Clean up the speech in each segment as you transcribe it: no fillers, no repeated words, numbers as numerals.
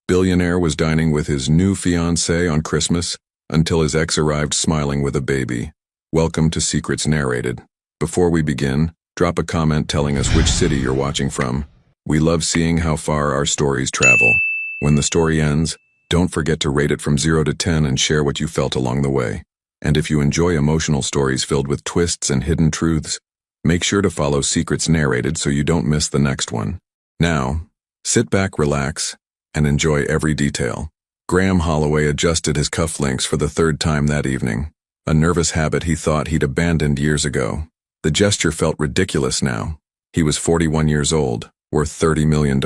Billionaire was dining with his new fiancée on Christmas until his ex arrived smiling with a baby. Welcome to Secrets Narrated. Before we begin, drop a comment telling us which city you're watching from. We love seeing how far our stories travel. When the story ends, don't forget to rate it from 0 to 10 and share what you felt along the way. And if you enjoy emotional stories filled with twists and hidden truths, make sure to follow Secrets Narrated so you don't miss the next one. Now, sit back, relax, and enjoy every detail. Graham Holloway adjusted his cufflinks for the third time that evening, a nervous habit he thought he'd abandoned years ago. The gesture felt ridiculous now. He was 41 years old, worth $30 million,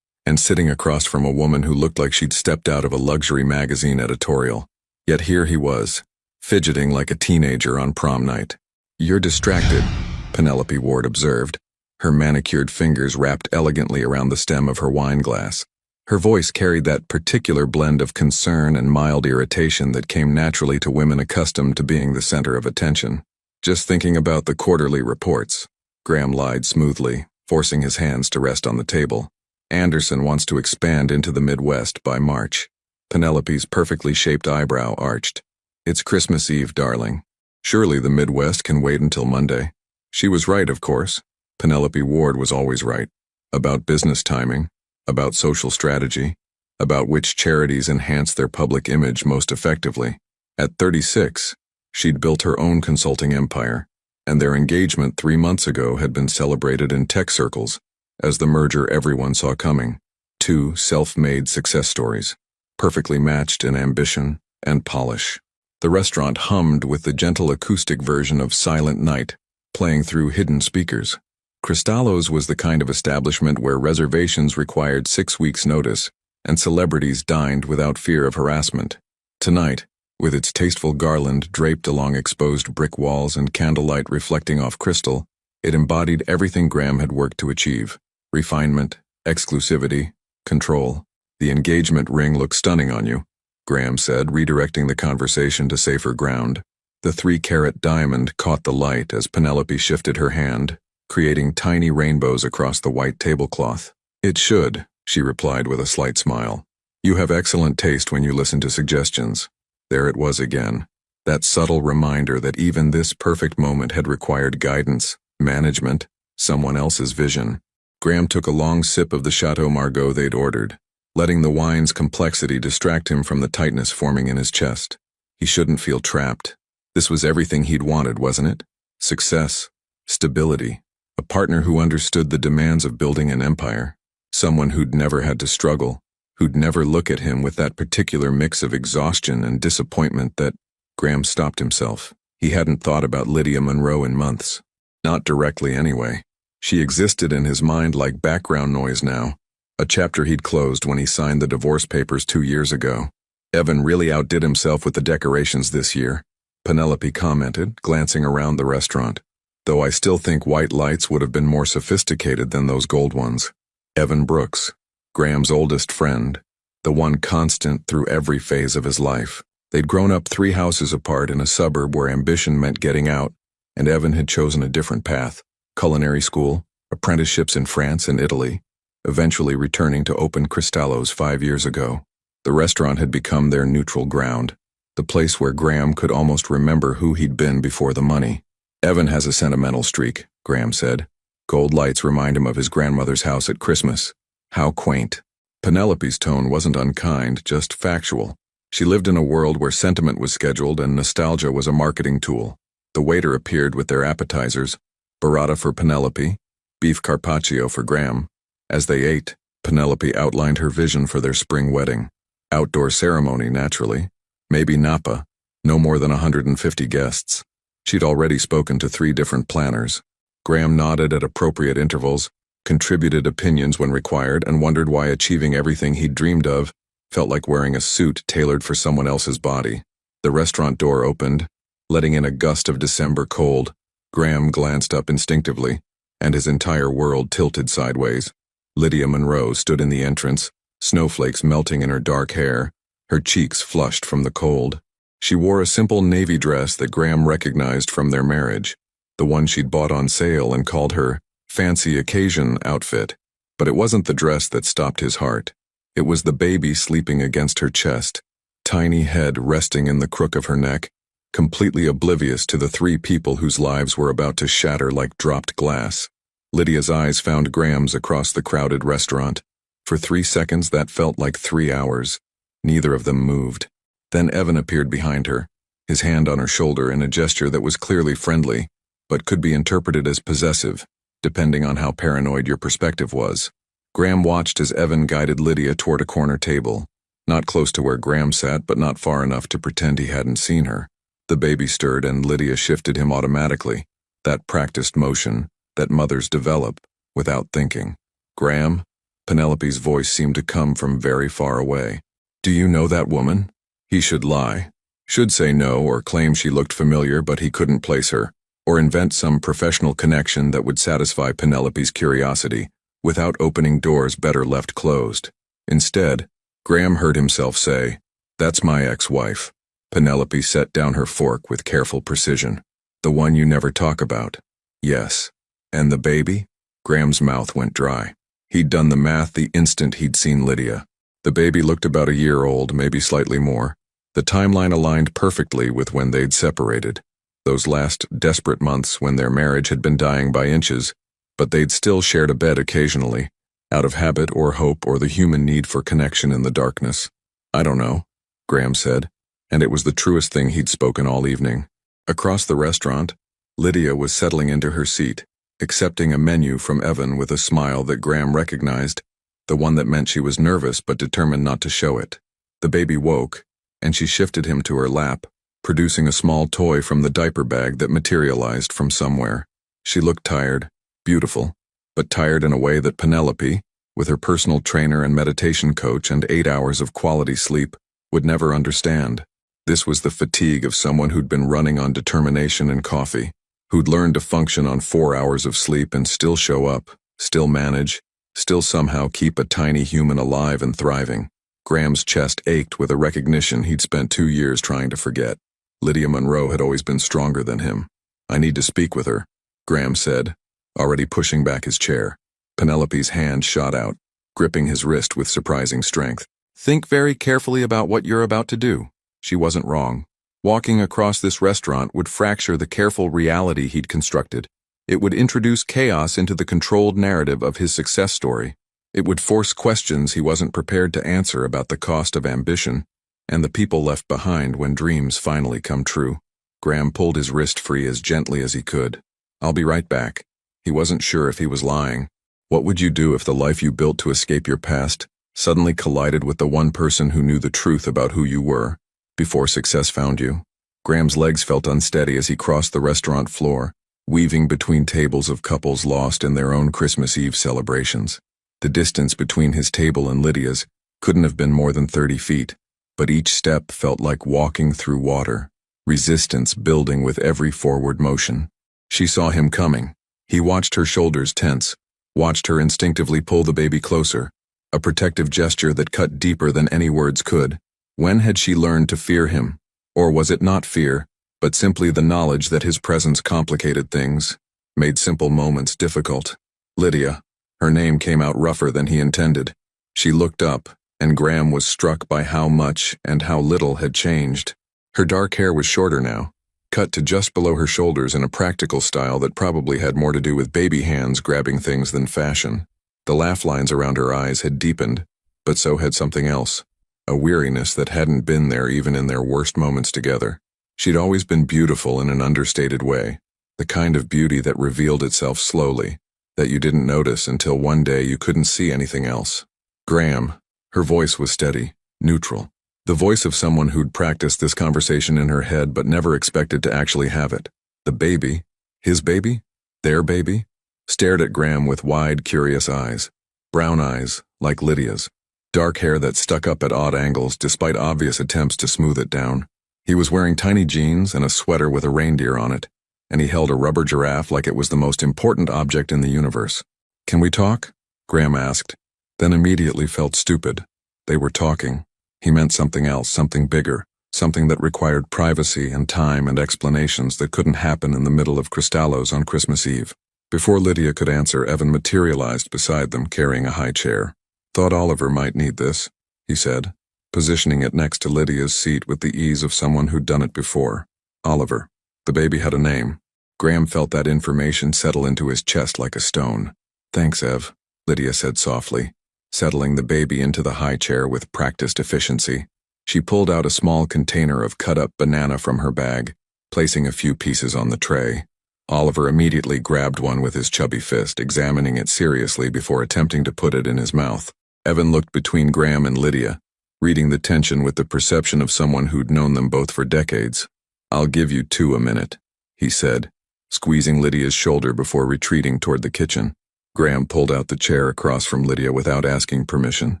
and sitting across from a woman who looked like she'd stepped out of a luxury magazine editorial. Yet here he was, fidgeting like a teenager on prom night. "You're distracted," Penelope Ward observed, her manicured fingers wrapped elegantly around the stem of her wine glass. Her voice carried that particular blend of concern and mild irritation that came naturally to women accustomed to being the center of attention. "Just thinking about the quarterly reports," Graham lied smoothly, forcing his hands to rest on the table. "Anderson wants to expand into the Midwest by March." Penelope's perfectly shaped eyebrow arched. "It's Christmas Eve, darling. Surely the Midwest can wait until Monday." She was right, of course. Penelope Ward was always right. About business timing, about social strategy, about which charities enhance their public image most effectively. At 36, she'd built her own consulting empire, and their engagement 3 months ago had been celebrated in tech circles as the merger everyone saw coming. Two self-made success stories, perfectly matched in ambition and polish. The restaurant hummed with the gentle acoustic version of Silent Night, playing through hidden speakers. Cristallo's was the kind of establishment where reservations required 6 weeks' notice, and celebrities dined without fear of harassment. Tonight, with its tasteful garland draped along exposed brick walls and candlelight reflecting off crystal, it embodied everything Graham had worked to achieve: refinement, exclusivity, control. "The engagement ring looks stunning on you," Graham said, redirecting the conversation to safer ground. The 3-carat diamond caught the light as Penelope shifted her hand, creating tiny rainbows across the white tablecloth. "It should," she replied with a slight smile. "You have excellent taste when you listen to suggestions." There it was again, that subtle reminder that even this perfect moment had required guidance, management, someone else's vision. Graham took a long sip of the Chateau Margaux they'd ordered, letting the wine's complexity distract him from the tightness forming in his chest. He shouldn't feel trapped. This was everything he'd wanted, wasn't it? Success, stability, a partner who understood the demands of building an empire, someone who'd never had to struggle, who'd never look at him with that particular mix of exhaustion and disappointment that Graham stopped himself. He hadn't thought about Lydia Monroe in months. Not directly, anyway. She existed in his mind like background noise now, a chapter he'd closed when he signed the divorce papers 2 years ago. "Evan really outdid himself with the decorations this year," Penelope commented, glancing around the restaurant. "Though I still think white lights would have been more sophisticated than those gold ones." Evan Brooks, Graham's oldest friend, the one constant through every phase of his life. They'd grown up 3 houses apart in a suburb where ambition meant getting out, and Evan had chosen a different path: culinary school, apprenticeships in France and Italy, eventually returning to open Cristallo's 5 years ago. The restaurant had become their neutral ground, the place where Graham could almost remember who he'd been before the money. "Evan has a sentimental streak," Graham said. "Gold lights remind him of his grandmother's house at Christmas. How quaint." Penelope's tone wasn't unkind, just factual. She lived in a world where sentiment was scheduled and nostalgia was a marketing tool. The waiter appeared with their appetizers, burrata for Penelope, beef carpaccio for Graham. As they ate, Penelope outlined her vision for their spring wedding. Outdoor ceremony, naturally. Maybe Napa, no more than 150 guests. She'd already spoken to 3 different planners. Graham nodded at appropriate intervals, contributed opinions when required, and wondered why achieving everything he'd dreamed of felt like wearing a suit tailored for someone else's body. The restaurant door opened, letting in a gust of December cold. Graham glanced up instinctively, and his entire world tilted sideways. Lydia Monroe stood in the entrance, snowflakes melting in her dark hair, her cheeks flushed from the cold. She wore a simple navy dress that Graham recognized from their marriage, the one she'd bought on sale and called her fancy occasion outfit. But it wasn't the dress that stopped his heart. It was the baby sleeping against her chest, tiny head resting in the crook of her neck, completely oblivious to the three people whose lives were about to shatter like dropped glass. Lydia's eyes found Graham's across the crowded restaurant. For 3 seconds that felt like 3 hours. Neither of them moved. Then Evan appeared behind her, his hand on her shoulder in a gesture that was clearly friendly, but could be interpreted as possessive, depending on how paranoid your perspective was. Graham watched as Evan guided Lydia toward a corner table, not close to where Graham sat but not far enough to pretend he hadn't seen her. The baby stirred and Lydia shifted him automatically, that practiced motion that mothers develop without thinking. Graham? Penelope's voice seemed to come from very far away. Do you know that woman? He should lie. Should say no or claim she looked familiar but he couldn't place her, or invent some professional connection that would satisfy Penelope's curiosity, without opening doors better left closed. Instead, Graham heard himself say, "That's my ex-wife." Penelope set down her fork with careful precision. "The one you never talk about." "Yes." "And the baby?" Graham's mouth went dry. He'd done the math the instant he'd seen Lydia. The baby looked about a year old, maybe slightly more. The timeline aligned perfectly with when they'd separated. Those last desperate months when their marriage had been dying by inches, but they'd still shared a bed occasionally, out of habit or hope or the human need for connection in the darkness. "I don't know," Graham said, and it was the truest thing he'd spoken all evening. Across the restaurant, Lydia was settling into her seat, accepting a menu from Evan with a smile that Graham recognized, the one that meant she was nervous but determined not to show it. The baby woke, and she shifted him to her lap, producing a small toy from the diaper bag that materialized from somewhere. She looked tired, beautiful, but tired in a way that Penelope, with her personal trainer and meditation coach and 8 hours of quality sleep, would never understand. This was the fatigue of someone who'd been running on determination and coffee, who'd learned to function on 4 hours of sleep and still show up, still manage, still somehow keep a tiny human alive and thriving. Graham's chest ached with a recognition he'd spent 2 years trying to forget. Lydia Monroe had always been stronger than him. "I need to speak with her," Graham said, already pushing back his chair. Penelope's hand shot out, gripping his wrist with surprising strength. "Think very carefully about what you're about to do." She wasn't wrong. Walking across this restaurant would fracture the careful reality he'd constructed. It would introduce chaos into the controlled narrative of his success story. It would force questions he wasn't prepared to answer about the cost of ambition and the people left behind when dreams finally come true. Graham pulled his wrist free as gently as he could. "I'll be right back." He wasn't sure if he was lying. What would you do if the life you built to escape your past suddenly collided with the one person who knew the truth about who you were before success found you? Graham's legs felt unsteady as he crossed the restaurant floor, weaving between tables of couples lost in their own Christmas Eve celebrations. The distance between his table and Lydia's couldn't have been more than 30 feet, but each step felt like walking through water, resistance building with every forward motion. She saw him coming. He watched her shoulders tense, watched her instinctively pull the baby closer, a protective gesture that cut deeper than any words could. When had she learned to fear him? Or was it not fear, but simply the knowledge that his presence complicated things, made simple moments difficult? Lydia. Her name came out rougher than he intended. She looked up, and Graham was struck by how much and how little had changed. Her dark hair was shorter now, cut to just below her shoulders in a practical style that probably had more to do with baby hands grabbing things than fashion. The laugh lines around her eyes had deepened, but so had something else, a weariness that hadn't been there even in their worst moments together. She'd always been beautiful in an understated way, the kind of beauty that revealed itself slowly, that you didn't notice until one day you couldn't see anything else. "Graham." Her voice was steady, neutral. The voice of someone who'd practiced this conversation in her head but never expected to actually have it. The baby, his baby, their baby, stared at Graham with wide, curious eyes. Brown eyes, like Lydia's. Dark hair that stuck up at odd angles despite obvious attempts to smooth it down. He was wearing tiny jeans and a sweater with a reindeer on it, and he held a rubber giraffe like it was the most important object in the universe. "Can we talk?" Graham asked, then immediately felt stupid. They were talking. He meant something else, something bigger, something that required privacy and time and explanations that couldn't happen in the middle of Cristallo's on Christmas Eve. Before Lydia could answer, Evan materialized beside them, carrying a high chair. Thought Oliver might need this, he said, positioning it next to Lydia's seat with the ease of someone who'd done it before. Oliver. The baby had a name. Graham felt that information settle into his chest like a stone. Thanks, Ev, Lydia said softly, settling the baby into the high chair with practiced efficiency. She pulled out a small container of cut-up banana from her bag, placing a few pieces on the tray. Oliver immediately grabbed one with his chubby fist, examining it seriously before attempting to put it in his mouth. Evan looked between Graham and Lydia, reading the tension with the perception of someone who'd known them both for decades. I'll give you two a minute, he said, squeezing Lydia's shoulder before retreating toward the kitchen. Graham pulled out the chair across from Lydia without asking permission,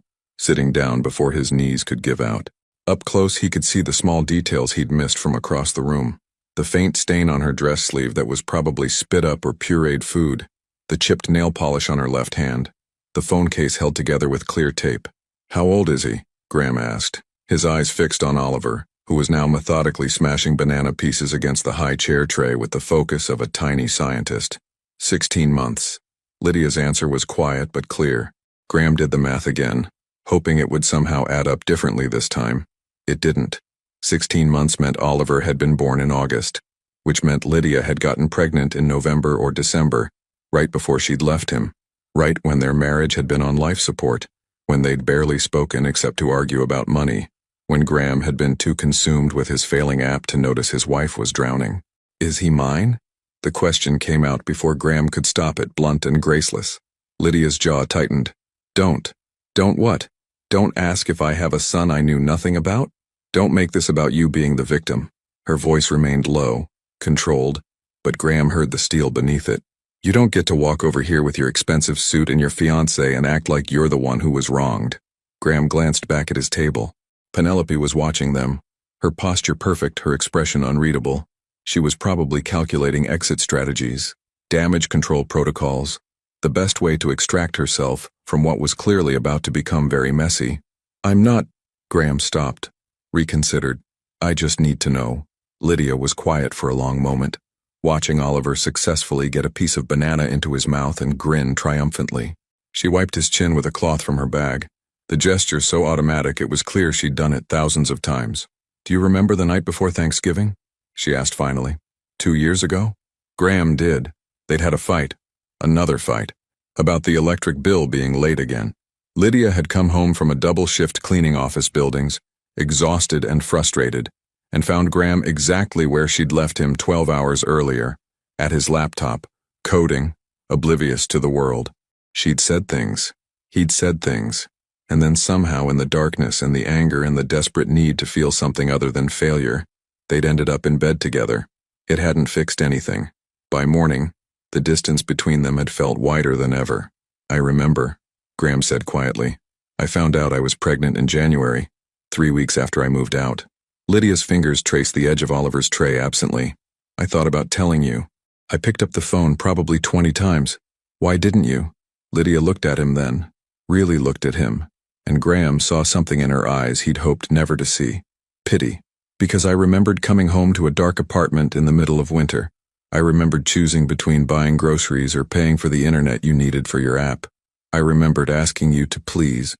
sitting down before his knees could give out. Up close he could see the small details he'd missed from across the room. The faint stain on her dress sleeve that was probably spit up or pureed food, the chipped nail polish on her left hand, the phone case held together with clear tape. How old is he? Graham asked, his eyes fixed on Oliver, who was now methodically smashing banana pieces against the high chair tray with the focus of a tiny scientist. 16 months. Lydia's answer was quiet but clear. Graham did the math again, hoping it would somehow add up differently this time. It didn't. 16 months meant Oliver had been born in August, which meant Lydia had gotten pregnant in November or December, right before she'd left him, right when their marriage had been on life support, when they'd barely spoken except to argue about money, when Graham had been too consumed with his failing app to notice his wife was drowning. Is he mine? The question came out before Graham could stop it, blunt and graceless. Lydia's jaw tightened. Don't what? Don't ask if I have a son I knew nothing about? Don't make this about you being the victim. Her voice remained low, controlled, but Graham heard the steel beneath it. You don't get to walk over here with your expensive suit and your fiancée and act like you're the one who was wronged. Graham glanced back at his table. Penelope was watching them, her posture perfect, her expression unreadable. She was probably calculating exit strategies, damage control protocols, the best way to extract herself from what was clearly about to become very messy. I'm not. Graham stopped, reconsidered. I just need to know. Lydia was quiet for a long moment, watching Oliver successfully get a piece of banana into his mouth and grin triumphantly. She wiped his chin with a cloth from her bag, the gesture so automatic it was clear she'd done it thousands of times. Do you remember the night before Thanksgiving? She asked finally. 2 years ago? Graham did. They'd had a fight. Another fight. About the electric bill being late again. Lydia had come home from a double-shift cleaning office buildings, exhausted and frustrated, and found Graham exactly where she'd left him 12 hours earlier, at his laptop, coding, oblivious to the world. She'd said things. He'd said things. And then somehow in the darkness and the anger and the desperate need to feel something other than failure, they'd ended up in bed together. It hadn't fixed anything. By morning, the distance between them had felt wider than ever. I remember, Graham said quietly. I found out I was pregnant in January, 3 weeks after I moved out. Lydia's fingers traced the edge of Oliver's tray absently. I thought about telling you. I picked up the phone probably 20 times. Why didn't you? Lydia looked at him then, really looked at him, and Graham saw something in her eyes he'd hoped never to see. Pity. Because I remembered coming home to a dark apartment in the middle of winter. I remembered choosing between buying groceries or paying for the internet you needed for your app. I remembered asking you to please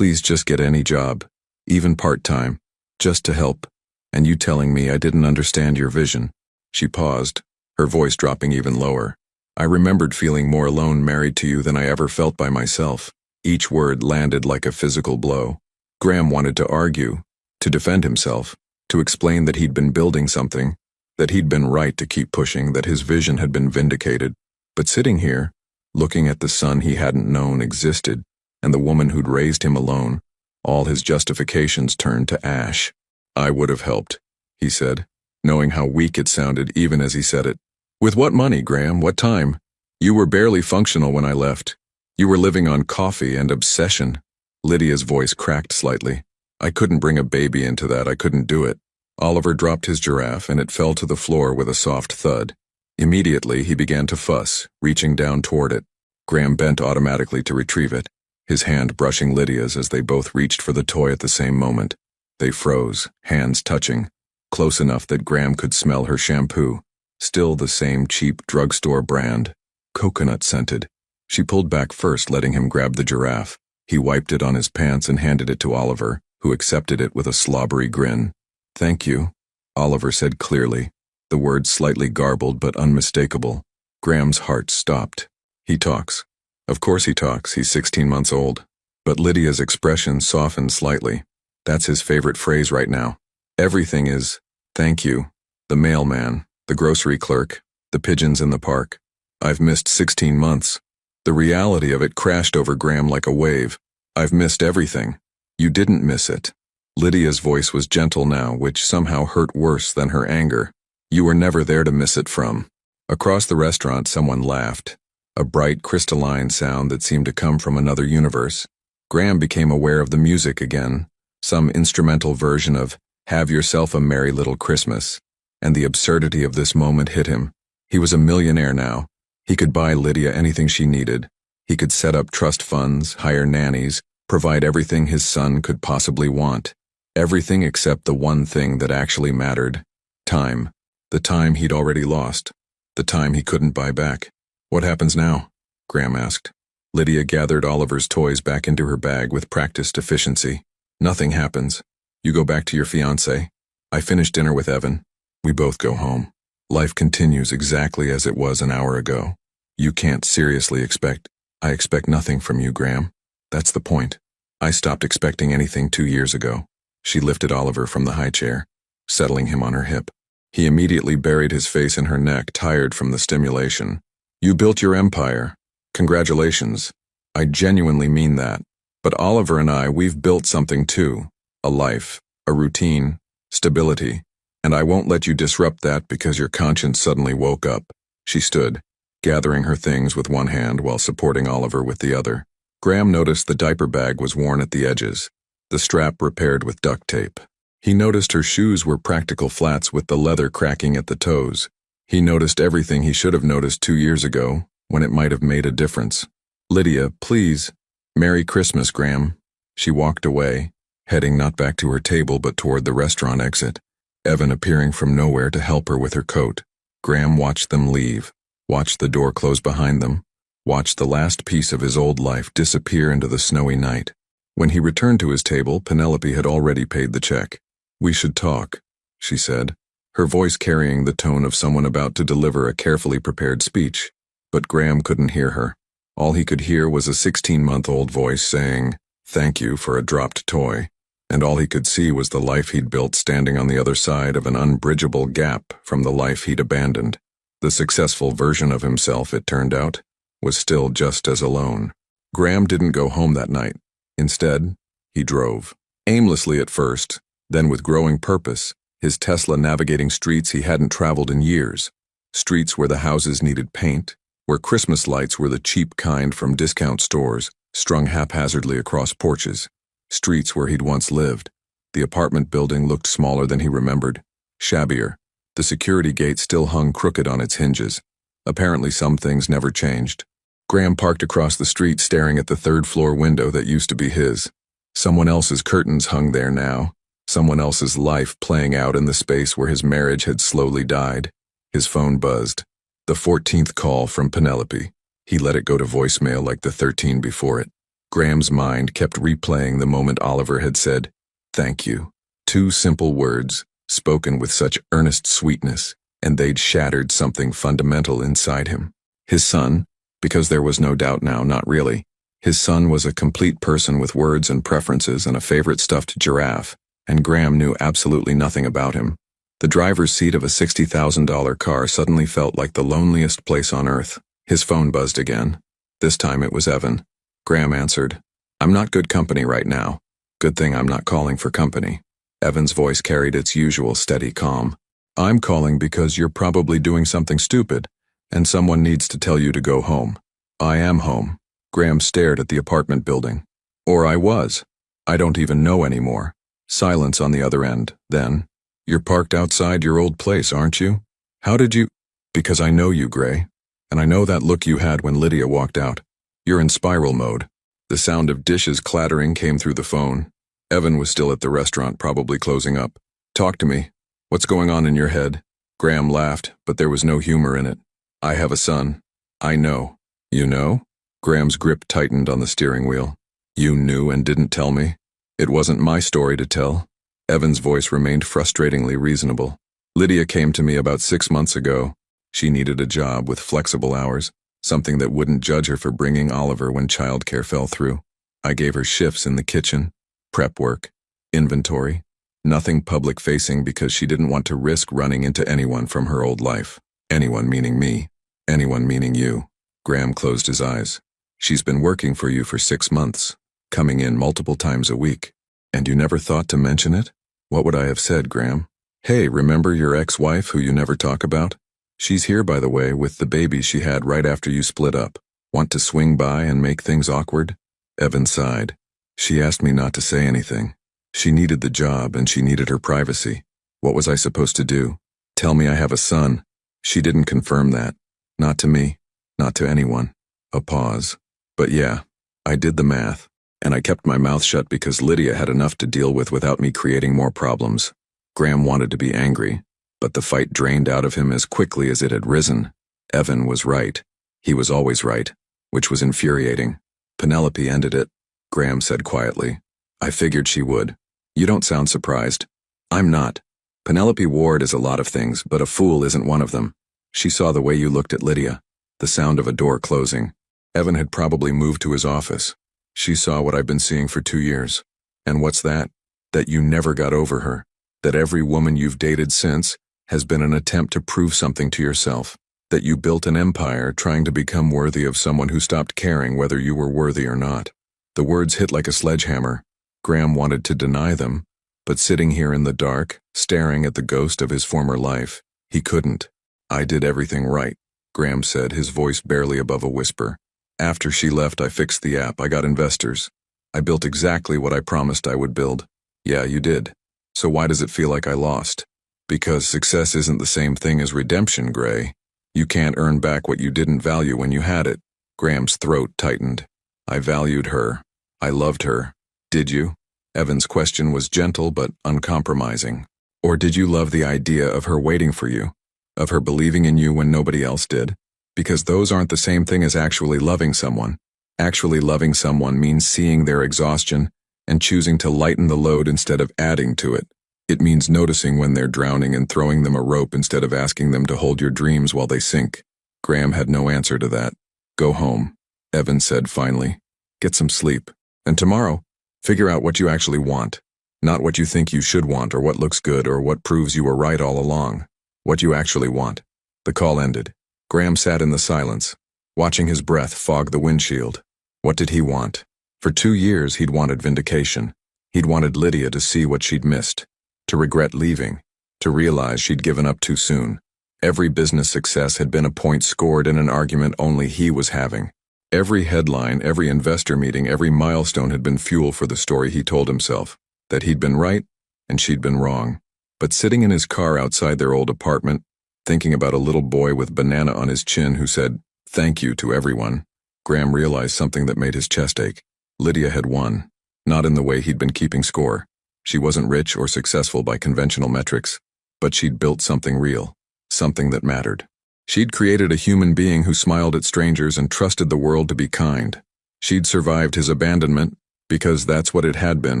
just get any job, even part-time, just to help, and you telling me I didn't understand your vision. She paused, her voice dropping even lower. I remembered feeling more alone married to you than I ever felt by myself. Each word landed like a physical blow. Graham wanted to argue, to defend himself, to explain that he'd been building something, that he'd been right to keep pushing, that his vision had been vindicated. But sitting here, looking at the son he hadn't known existed, and the woman who'd raised him alone, all his justifications turned to ash. I would have helped, he said, knowing how weak it sounded even as he said it. With what money, Graham? What time? You were barely functional when I left. You were living on coffee and obsession. Lydia's voice cracked slightly. I couldn't bring a baby into that. I couldn't do it. Oliver dropped his giraffe and it fell to the floor with a soft thud. Immediately, he began to fuss, reaching down toward it. Graham bent automatically to retrieve it, his hand brushing Lydia's as they both reached for the toy at the same moment. They froze, hands touching, close enough that Graham could smell her shampoo, still the same cheap drugstore brand, coconut scented. She pulled back first, letting him grab the giraffe. He wiped it on his pants and handed it to Oliver, who accepted it with a slobbery grin. "Thank you," Oliver said clearly, the words slightly garbled but unmistakable. Graham's heart stopped. He talks. Of course he talks, he's 16 months old. But Lydia's expression softened slightly. That's his favorite phrase right now. Everything is, "Thank you." The mailman, the grocery clerk, the pigeons in the park. I've missed 16 months. The reality of it crashed over Graham like a wave. I've missed everything. You didn't miss it. Lydia's voice was gentle now, which somehow hurt worse than her anger. You were never there to miss it from. Across the restaurant, someone laughed. A bright, crystalline sound that seemed to come from another universe. Graham became aware of the music again, some instrumental version of "Have Yourself a Merry Little Christmas," and the absurdity of this moment hit him. He was a millionaire now. He could buy Lydia anything she needed. He could set up trust funds, hire nannies, provide everything his son could possibly want. Everything except the one thing that actually mattered. Time. The time he'd already lost. The time he couldn't buy back. "What happens now?" Graham asked. Lydia gathered Oliver's toys back into her bag with practiced efficiency. "Nothing happens. You go back to your fiancé. I finish dinner with Evan. We both go home. Life continues exactly as it was an hour ago. You can't seriously expect—" "I expect nothing from you, Graham. That's the point. I stopped expecting anything 2 years ago." She lifted Oliver from the high chair, settling him on her hip. He immediately buried his face in her neck, tired from the stimulation. "You built your empire. Congratulations. I genuinely mean that. But Oliver and we've built something too. A life, a routine, stability. And I won't let you disrupt that because your conscience suddenly woke up." She stood, gathering her things with one hand while supporting Oliver with the other. Graham noticed the diaper bag was worn at the edges, the strap repaired with duct tape. He noticed her shoes were practical flats with the leather cracking at the toes. He noticed everything he should have noticed 2 years ago, when it might have made a difference. "Lydia, please. Merry Christmas, Graham." She walked away, heading not back to her table but toward the restaurant exit, Evan appearing from nowhere to help her with her coat. Graham watched them leave, watched the door close behind them, watched the last piece of his old life disappear into the snowy night. When he returned to his table, Penelope had already paid the check. "We should talk," she said, her voice carrying the tone of someone about to deliver a carefully prepared speech. But Graham couldn't hear her. All he could hear was a 16-month-old voice saying, "Thank you," for a dropped toy. And all he could see was the life he'd built standing on the other side of an unbridgeable gap from the life he'd abandoned. The successful version of himself, it turned out, was still just as alone. Graham didn't go home that night. Instead, he drove. Aimlessly at first, then with growing purpose, his Tesla navigating streets he hadn't traveled in years. Streets where the houses needed paint, where Christmas lights were the cheap kind from discount stores, strung haphazardly across porches. Streets where he'd once lived. The apartment building looked smaller than he remembered, shabbier. The security gate still hung crooked on its hinges. Apparently some things never changed. Graham parked across the street staring at the third-floor window that used to be his. Someone else's curtains hung there now. Someone else's life playing out in the space where his marriage had slowly died. His phone buzzed. The 14th call from Penelope. He let it go to voicemail like the 13 before it. Graham's mind kept replaying the moment Oliver had said, "Thank you." 2 simple words, spoken with such earnest sweetness, and they'd shattered something fundamental inside him. His son, because there was no doubt now, not really. His son was a complete person with words and preferences and a favorite stuffed giraffe, and Graham knew absolutely nothing about him. The driver's seat of a $60,000 car suddenly felt like the loneliest place on earth. His phone buzzed again. This time it was Evan. Graham answered. "I'm not good company right now. Good thing I'm not calling for company." Evan's voice carried its usual steady calm. "I'm calling because you're probably doing something stupid, and someone needs to tell you to go home." "I am home." Graham stared at the apartment building. "Or I was. I don't even know anymore." Silence on the other end. Then, "You're parked outside your old place, aren't you? How did you—" "Because I know you, Gray. And I know that look you had when Lydia walked out. You're in spiral mode." The sound of dishes clattering came through the phone. Evan was still at the restaurant, probably closing up. "Talk to me. What's going on in your head?" Graham laughed, but there was no humor in it. "I have a son. I know." "You know?" Graham's grip tightened on the steering wheel. You knew and didn't tell me? It wasn't my story to tell. Evan's voice remained frustratingly reasonable. Lydia came to me about 6 months ago. She needed a job with flexible hours, something that wouldn't judge her for bringing Oliver when childcare fell through. I gave her shifts in the kitchen, prep work, inventory, nothing public-facing because she didn't want to risk running into anyone from her old life. Anyone meaning me, anyone meaning you. Graham closed his eyes. She's been working for you for 6 months, coming in multiple times a week. And you never thought to mention it? What would I have said, Graham? Hey, remember your ex-wife who you never talk about? She's here, by the way, with the baby she had right after you split up. Want to swing by and make things awkward? Evan sighed. She asked me not to say anything. She needed the job and she needed her privacy. What was I supposed to do? Tell me I have a son. She didn't confirm that. Not to me. Not to anyone. A pause. But yeah, I did the math. And I kept my mouth shut because Lydia had enough to deal with without me creating more problems. Graham wanted to be angry, but the fight drained out of him as quickly as it had risen. Evan was right. He was always right, which was infuriating. Penelope ended it, Graham said quietly. I figured she would. You don't sound surprised. I'm not. Penelope Ward is a lot of things, but a fool isn't one of them. She saw the way you looked at Lydia, the sound of a door closing. Evan had probably moved to his office. She saw what I've been seeing for 2 years. And what's that? That you never got over her. That every woman you've dated since has been an attempt to prove something to yourself. That you built an empire trying to become worthy of someone who stopped caring whether you were worthy or not. The words hit like a sledgehammer. Graham wanted to deny them, but sitting here in the dark, staring at the ghost of his former life, he couldn't. I did everything right, Graham said, his voice barely above a whisper. After she left, I fixed the app. I got investors. I built exactly what I promised I would build. Yeah, you did. So why does it feel like I lost? Because success isn't the same thing as redemption, Gray. You can't earn back what you didn't value when you had it. Graham's throat tightened. I valued her. I loved her. Did you? Evan's question was gentle but uncompromising. Or did you love the idea of her waiting for you? Of her believing in you when nobody else did? Because those aren't the same thing as actually loving someone. Actually loving someone means seeing their exhaustion and choosing to lighten the load instead of adding to it. It means noticing when they're drowning and throwing them a rope instead of asking them to hold your dreams while they sink. Graham had no answer to that. Go home, Evan said finally. Get some sleep. And tomorrow, figure out what you actually want. Not what you think you should want or what looks good or what proves you were right all along. What you actually want. The call ended. Graham sat in the silence, watching his breath fog the windshield. What did he want? For 2 years he'd wanted vindication. He'd wanted Lydia to see what she'd missed, to regret leaving, to realize she'd given up too soon. Every business success had been a point scored in an argument only he was having. Every headline, every investor meeting, every milestone had been fuel for the story he told himself, that he'd been right and she'd been wrong. But sitting in his car outside their old apartment, thinking about a little boy with banana on his chin who said, "Thank you" to everyone, Graham realized something that made his chest ache. Lydia had won, not in the way he'd been keeping score. She wasn't rich or successful by conventional metrics, but she'd built something real, something that mattered. She'd created a human being who smiled at strangers and trusted the world to be kind. She'd survived his abandonment, because that's what it had been,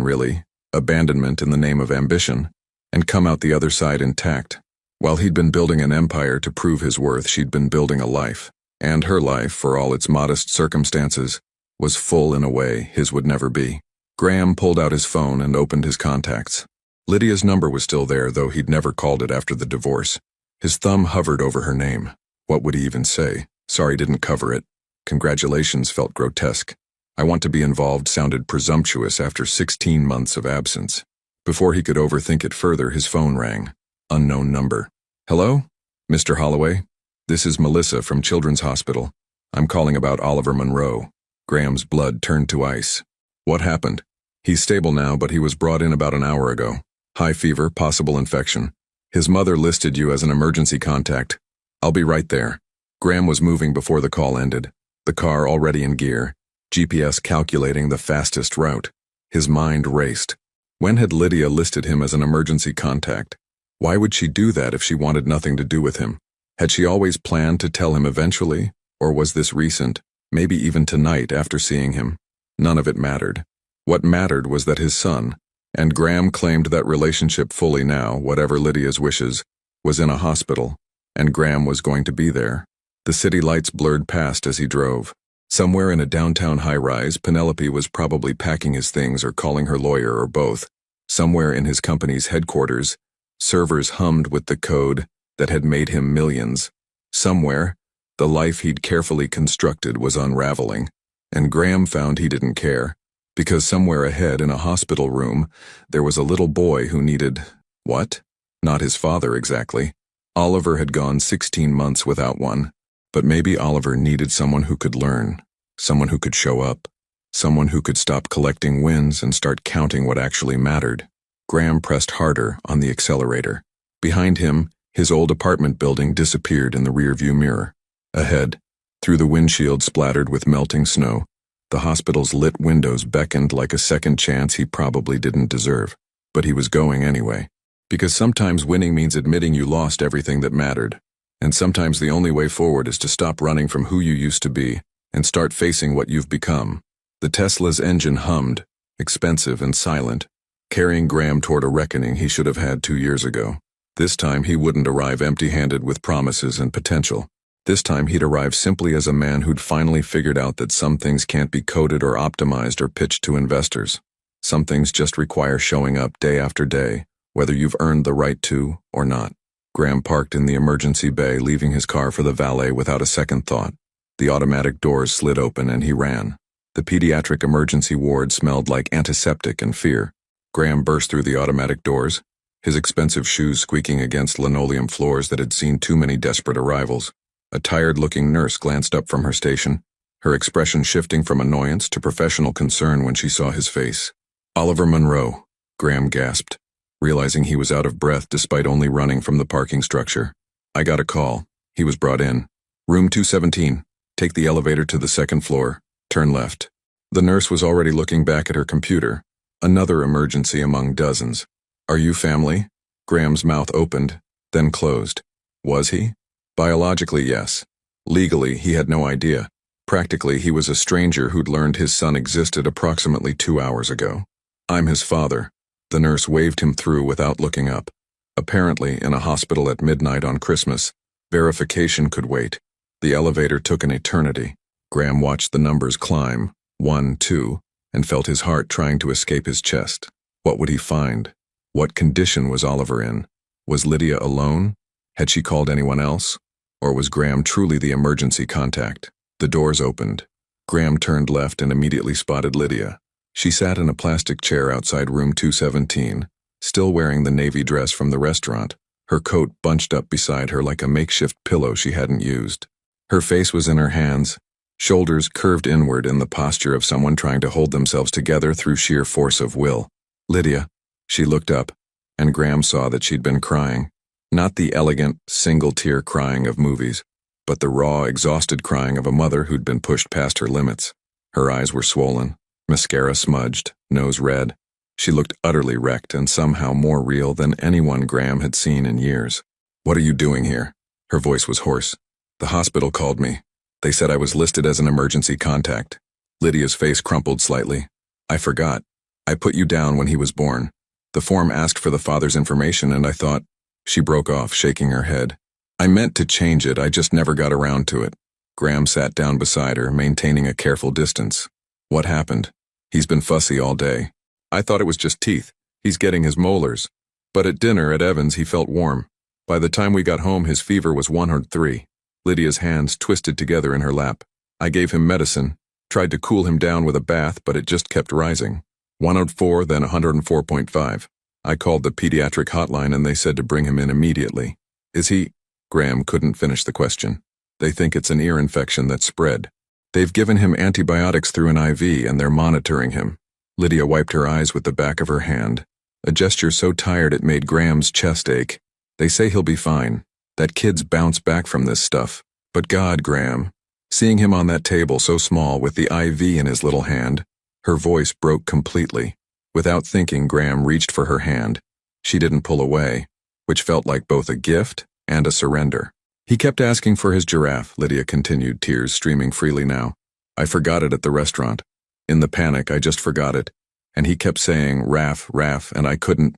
really, abandonment in the name of ambition, and come out the other side intact. While he'd been building an empire to prove his worth, she'd been building a life. And her life, for all its modest circumstances, was full in a way his would never be. Graham pulled out his phone and opened his contacts. Lydia's number was still there, though he'd never called it after the divorce. His thumb hovered over her name. What would he even say? Sorry, didn't cover it. Congratulations felt grotesque. I want to be involved sounded presumptuous after 16 months of absence. Before he could overthink it further, his phone rang. Unknown number. Hello? Mr. Holloway? This is Melissa from Children's Hospital. I'm calling about Oliver Monroe. Graham's blood turned to ice. What happened? He's stable now, but he was brought in about an hour ago. High fever, possible infection. His mother listed you as an emergency contact. I'll be right there. Graham was moving before the call ended, the car already in gear, GPS calculating the fastest route. His mind raced. When had Lydia listed him as an emergency contact? Why would she do that if she wanted nothing to do with him? Had she always planned to tell him eventually, or was this recent, maybe even tonight after seeing him? None of it mattered. What mattered was that his son, and Graham claimed that relationship fully now, whatever Lydia's wishes, was in a hospital, and Graham was going to be there. The city lights blurred past as he drove. Somewhere in a downtown high-rise, Penelope was probably packing his things or calling her lawyer or both. Somewhere in his company's headquarters, servers hummed with the code that had made him millions. Somewhere, the life he'd carefully constructed was unraveling, and Graham found he didn't care, because somewhere ahead in a hospital room, there was a little boy who needed, what? Not his father exactly. Oliver had gone 16 months without one. But maybe Oliver needed someone who could learn, someone who could show up, someone who could stop collecting wins and start counting what actually mattered. Graham pressed harder on the accelerator. Behind him, his old apartment building disappeared in the rearview mirror. Ahead, through the windshield splattered with melting snow, the hospital's lit windows beckoned like a second chance he probably didn't deserve. But he was going anyway. Because sometimes winning means admitting you lost everything that mattered. And sometimes the only way forward is to stop running from who you used to be and start facing what you've become. The Tesla's engine hummed, expensive and silent, carrying Graham toward a reckoning he should have had 2 years ago. This time he wouldn't arrive empty-handed with promises and potential. This time he'd arrive simply as a man who'd finally figured out that some things can't be coded or optimized or pitched to investors. Some things just require showing up day after day, whether you've earned the right to or not. Graham parked in the emergency bay, leaving his car for the valet without a second thought. The automatic doors slid open and he ran. The pediatric emergency ward smelled like antiseptic and fear. Graham burst through the automatic doors, his expensive shoes squeaking against linoleum floors that had seen too many desperate arrivals. A tired-looking nurse glanced up from her station, her expression shifting from annoyance to professional concern when she saw his face. "Oliver Monroe," Graham gasped, realizing he was out of breath despite only running from the parking structure. "I got a call." He was brought in. "Room 217. Take the elevator to the second floor. Turn left." The nurse was already looking back at her computer. Another emergency among dozens. "Are you family?" Graham's mouth opened, then closed. Was he? Biologically, yes. Legally, he had no idea. Practically, he was a stranger who'd learned his son existed approximately 2 hours ago. "I'm his father." The nurse waved him through without looking up. Apparently, in a hospital at midnight on Christmas, verification could wait. The elevator took an eternity. Graham watched the numbers climb, 1, 2, and felt his heart trying to escape his chest. What would he find? What condition was Oliver in? Was Lydia alone? Had she called anyone else? Or was Graham truly the emergency contact? The doors opened. Graham turned left and immediately spotted Lydia. She sat in a plastic chair outside room 217, still wearing the navy dress from the restaurant, her coat bunched up beside her like a makeshift pillow she hadn't used. Her face was in her hands, shoulders curved inward in the posture of someone trying to hold themselves together through sheer force of will. "Lydia." She looked up, and Graham saw that she'd been crying. Not the elegant, single-tear crying of movies, but the raw, exhausted crying of a mother who'd been pushed past her limits. Her eyes were swollen, mascara smudged, nose red. She looked utterly wrecked and somehow more real than anyone Graham had seen in years. "What are you doing here?" Her voice was hoarse. "The hospital called me. They said I was listed as an emergency contact." Lydia's face crumpled slightly. "I forgot. I put you down when he was born. The form asked for the father's information and I thought—" She broke off, shaking her head. "I meant to change it, I just never got around to it." Graham sat down beside her, maintaining a careful distance. "What happened?" "He's been fussy all day. I thought it was just teeth. He's getting his molars. But at dinner at Evans he felt warm. By the time we got home his fever was 103. Lydia's hands twisted together in her lap. "I gave him medicine, tried to cool him down with a bath, but it just kept rising. 104, then 104.5. I called the pediatric hotline and they said to bring him in immediately." "Is he—" Graham couldn't finish the question. "They think it's an ear infection that spread. They've given him antibiotics through an IV and they're monitoring him." Lydia wiped her eyes with the back of her hand, a gesture so tired it made Graham's chest ache. "They say he'll be fine. That kid's bounced back from this stuff. But God, Graham." Seeing him on that table so small with the IV in his little hand, her voice broke completely. Without thinking, Graham reached for her hand. She didn't pull away, which felt like both a gift and a surrender. "He kept asking for his giraffe," Lydia continued, tears streaming freely now. "I forgot it at the restaurant. In the panic, I just forgot it. And he kept saying, Raf, Raf, and I couldn't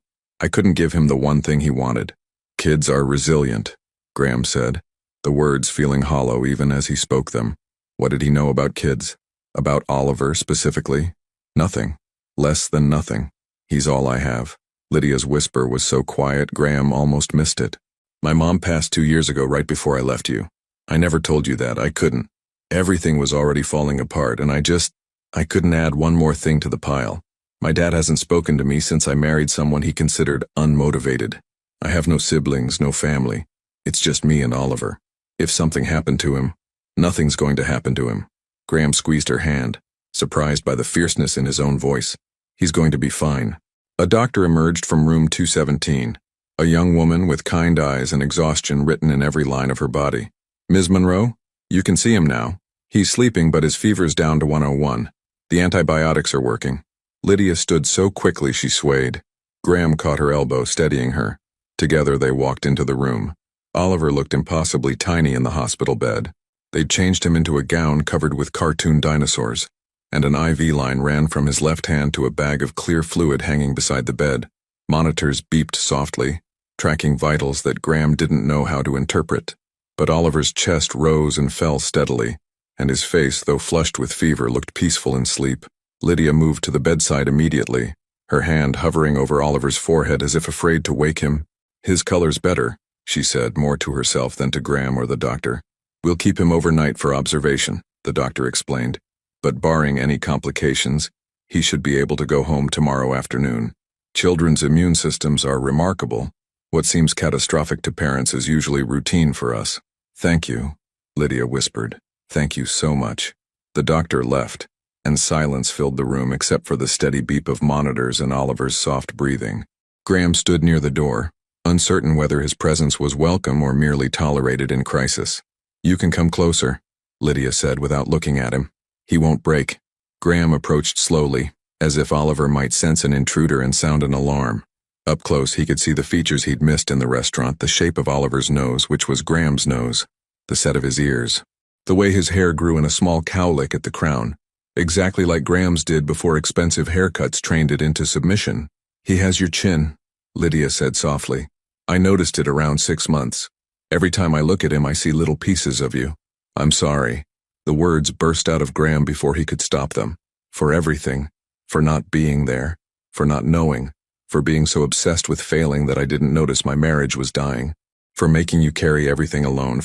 give him the one thing he wanted. Kids are resilient, Graham said, the words feeling hollow even as he spoke them. What did he know about kids? About Oliver specifically? Nothing. Less than nothing. He's all I have. Lydia's whisper was so quiet, Graham almost missed it. My mom passed 2 years ago right before I left you. I never told you that. I couldn't. Everything was already falling apart, and I couldn't add one more thing to the pile. My dad hasn't spoken to me since I married someone he considered unmotivated. I have no siblings, no family. It's just me and Oliver. If something happened to him, nothing's going to happen to him. Graham squeezed her hand, surprised by the fierceness in his own voice. He's going to be fine. A doctor emerged from room 217, a young woman with kind eyes and exhaustion written in every line of her body. Ms. Monroe, you can see him now. He's sleeping, but his fever's down to 101. The antibiotics are working. Lydia stood so quickly she swayed. Graham caught her elbow, steadying her. Together they walked into the room. Oliver looked impossibly tiny in the hospital bed. They'd changed him into a gown covered with cartoon dinosaurs, and an IV line ran from his left hand to a bag of clear fluid hanging beside the bed. Monitors beeped softly, tracking vitals that Graham didn't know how to interpret. But Oliver's chest rose and fell steadily, and his face, though flushed with fever, looked peaceful in sleep. Lydia moved to the bedside immediately, her hand hovering over Oliver's forehead as if afraid to wake him. His color's better, she said, more to herself than to Graham or the doctor. We'll keep him overnight for observation, the doctor explained. But barring any complications, he should be able to go home tomorrow afternoon. Children's immune systems are remarkable. What seems catastrophic to parents is usually routine for us. Thank you, Lydia whispered. Thank you so much. The doctor left, and silence filled the room except for the steady beep of monitors and Oliver's soft breathing. Graham stood near the door, uncertain whether his presence was welcome or merely tolerated in crisis. You can come closer, Lydia said without looking at him. He won't break. Graham approached slowly, as if Oliver might sense an intruder and sound an alarm. Up close, he could see the features he'd missed in the restaurant, the shape of Oliver's nose, which was Graham's nose, the set of his ears, the way his hair grew in a small cowlick at the crown, exactly like Graham's did before expensive haircuts trained it into submission. He has your chin, Lydia said softly. I noticed it around 6 months. Every time I look at him, I see little pieces of you. I'm sorry. The words burst out of Graham before he could stop them. For everything. For not being there. For not knowing. For being so obsessed with failing that I didn't notice my marriage was dying. For making you carry everything alone.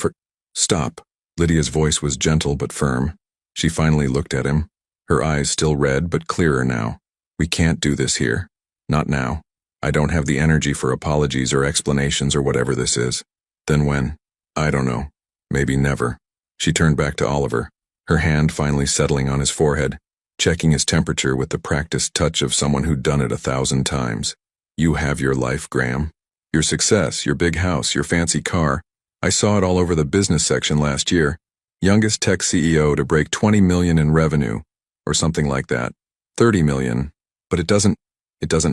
Stop. Lydia's voice was gentle but firm. She finally looked at him, her eyes still red but clearer now. We can't do this here. Not now. I don't have the energy for apologies or explanations or whatever this is. Then when? I don't know. Maybe never. She turned back to Oliver, her hand finally settling on his forehead, checking his temperature with the practiced touch of someone who'd done it 1,000 times. You have your life, Graham. Your success, your big house, your fancy car. I saw it all over the business section last year. Youngest tech CEO to break 20 million in revenue, or something like that. 30 million. But it doesn't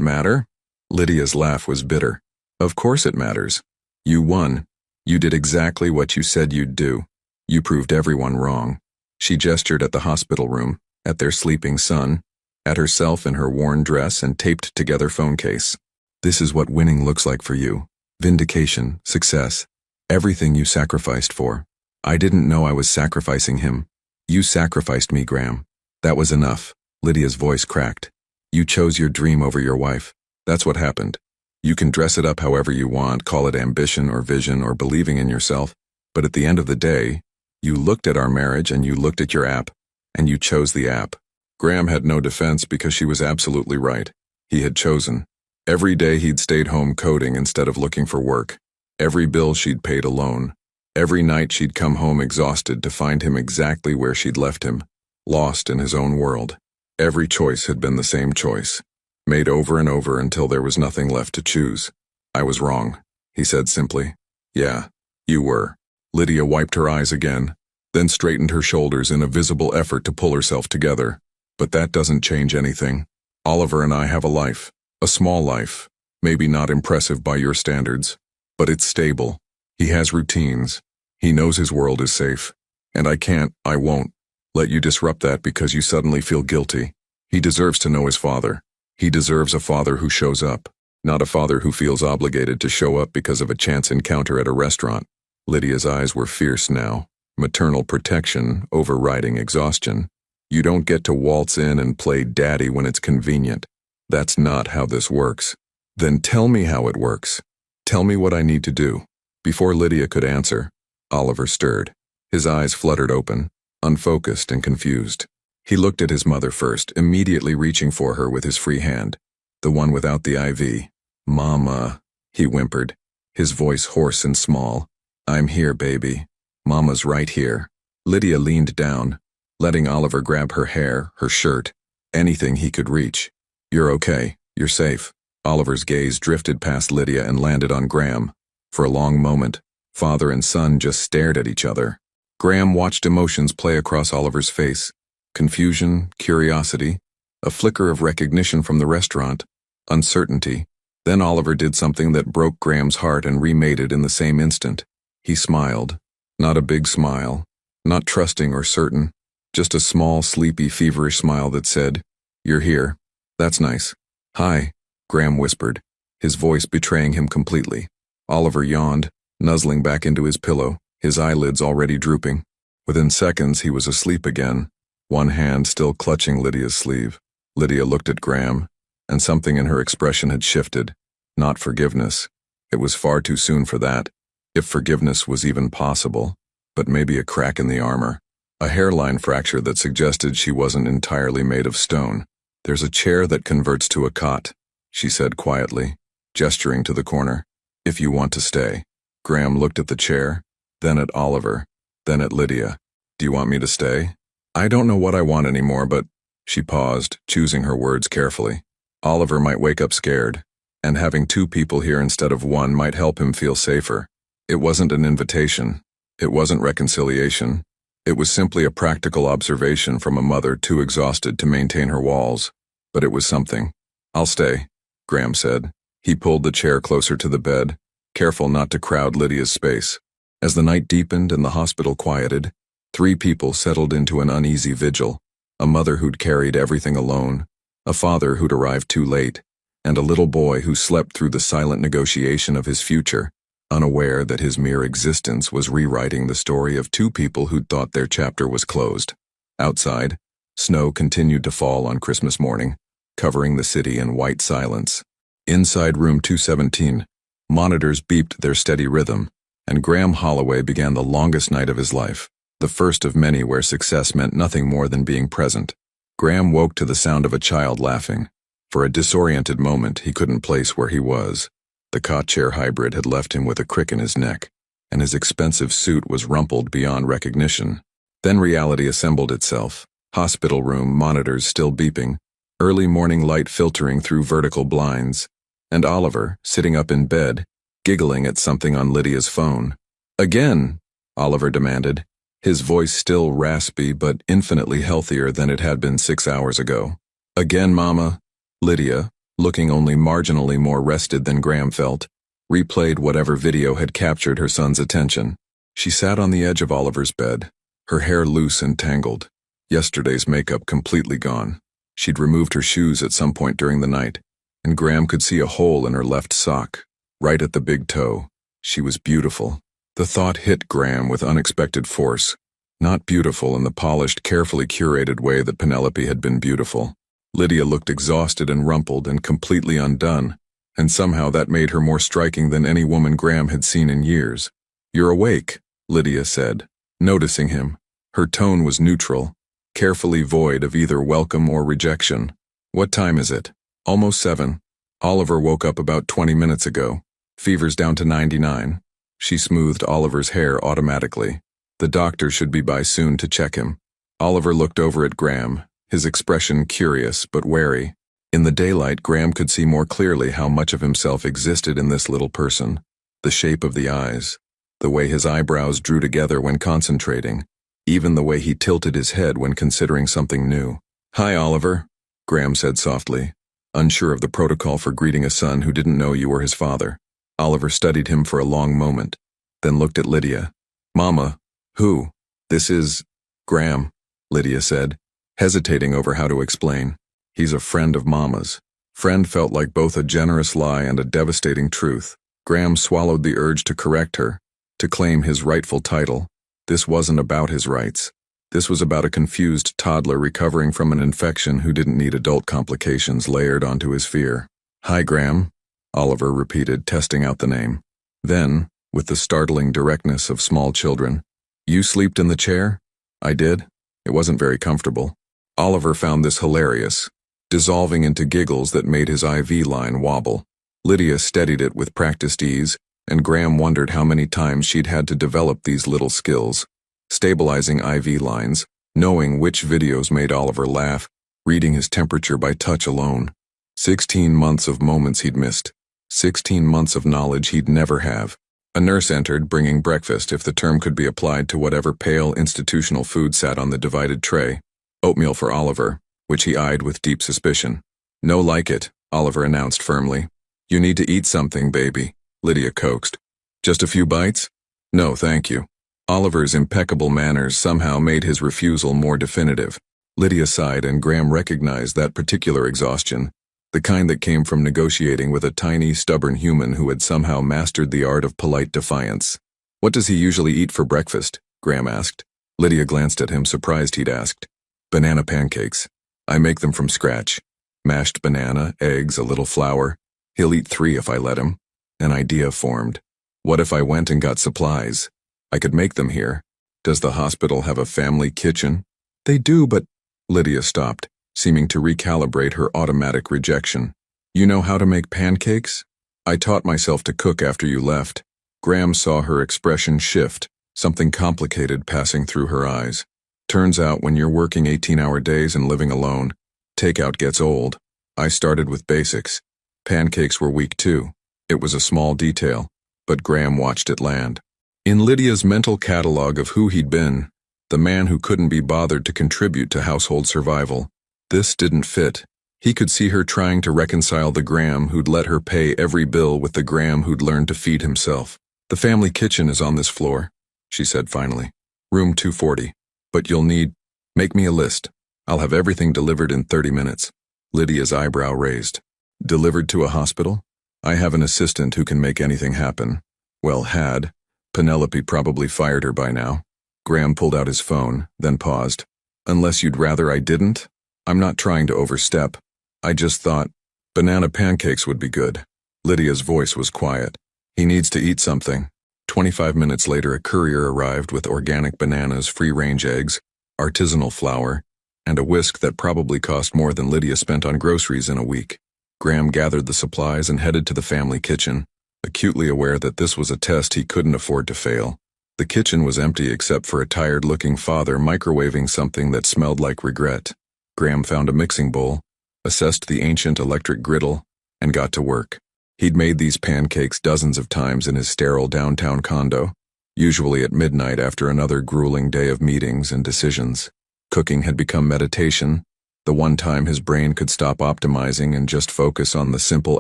matter? Lydia's laugh was bitter. Of course it matters. You won. You did exactly what you said you'd do. You proved everyone wrong. She gestured at the hospital room, at their sleeping son, at herself in her worn dress and taped together phone case. This is what winning looks like for you. Vindication, success, everything you sacrificed for. I didn't know I was sacrificing him. You sacrificed me, Graham. That was enough. Lydia's voice cracked. You chose your dream over your wife. That's what happened. You can dress it up however you want, call it ambition or vision or believing in yourself, but at the end of the day, you looked at our marriage and you looked at your app, and you chose the app. Graham had no defense because she was absolutely right. He had chosen. Every day he'd stayed home coding instead of looking for work. Every bill she'd paid alone. Every night she'd come home exhausted to find him exactly where she'd left him, lost in his own world. Every choice had been the same choice, made over and over until there was nothing left to choose. I was wrong, he said simply. Yeah, you were. Lydia wiped her eyes again, then straightened her shoulders in a visible effort to pull herself together. But that doesn't change anything. Oliver and I have a life, a small life, maybe not impressive by your standards, but it's stable. He has routines. He knows his world is safe. And I won't, let you disrupt that because you suddenly feel guilty. He deserves to know his father. He deserves a father who shows up, not a father who feels obligated to show up because of a chance encounter at a restaurant. Lydia's eyes were fierce now, maternal protection overriding exhaustion. You don't get to waltz in and play daddy when it's convenient. That's not how this works. Then tell me how it works. Tell me what I need to do. Before Lydia could answer, Oliver stirred. His eyes fluttered open, unfocused and confused. He looked at his mother first, immediately reaching for her with his free hand, the one without the IV. "Mama," he whimpered, his voice hoarse and small. "I'm here, baby. Mama's right here." Lydia leaned down, letting Oliver grab her hair, her shirt, anything he could reach. "You're okay. You're safe." Oliver's gaze drifted past Lydia and landed on Graham. For a long moment, father and son just stared at each other. Graham watched emotions play across Oliver's face. Confusion, curiosity, a flicker of recognition from the restaurant, uncertainty. Then Oliver did something that broke Graham's heart and remade it in the same instant. He smiled. Not a big smile, not trusting or certain, just a small, sleepy, feverish smile that said, "You're here. That's nice." "Hi," Graham whispered, his voice betraying him completely. Oliver yawned, nuzzling back into his pillow, his eyelids already drooping. Within seconds, he was asleep again, one hand still clutching Lydia's sleeve. Lydia looked at Graham, and something in her expression had shifted. Not forgiveness. It was far too soon for that, if forgiveness was even possible, but maybe a crack in the armor, a hairline fracture that suggested she wasn't entirely made of stone. "There's a chair that converts to a cot," she said quietly, gesturing to the corner. "If you want to stay." Graham looked at the chair, then at Oliver, then at Lydia. "Do you want me to stay?" "I don't know what I want anymore, but—" She paused, choosing her words carefully. Oliver might wake up scared, and having two people here instead of one might help him feel safer. It wasn't an invitation. It wasn't reconciliation. It was simply a practical observation from a mother too exhausted to maintain her walls. But it was something. "I'll stay," Graham said. He pulled the chair closer to the bed, careful not to crowd Lydia's space. As the night deepened and the hospital quieted, three people settled into an uneasy vigil. A mother who'd carried everything alone, a father who'd arrived too late, and a little boy who slept through the silent negotiation of his future, unaware that his mere existence was rewriting the story of two people who'd thought their chapter was closed. Outside, snow continued to fall on Christmas morning, covering the city in white silence. Inside room 217, monitors beeped their steady rhythm, and Graham Holloway began the longest night of his life, the first of many where success meant nothing more than being present. Graham woke to the sound of a child laughing. For a disoriented moment, he couldn't place where he was. The cot-chair hybrid had left him with a crick in his neck, and his expensive suit was rumpled beyond recognition. Then reality assembled itself. Hospital room monitors still beeping, early morning light filtering through vertical blinds, and Oliver, sitting up in bed, giggling at something on Lydia's phone. "Again?" Oliver demanded, his voice still raspy but infinitely healthier than it had been 6 hours ago. "Again, Mama?" Lydia, looking only marginally more rested than Graham felt, replayed whatever video had captured her son's attention. She sat on the edge of Oliver's bed, her hair loose and tangled, yesterday's makeup completely gone. She'd removed her shoes at some point during the night, and Graham could see a hole in her left sock, right at the big toe. She was beautiful. The thought hit Graham with unexpected force. Not beautiful in the polished, carefully curated way that Penelope had been beautiful. Lydia looked exhausted and rumpled and completely undone, and somehow that made her more striking than any woman Graham had seen in years. "You're awake," Lydia said, noticing him. Her tone was neutral, carefully void of either welcome or rejection. "What time is it?" "Almost 7. Oliver woke up about 20 minutes ago. Fever's down to 99. She smoothed Oliver's hair automatically. "The doctor should be by soon to check him." Oliver looked over at Graham, his expression curious but wary. In the daylight, Graham could see more clearly how much of himself existed in this little person. The shape of the eyes, the way his eyebrows drew together when concentrating, even the way he tilted his head when considering something new. "Hi, Oliver," Graham said softly, unsure of the protocol for greeting a son who didn't know you were his father. Oliver studied him for a long moment, then looked at Lydia. "Mama, who?" "This is Graham," Lydia said, hesitating over how to explain. He's a friend of Mama's. Friend felt like both a generous lie and a devastating truth. Graham swallowed the urge to correct her, to claim his rightful title. This wasn't about his rights. This was about a confused toddler recovering from an infection who didn't need adult complications layered onto his fear. "Hi, Graham," Oliver repeated, testing out the name. Then, with the startling directness of small children, "You slept in the chair?" "I did. It wasn't very comfortable." Oliver found this hilarious, dissolving into giggles that made his IV line wobble. Lydia steadied it with practiced ease, and Graham wondered how many times she'd had to develop these little skills. Stabilizing IV lines, knowing which videos made Oliver laugh, reading his temperature by touch alone. 16 months of moments he'd missed. 16 months of knowledge he'd never have. A nurse entered, bringing breakfast, if the term could be applied to whatever pale institutional food sat on the divided tray. Oatmeal for Oliver, which he eyed with deep suspicion. "No like it," Oliver announced firmly. "You need to eat something, baby," Lydia coaxed. "Just a few bites?" "No, thank you." Oliver's impeccable manners somehow made his refusal more definitive. Lydia sighed, and Graham recognized that particular exhaustion, the kind that came from negotiating with a tiny, stubborn human who had somehow mastered the art of polite defiance. "What does he usually eat for breakfast?" Graham asked. Lydia glanced at him, surprised he'd asked. "Banana pancakes. I make them from scratch. Mashed banana, eggs, a little flour. He'll eat 3 if I let him." An idea formed. What if I went and got supplies? I could make them here. Does the hospital have a family kitchen? "They do, but—" Lydia stopped, seeming to recalibrate her automatic rejection. "You know how to make pancakes?" "I taught myself to cook after you left." Graham saw her expression shift, something complicated passing through her eyes. "Turns out when you're working 18-hour days and living alone, takeout gets old. I started with basics. Pancakes were weak too." It was a small detail, but Graham watched it land. In Lydia's mental catalog of who he'd been, the man who couldn't be bothered to contribute to household survival, this didn't fit. He could see her trying to reconcile the Graham who'd let her pay every bill with the Graham who'd learned to feed himself. "The family kitchen is on this floor," she said finally. "Room 240. But you'll need— Make me a list. I'll have everything delivered in 30 minutes. Lydia's eyebrow raised. "Delivered to a hospital? I have an assistant who can make anything happen." Well, had. Penelope probably fired her by now. Graham pulled out his phone, then paused. "Unless you'd rather I didn't? I'm not trying to overstep. I just thought banana pancakes would be good." Lydia's voice was quiet. "He needs to eat something." 25 minutes later, a courier arrived with organic bananas, free-range eggs, artisanal flour, and a whisk that probably cost more than Lydia spent on groceries in a week. Graham gathered the supplies and headed to the family kitchen, acutely aware that this was a test he couldn't afford to fail. The kitchen was empty except for a tired-looking father microwaving something that smelled like regret. Graham found a mixing bowl, assessed the ancient electric griddle, and got to work. He'd made these pancakes dozens of times in his sterile downtown condo, usually at midnight after another grueling day of meetings and decisions. Cooking had become meditation, the one time his brain could stop optimizing and just focus on the simple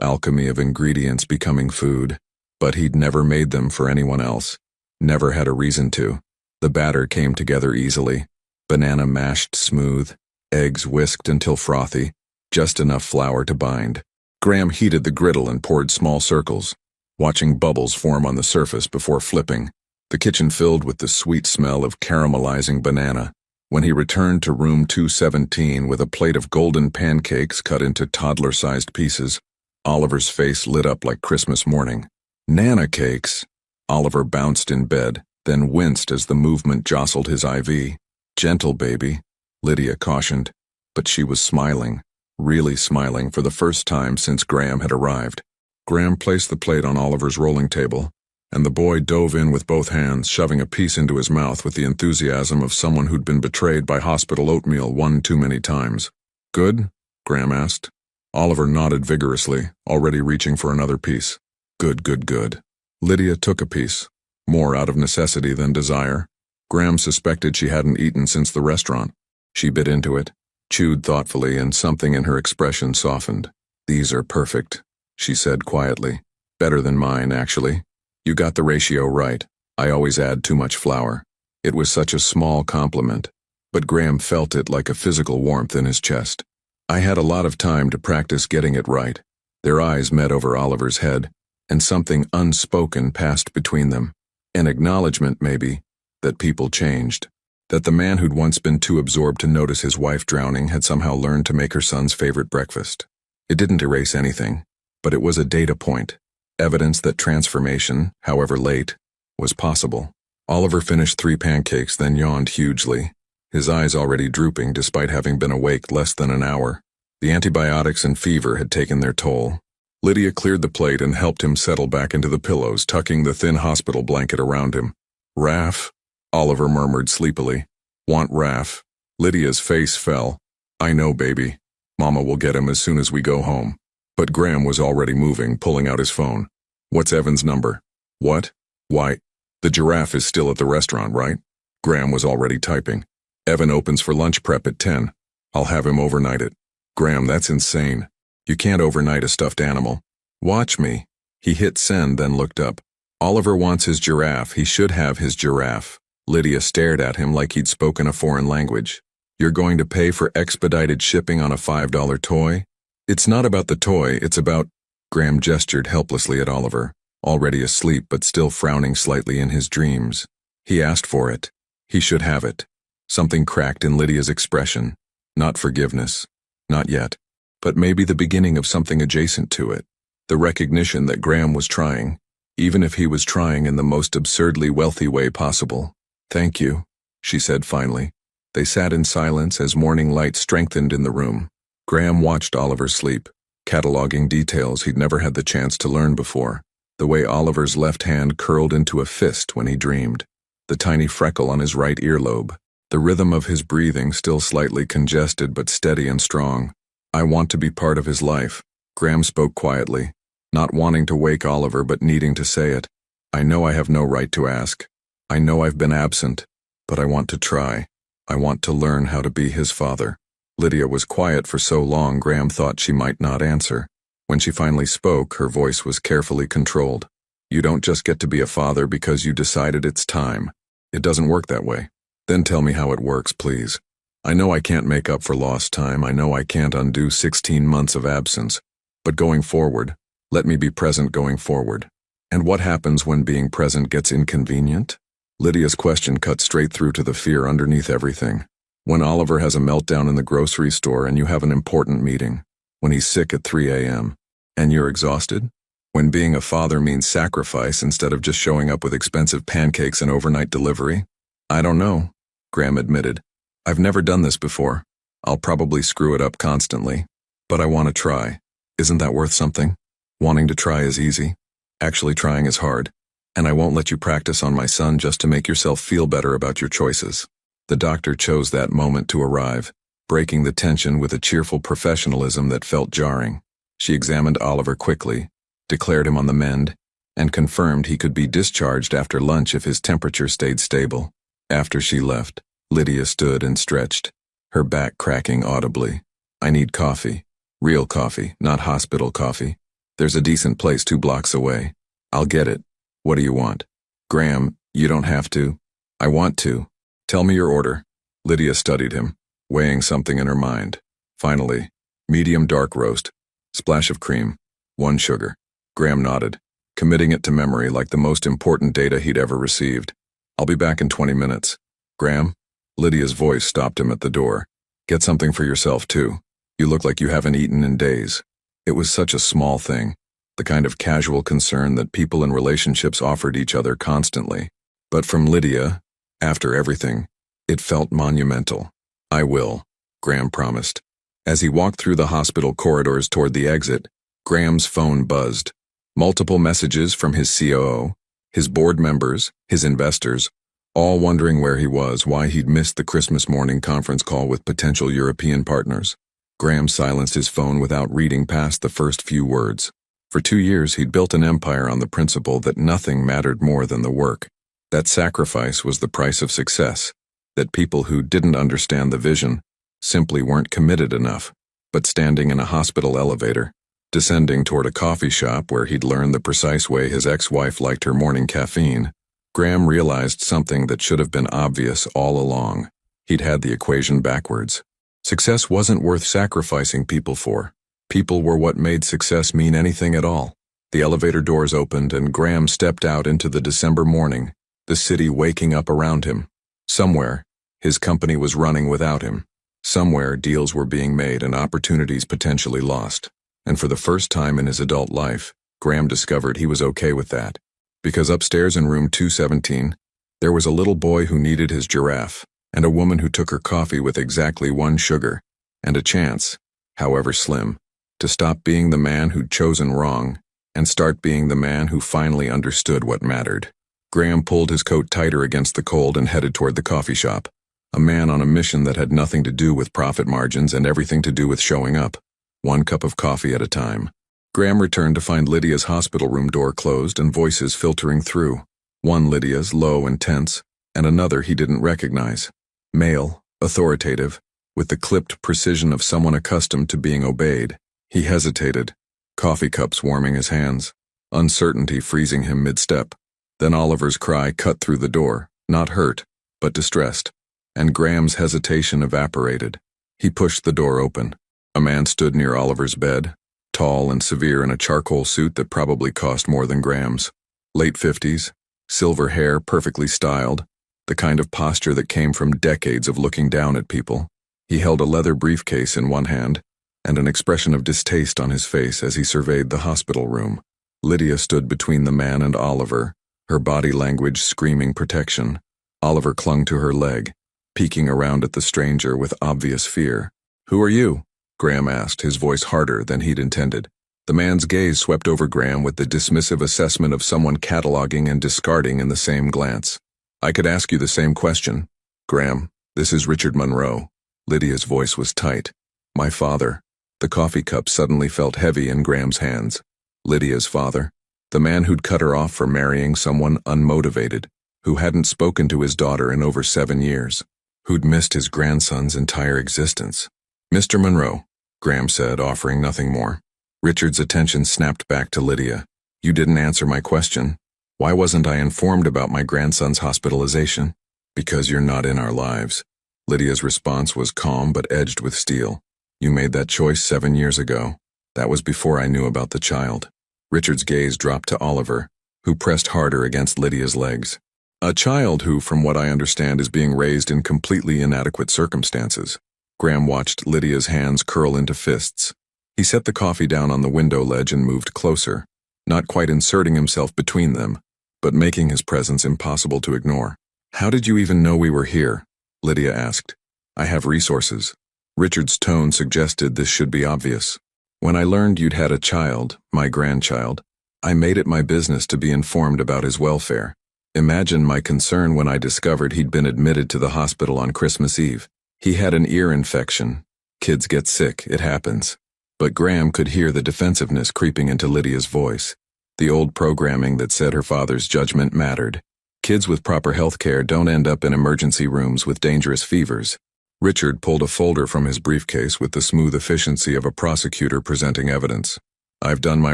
alchemy of ingredients becoming food. But he'd never made them for anyone else. Never had a reason to. The batter came together easily. Banana mashed smooth, eggs whisked until frothy, just enough flour to bind. Graham heated the griddle and poured small circles, watching bubbles form on the surface before flipping, the kitchen filled with the sweet smell of caramelizing banana. When he returned to room 217 with a plate of golden pancakes cut into toddler-sized pieces, Oliver's face lit up like Christmas morning. "Nana cakes!" Oliver bounced in bed, then winced as the movement jostled his IV. "Gentle, baby," Lydia cautioned, but she was smiling, really smiling for the first time since Graham had arrived. Graham placed the plate on Oliver's rolling table, and the boy dove in with both hands, shoving a piece into his mouth with the enthusiasm of someone who'd been betrayed by hospital oatmeal one too many times. "Good?" Graham asked. Oliver nodded vigorously, already reaching for another piece. "Good, good, good." Lydia took a piece, more out of necessity than desire. Graham suspected she hadn't eaten since the restaurant. She bit into it, chewed thoughtfully, and something in her expression softened. "These are perfect," she said quietly. "Better than mine, actually. You got the ratio right. I always add too much flour." It was such a small compliment, but Graham felt it like a physical warmth in his chest. I had a lot of time to practice getting it right. Their eyes met over Oliver's head, and something unspoken passed between them. An acknowledgement, maybe, that people changed. That the man who'd once been too absorbed to notice his wife drowning had somehow learned to make her son's favorite breakfast. It didn't erase anything, but it was a data point, evidence that transformation, however late, was possible. Oliver finished 3 pancakes, then yawned hugely, his eyes already drooping despite having been awake less than an hour. The antibiotics and fever had taken their toll. Lydia cleared the plate and helped him settle back into the pillows, tucking the thin hospital blanket around him. "Raf?" Oliver murmured sleepily. "Want Raf?" Lydia's face fell. "I know, baby. Mama will get him as soon as we go home." But Graham was already moving, pulling out his phone. "What's Evan's number?" "What? Why, the giraffe is still at the restaurant, right?" Graham was already typing. "Evan opens for lunch prep at 10. I'll have him overnight it." "Graham, that's insane. You can't overnight a stuffed animal." "Watch me." He hit send, then looked up. "Oliver wants his giraffe. He should have his giraffe." Lydia stared at him like he'd spoken a foreign language. "You're going to pay for expedited shipping on a $5 toy? It's not about the toy, it's about—" Graham gestured helplessly at Oliver, already asleep but still frowning slightly in his dreams. "He asked for it. He should have it." Something cracked in Lydia's expression. Not forgiveness. Not yet. But maybe the beginning of something adjacent to it. The recognition that Graham was trying, even if he was trying in the most absurdly wealthy way possible. "Thank you," she said finally. They sat in silence as morning light strengthened in the room. Graham watched Oliver sleep, cataloging details he'd never had the chance to learn before. The way Oliver's left hand curled into a fist when he dreamed. The tiny freckle on his right earlobe. The rhythm of his breathing still slightly congested but steady and strong. "I want to be part of his life," Graham spoke quietly, not wanting to wake Oliver but needing to say it. "I know I have no right to ask. I know I've been absent, but I want to try. I want to learn how to be his father." Lydia was quiet for so long Graham thought she might not answer. When she finally spoke, her voice was carefully controlled. "You don't just get to be a father because you decided it's time. It doesn't work that way." "Then tell me how it works, please. I know I can't make up for lost time. I know I can't undo 16 months of absence. But going forward, let me be present going forward." "And what happens when being present gets inconvenient?" Lydia's question cut straight through to the fear underneath everything. "When Oliver has a meltdown in the grocery store and you have an important meeting. When he's sick at 3 a.m. and you're exhausted? When being a father means sacrifice instead of just showing up with expensive pancakes and overnight delivery?" "I don't know," Graham admitted. "I've never done this before. I'll probably screw it up constantly. But I want to try. Isn't that worth something? Wanting to try is easy. Actually trying is hard. And I won't let you practice on my son just to make yourself feel better about your choices." The doctor chose that moment to arrive, breaking the tension with a cheerful professionalism that felt jarring. She examined Oliver quickly, declared him on the mend, and confirmed he could be discharged after lunch if his temperature stayed stable. After she left, Lydia stood and stretched, her back cracking audibly. "I need coffee. Real coffee, not hospital coffee. There's a decent place 2 blocks away. I'll get it. What do you want?" "Graham, you don't have to." "I want to. Tell me your order." Lydia studied him, weighing something in her mind. Finally, "Medium dark roast. Splash of cream. 1 sugar." Graham nodded, committing it to memory like the most important data he'd ever received. "I'll be back in 20 minutes. Graham?" Lydia's voice stopped him at the door. "Get something for yourself, too. You look like you haven't eaten in days." It was such a small thing, the kind of casual concern that people in relationships offered each other constantly. But from Lydia, after everything, it felt monumental. "I will," Graham promised. As he walked through the hospital corridors toward the exit, Graham's phone buzzed. Multiple messages from his COO, his board members, his investors, all wondering where he was, why he'd missed the Christmas morning conference call with potential European partners. Graham silenced his phone without reading past the first few words. For 2 years, he'd built an empire on the principle that nothing mattered more than the work. That sacrifice was the price of success, that people who didn't understand the vision simply weren't committed enough. But standing in a hospital elevator, descending toward a coffee shop where he'd learned the precise way his ex-wife liked her morning caffeine, Graham realized something that should have been obvious all along. He'd had the equation backwards. Success wasn't worth sacrificing people for. People were what made success mean anything at all. The elevator doors opened and Graham stepped out into the December morning, the city waking up around him. Somewhere, his company was running without him. Somewhere, deals were being made and opportunities potentially lost. And for the first time in his adult life, Graham discovered he was okay with that. Because upstairs in room 217, there was a little boy who needed his giraffe, and a woman who took her coffee with exactly 1 sugar, and a chance, however slim, to stop being the man who'd chosen wrong and start being the man who finally understood what mattered. Graham pulled his coat tighter against the cold and headed toward the coffee shop, a man on a mission that had nothing to do with profit margins and everything to do with showing up, 1 cup of coffee at a time. Graham returned to find Lydia's hospital room door closed and voices filtering through. One Lydia's, low and tense, and another he didn't recognize. Male, authoritative, with the clipped precision of someone accustomed to being obeyed. He hesitated, coffee cups warming his hands, uncertainty freezing him mid-step. Then Oliver's cry cut through the door, not hurt, but distressed, and Graham's hesitation evaporated. He pushed the door open. A man stood near Oliver's bed, tall and severe in a charcoal suit that probably cost more than Graham's. Late 50s, silver hair perfectly styled, the kind of posture that came from decades of looking down at people. He held a leather briefcase in one hand, and an expression of distaste on his face as he surveyed the hospital room. Lydia stood between the man and Oliver, her body language screaming protection. Oliver clung to her leg, peeking around at the stranger with obvious fear. "Who are you?" Graham asked, his voice harder than he'd intended. The man's gaze swept over Graham with the dismissive assessment of someone cataloging and discarding in the same glance. "I could ask you the same question. Graham, this is Richard Monroe." Lydia's voice was tight. "My father." The coffee cup suddenly felt heavy in Graham's hands. Lydia's father? The man who'd cut her off for marrying someone unmotivated, who hadn't spoken to his daughter in over 7 years, who'd missed his grandson's entire existence. "Mr. Monroe," Graham said, offering nothing more. Richard's attention snapped back to Lydia. "You didn't answer my question. Why wasn't I informed about my grandson's hospitalization?" "Because you're not in our lives." Lydia's response was calm but edged with steel. "You made that choice 7 years ago. That was before I knew about the child." Richard's gaze dropped to Oliver, who pressed harder against Lydia's legs. "A child who, from what I understand, is being raised in completely inadequate circumstances." Graham watched Lydia's hands curl into fists. He set the coffee down on the window ledge and moved closer, not quite inserting himself between them, but making his presence impossible to ignore. "How did you even know we were here?" Lydia asked. "I have resources." Richard's tone suggested this should be obvious. "When I learned you'd had a child, my grandchild, I made it my business to be informed about his welfare. Imagine my concern when I discovered he'd been admitted to the hospital on Christmas Eve. He had an ear infection. Kids get sick, it happens." But Graham could hear the defensiveness creeping into Lydia's voice, the old programming that said her father's judgment mattered. Kids with proper health care don't end up in emergency rooms with dangerous fevers. Richard pulled a folder from his briefcase with the smooth efficiency of a prosecutor presenting evidence. "I've done my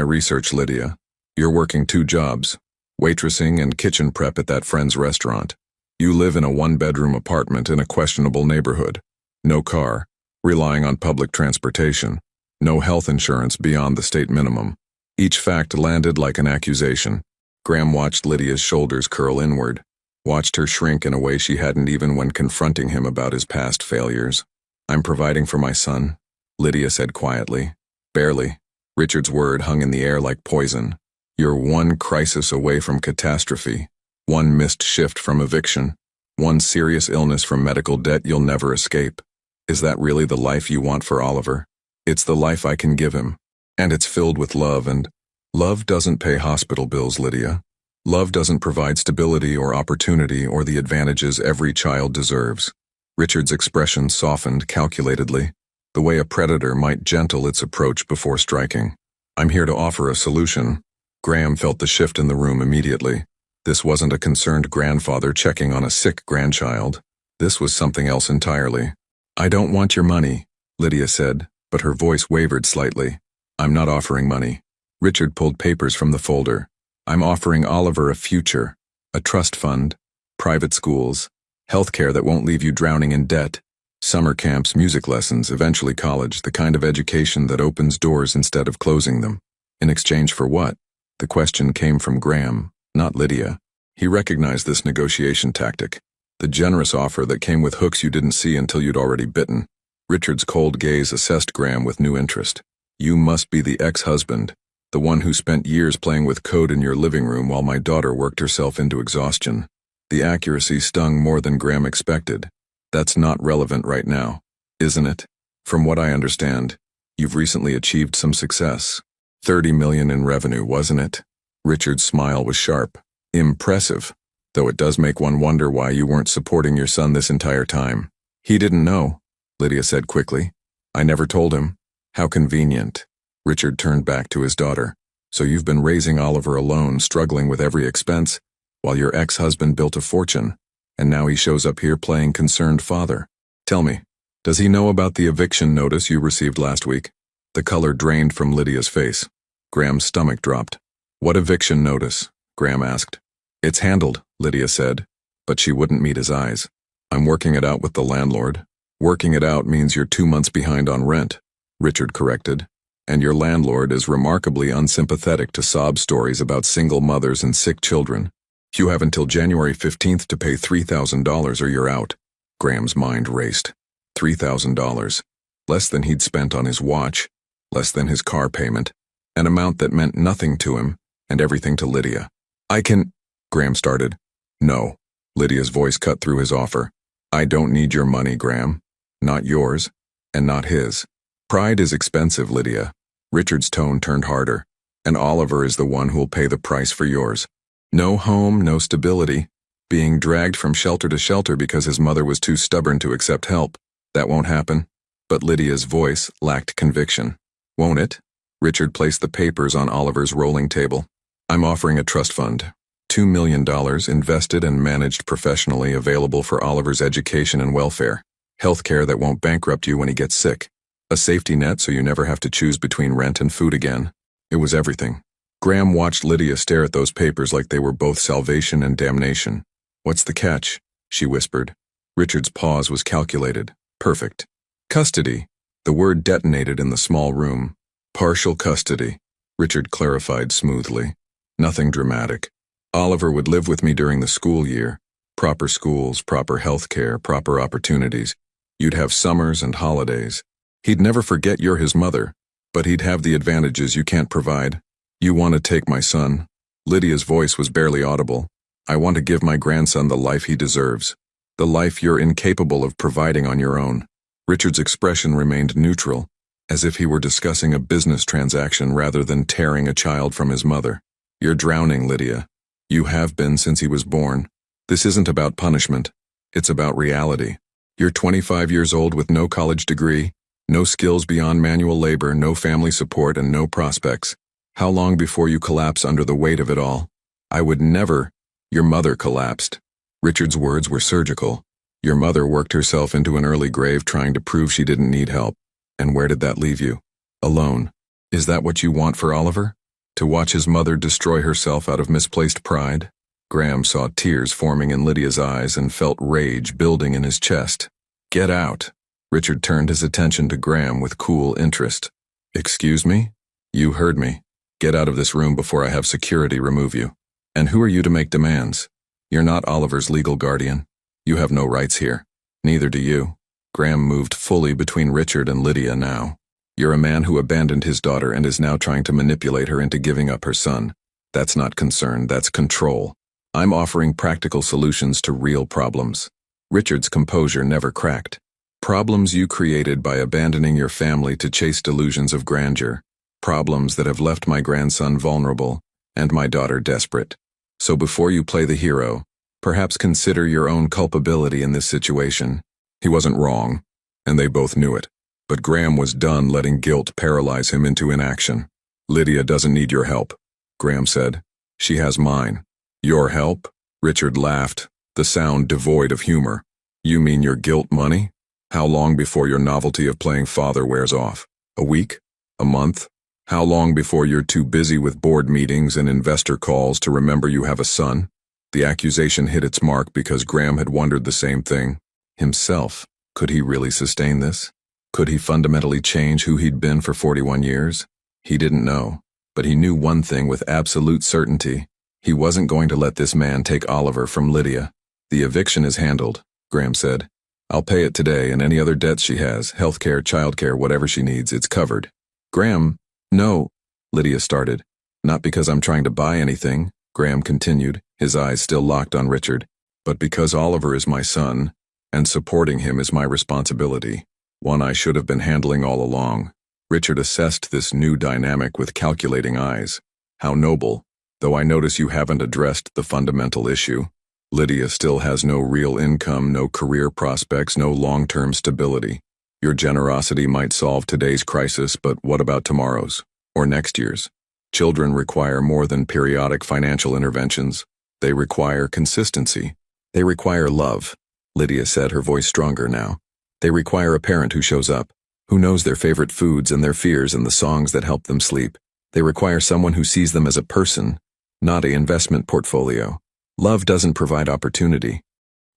research, Lydia. You're working 2 jobs, waitressing and kitchen prep at that friend's restaurant. You live in a 1-bedroom apartment in a questionable neighborhood. No car, relying on public transportation. No health insurance beyond the state minimum." Each fact landed like an accusation. Graham watched Lydia's shoulders curl inward, watched her shrink in a way she hadn't even when confronting him about his past failures. "I'm providing for my son," Lydia said quietly. "Barely." Richard's word hung in the air like poison. "You're 1 crisis away from catastrophe, 1 missed shift from eviction, 1 serious illness from medical debt you'll never escape. Is that really the life you want for Oliver?" "It's the life I can give him, and it's filled with love and—" "Love doesn't pay hospital bills, Lydia. Love doesn't provide stability or opportunity or the advantages every child deserves." Richard's expression softened calculatedly, the way a predator might gentle its approach before striking. "I'm here to offer a solution." Graham felt the shift in the room immediately. This wasn't a concerned grandfather checking on a sick grandchild. This was something else entirely. "I don't want your money," Lydia said, but her voice wavered slightly. "I'm not offering money." Richard pulled papers from the folder. "I'm offering Oliver a future, a trust fund, private schools, health care that won't leave you drowning in debt, Summer camps, music lessons, eventually college, the kind of education that opens doors instead of closing them. In exchange for what? The question came from Graham, not Lydia. He recognized this negotiation tactic, the generous offer that came with hooks you didn't see until you'd already bitten. Richard's cold gaze assessed Graham with new interest. You must be the ex-husband, the one who spent years playing with code in your living room while my daughter worked herself into exhaustion. The accuracy stung more than Graham expected. That's not relevant right now, isn't it? From what I understand, you've recently achieved some success. 30 million in revenue, wasn't it? Richard's smile was sharp. Impressive, though it does make one wonder why you weren't supporting your son this entire time. He didn't know, Lydia said quickly. I never told him. How convenient. Richard turned back to his daughter. So you've been raising Oliver alone, struggling with every expense, while your ex-husband built a fortune, and now he shows up here playing concerned father. Tell me, does he know about the eviction notice you received last week? The color drained from Lydia's face. Graham's stomach dropped. What eviction notice? Graham asked. It's handled, Lydia said, but she wouldn't meet his eyes. I'm working it out with the landlord. Working it out means you're 2 months behind on rent, Richard corrected. And your landlord is remarkably unsympathetic to sob stories about single mothers and sick children. You have until January 15th to pay $3,000 or you're out. Graham's mind raced. $3,000. Less than he'd spent on his watch, less than his car payment, an amount that meant nothing to him and everything to Lydia. I can... Graham started. No. Lydia's voice cut through his offer. I don't need your money, Graham. Not yours, and not his. Pride is expensive, Lydia. Richard's tone turned harder. And Oliver is the one who'll pay the price for yours. No home, no stability. Being dragged from shelter to shelter because his mother was too stubborn to accept help. That won't happen. But Lydia's voice lacked conviction. Won't it? Richard placed the papers on Oliver's rolling table. I'm offering a trust fund. $2 million invested and managed professionally, available for Oliver's education and welfare. Healthcare that won't bankrupt you when he gets sick. A safety net so you never have to choose between rent and food again. It was everything. Graham watched Lydia stare at those papers like they were both salvation and damnation. What's the catch? She whispered. Richard's pause was calculated. Perfect. Custody. The word detonated in the small room. Partial custody. Richard clarified smoothly. Nothing dramatic. Oliver would live with me during the school year. Proper schools, proper health care, proper opportunities. You'd have summers and holidays. He'd never forget you're his mother, but he'd have the advantages you can't provide. You want to take my son? Lydia's voice was barely audible. I want to give my grandson the life he deserves. The life you're incapable of providing on your own. Richard's expression remained neutral, as if he were discussing a business transaction rather than tearing a child from his mother. You're drowning, Lydia. You have been since he was born. This isn't about punishment. It's about reality. You're 25 years old with no college degree, no skills beyond manual labor, no family support, and no prospects. How long before you collapse under the weight of it all? I would never. Your mother collapsed. Richard's words were surgical. Your mother worked herself into an early grave trying to prove she didn't need help. And where did that leave you? Alone. Is that what you want for Oliver? To watch his mother destroy herself out of misplaced pride? Graham saw tears forming in Lydia's eyes and felt rage building in his chest. Get out. Richard turned his attention to Graham with cool interest. Excuse me? You heard me. Get out of this room before I have security remove you. And who are you to make demands? You're not Oliver's legal guardian. You have no rights here. Neither do you. Graham moved fully between Richard and Lydia now. You're a man who abandoned his daughter and is now trying to manipulate her into giving up her son. That's not concern, that's control. I'm offering practical solutions to real problems. Richard's composure never cracked. Problems you created by abandoning your family to chase delusions of grandeur. Problems that have left my grandson vulnerable and my daughter desperate. So before you play the hero, perhaps consider your own culpability in this situation. He wasn't wrong, and they both knew it. But Graham was done letting guilt paralyze him into inaction. Lydia doesn't need your help, Graham said. She has mine. Your help? Richard laughed, the sound devoid of humor. You mean your guilt money? How long before your novelty of playing father wears off? A week? A month? How long before you're too busy with board meetings and investor calls to remember you have a son? The accusation hit its mark because Graham had wondered the same thing himself. Could he really sustain this? Could he fundamentally change who he'd been for 41 years? He didn't know, but he knew one thing with absolute certainty. He wasn't going to let this man take Oliver from Lydia. The eviction is handled, Graham said. I'll pay it today, and any other debts she has, healthcare, childcare, whatever she needs, it's covered. Graham, no, Lydia started. Not because I'm trying to buy anything, Graham continued, his eyes still locked on Richard, but because Oliver is my son, and supporting him is my responsibility, one I should have been handling all along. Richard assessed this new dynamic with calculating eyes. How noble, though I notice you haven't addressed the fundamental issue. Lydia still has no real income, no career prospects, no long-term stability. Your generosity might solve today's crisis, but what about tomorrow's? Or next year's? Children require more than periodic financial interventions. They require consistency. They require love, Lydia said, her voice stronger now. They require a parent who shows up, who knows their favorite foods and their fears and the songs that help them sleep. They require someone who sees them as a person, not an investment portfolio. Love doesn't provide opportunity.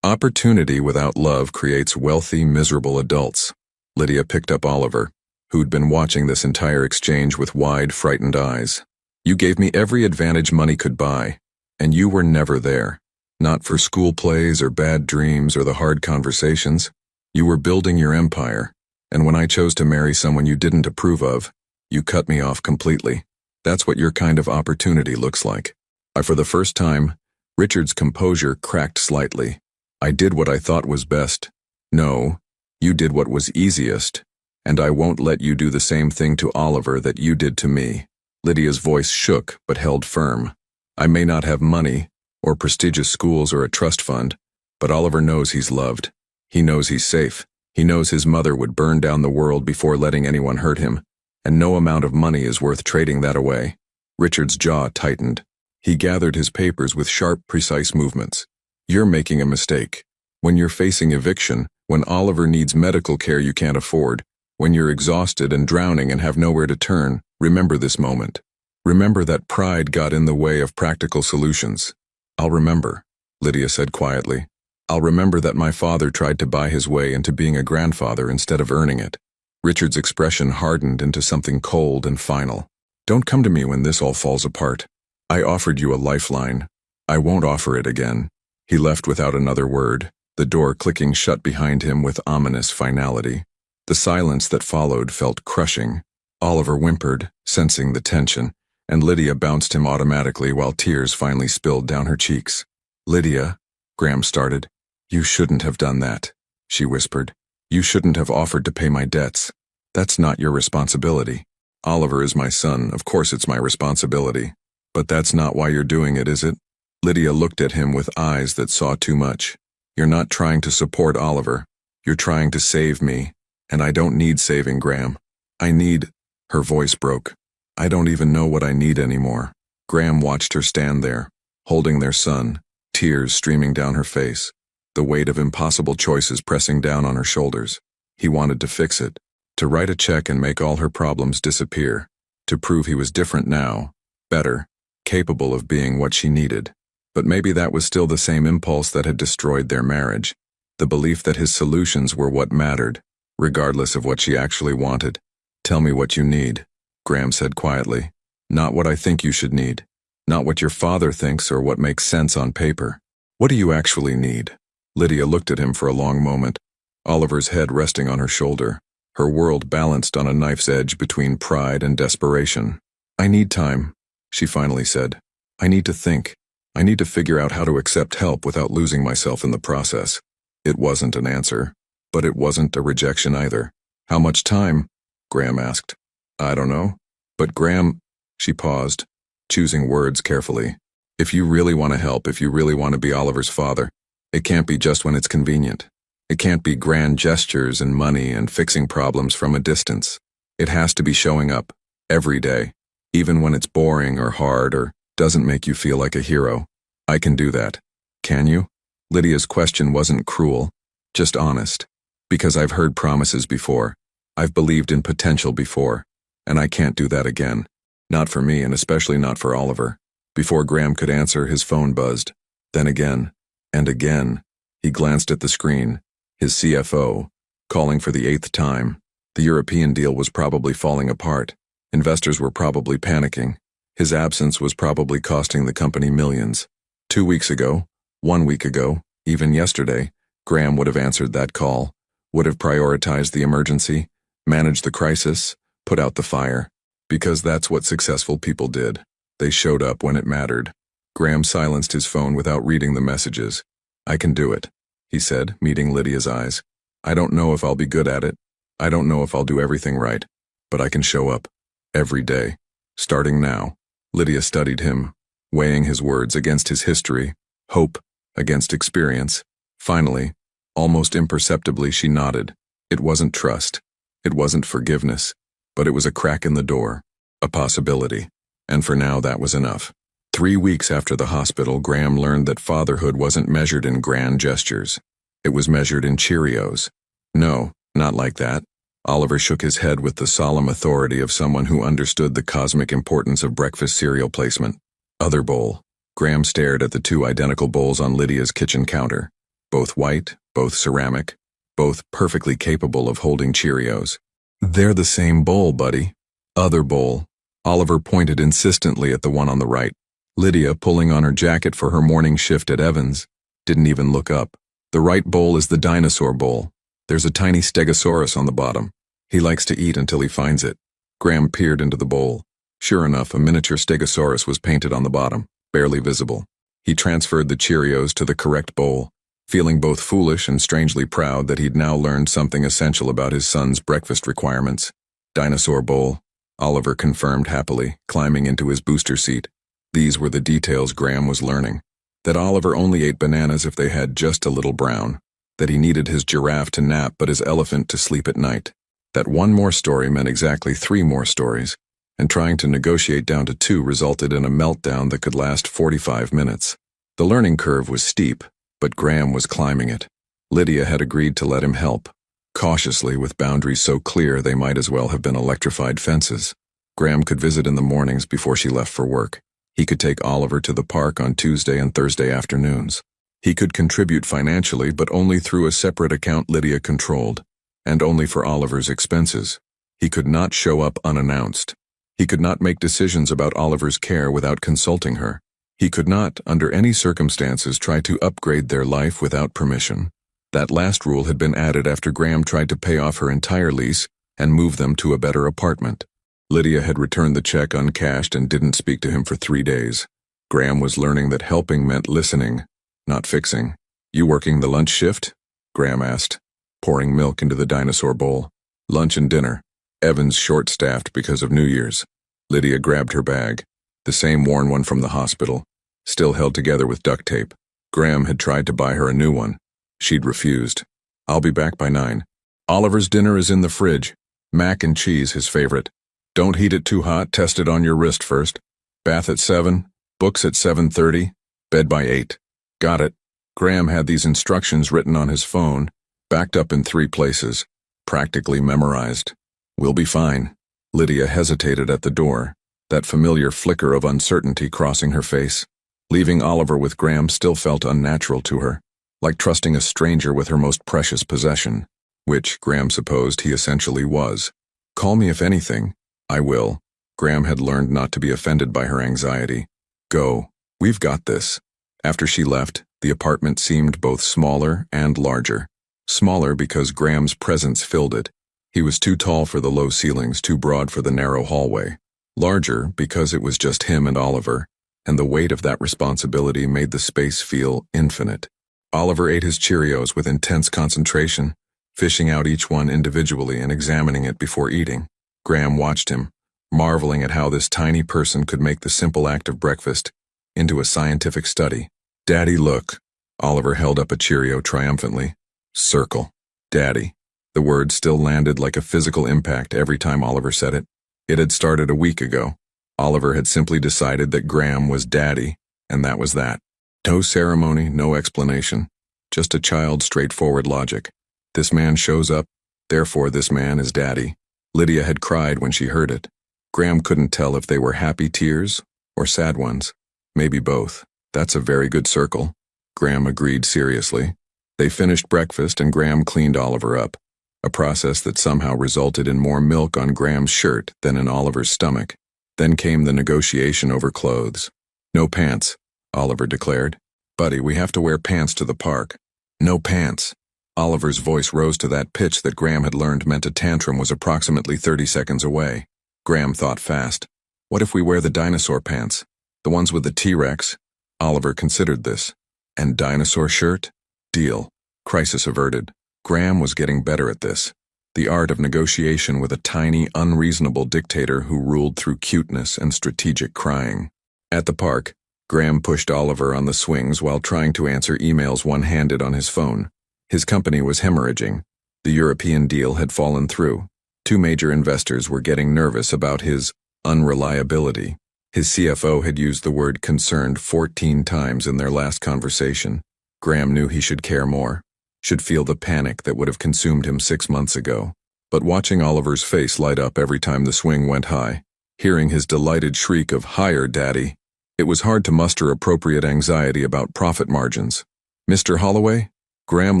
Opportunity without love creates wealthy, miserable adults. Lydia picked up Oliver, who'd been watching this entire exchange with wide, frightened eyes. You gave me every advantage money could buy, and you were never there. Not for school plays or bad dreams or the hard conversations. You were building your empire, and when I chose to marry someone you didn't approve of, you cut me off completely. That's what your kind of opportunity looks like. For the first time, Richard's composure cracked slightly. I did what I thought was best. No, you did what was easiest, and I won't let you do the same thing to Oliver that you did to me. Lydia's voice shook but held firm. I may not have money, or prestigious schools or a trust fund, but Oliver knows he's loved. He knows he's safe. He knows his mother would burn down the world before letting anyone hurt him, and no amount of money is worth trading that away. Richard's jaw tightened. He gathered his papers with sharp, precise movements. You're making a mistake. When you're facing eviction, when Oliver needs medical care you can't afford, when you're exhausted and drowning and have nowhere to turn, remember this moment. Remember that pride got in the way of practical solutions. I'll remember, Lydia said quietly. I'll remember that my father tried to buy his way into being a grandfather instead of earning it. Richard's expression hardened into something cold and final. Don't come to me when this all falls apart. I offered you a lifeline. I won't offer it again. He left without another word, the door clicking shut behind him with ominous finality. The silence that followed felt crushing. Oliver whimpered, sensing the tension, and Lydia bounced him automatically while tears finally spilled down her cheeks. Lydia, Graham started. You shouldn't have done that, she whispered. You shouldn't have offered to pay my debts. That's not your responsibility. Oliver is my son, of course it's my responsibility. But that's not why you're doing it, is it? Lydia looked at him with eyes that saw too much. You're not trying to support Oliver. You're trying to save me. And I don't need saving, Graham. I need... Her voice broke. I don't even know what I need anymore. Graham watched her stand there, holding their son, tears streaming down her face, the weight of impossible choices pressing down on her shoulders. He wanted to fix it, to write a check and make all her problems disappear, to prove he was different now, better, capable of being what she needed. But maybe that was still the same impulse that had destroyed their marriage, the belief that his solutions were what mattered, regardless of what she actually wanted. Tell me what you need, Graham said quietly. Not what I think you should need. Not what your father thinks or what makes sense on paper. What do you actually need? Lydia looked at him for a long moment, Oliver's head resting on her shoulder, her world balanced on a knife's edge between pride and desperation. I need time, she finally said. I need to think. I need to figure out how to accept help without losing myself in the process. It wasn't an answer, but it wasn't a rejection either. How much time? Graham asked. I don't know. But Graham, she paused, choosing words carefully. If you really want to help, if you really want to be Oliver's father, it can't be just when it's convenient. It can't be grand gestures and money and fixing problems from a distance. It has to be showing up, every day, even when it's boring or hard or doesn't make you feel like a hero. I can do that. Can you? Lydia's question wasn't cruel, just honest. Because I've heard promises before. I've believed in potential before. And I can't do that again. Not for me and especially not for Oliver. Before Graham could answer, his phone buzzed. Then again. And again. He glanced at the screen. His CFO, calling for the 8th time. The European deal was probably falling apart. Investors were probably panicking. His absence was probably costing the company millions. 2 weeks ago, 1 week ago, even yesterday, Graham would have answered that call, would have prioritized the emergency, managed the crisis, put out the fire. Because that's what successful people did. They showed up when it mattered. Graham silenced his phone without reading the messages. "I can do it," he said, meeting Lydia's eyes. "I don't know if I'll be good at it. I don't know if I'll do everything right. But I can show up. Every day. Starting now." Lydia studied him, weighing his words against his history, hope against experience. Finally, almost imperceptibly, she nodded. It wasn't trust. It wasn't forgiveness. But it was a crack in the door. A possibility. And for now, that was enough. 3 weeks after the hospital, Graham learned that fatherhood wasn't measured in grand gestures. It was measured in Cheerios. No, not like that. Oliver shook his head with the solemn authority of someone who understood the cosmic importance of breakfast cereal placement. Other bowl. Graham stared at the 2 identical bowls on Lydia's kitchen counter. Both white, both ceramic, both perfectly capable of holding Cheerios. "They're the same bowl, buddy." "Other bowl." Oliver pointed insistently at the one on the right. Lydia, pulling on her jacket for her morning shift at Evans, didn't even look up. "The right bowl is the dinosaur bowl. There's a tiny stegosaurus on the bottom. He likes to eat until he finds it." Graham peered into the bowl. Sure enough, a miniature stegosaurus was painted on the bottom, barely visible. He transferred the Cheerios to the correct bowl, feeling both foolish and strangely proud that he'd now learned something essential about his son's breakfast requirements. "Dinosaur bowl," Oliver confirmed happily, climbing into his booster seat. These were the details Graham was learning. That Oliver only ate bananas if they had just a little brown. That he needed his giraffe to nap but his elephant to sleep at night. That 1 more story meant exactly 3 more stories, and trying to negotiate down to 2 resulted in a meltdown that could last 45 minutes. The learning curve was steep, but Graham was climbing it. Lydia had agreed to let him help, cautiously with boundaries so clear they might as well have been electrified fences. Graham could visit in the mornings before she left for work. He could take Oliver to the park on Tuesday and Thursday afternoons. He could contribute financially, but only through a separate account Lydia controlled, and only for Oliver's expenses. He could not show up unannounced. He could not make decisions about Oliver's care without consulting her. He could not, under any circumstances, try to upgrade their life without permission. That last rule had been added after Graham tried to pay off her entire lease and move them to a better apartment. Lydia had returned the check uncashed and didn't speak to him for 3 days. Graham was learning that helping meant listening, not fixing. "You working the lunch shift?" Graham asked, pouring milk into the dinosaur bowl. "Lunch and dinner." Evans short-staffed because of New Year's. Lydia grabbed her bag, the same worn one from the hospital, still held together with duct tape. Graham had tried to buy her a new one. She'd refused. "I'll be back by 9. Oliver's dinner is in the fridge. Mac and cheese, his favorite. Don't heat it too hot, test it on your wrist first. Bath at 7, books at 7:30, bed by 8. Got it." Graham had these instructions written on his phone, backed up in 3 places, practically memorized. "We'll be fine." Lydia hesitated at the door, that familiar flicker of uncertainty crossing her face. Leaving Oliver with Graham still felt unnatural to her, like trusting a stranger with her most precious possession, which, Graham supposed, he essentially was. "Call me if anything." "I will." Graham had learned not to be offended by her anxiety. "Go. We've got this." After she left, the apartment seemed both smaller and larger. Smaller because Graham's presence filled it. He was too tall for the low ceilings, too broad for the narrow hallway. Larger because it was just him and Oliver, and the weight of that responsibility made the space feel infinite. Oliver ate his Cheerios with intense concentration, fishing out each one individually and examining it before eating. Graham watched him, marveling at how this tiny person could make the simple act of breakfast into a scientific study. "Daddy, look." Oliver held up a Cheerio triumphantly. "Circle." "Daddy." The word still landed like a physical impact every time Oliver said it. It had started a week ago. Oliver had simply decided that Graham was Daddy, and that was that. No ceremony, no explanation. Just a child's straightforward logic. This man shows up, therefore this man is Daddy. Lydia had cried when she heard it. Graham couldn't tell if they were happy tears or sad ones. Maybe both. "That's a very good circle," Graham agreed seriously. They finished breakfast and Graham cleaned Oliver up. a process that somehow resulted in more milk on Graham's shirt than in Oliver's stomach. Then came the negotiation over clothes. "No pants," Oliver declared. "Buddy, we have to wear pants to the park." "No pants." Oliver's voice rose to that pitch that Graham had learned meant a tantrum was approximately 30 seconds away. Graham thought fast. "What if we wear the dinosaur pants? The ones with the T-Rex?" Oliver considered this. "And dinosaur shirt? Deal." Crisis averted. Graham was getting better at this. The art of negotiation with a tiny, unreasonable dictator who ruled through cuteness and strategic crying. At the park, Graham pushed Oliver on the swings while trying to answer emails one-handed on his phone. His company was hemorrhaging. The European deal had fallen through. Two major investors were getting nervous about his unreliability. His CFO had used the word concerned 14 times in their last conversation. Graham knew he should care more, should feel the panic that would have consumed him 6 months ago. But watching Oliver's face light up every time the swing went high, hearing his delighted shriek of "Higher, Daddy," it was hard to muster appropriate anxiety about profit margins. "Mr. Holloway?" Graham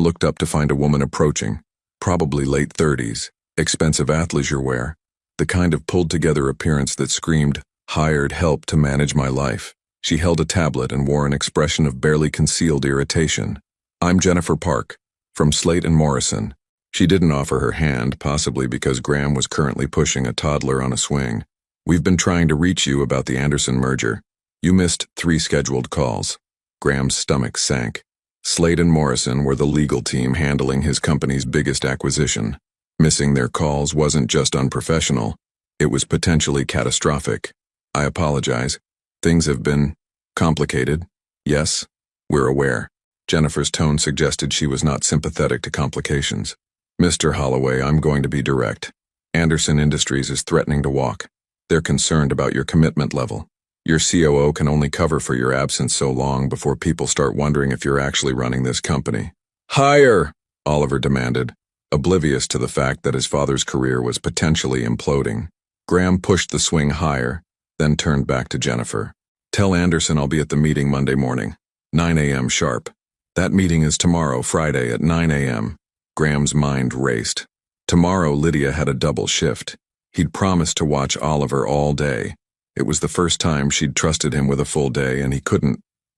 looked up to find a woman approaching, probably late 30s, expensive athleisure wear, the kind of pulled-together appearance that screamed, "Hired help to manage my life." She held a tablet and wore an expression of barely concealed irritation. "I'm Jennifer Park, from Slate and Morrison." She didn't offer her hand, possibly because Graham was currently pushing a toddler on a swing. "We've been trying to reach you about the Anderson merger. You missed 3 scheduled calls." Graham's stomach sank. Slate and Morrison were the legal team handling his company's biggest acquisition. Missing their calls wasn't just unprofessional, it was potentially catastrophic. "I apologize. Things have been complicated." "Yes, we're aware." Jennifer's tone suggested she was not sympathetic to complications. "Mr. Holloway, I'm going to be direct. Anderson Industries is threatening to walk. They're concerned about your commitment level. Your COO can only cover for your absence so long before people start wondering if you're actually running this company." "Higher!" Oliver demanded, oblivious to the fact that his father's career was potentially imploding. Graham pushed the swing higher, then turned back to Jennifer. "Tell Anderson I'll be at the meeting Monday morning, 9 a.m. sharp. That meeting is tomorrow, Friday at 9 a.m. Graham's mind raced. Tomorrow Lydia had a double shift. He'd promised to watch Oliver all day. It was the first time she'd trusted him with a full day, and he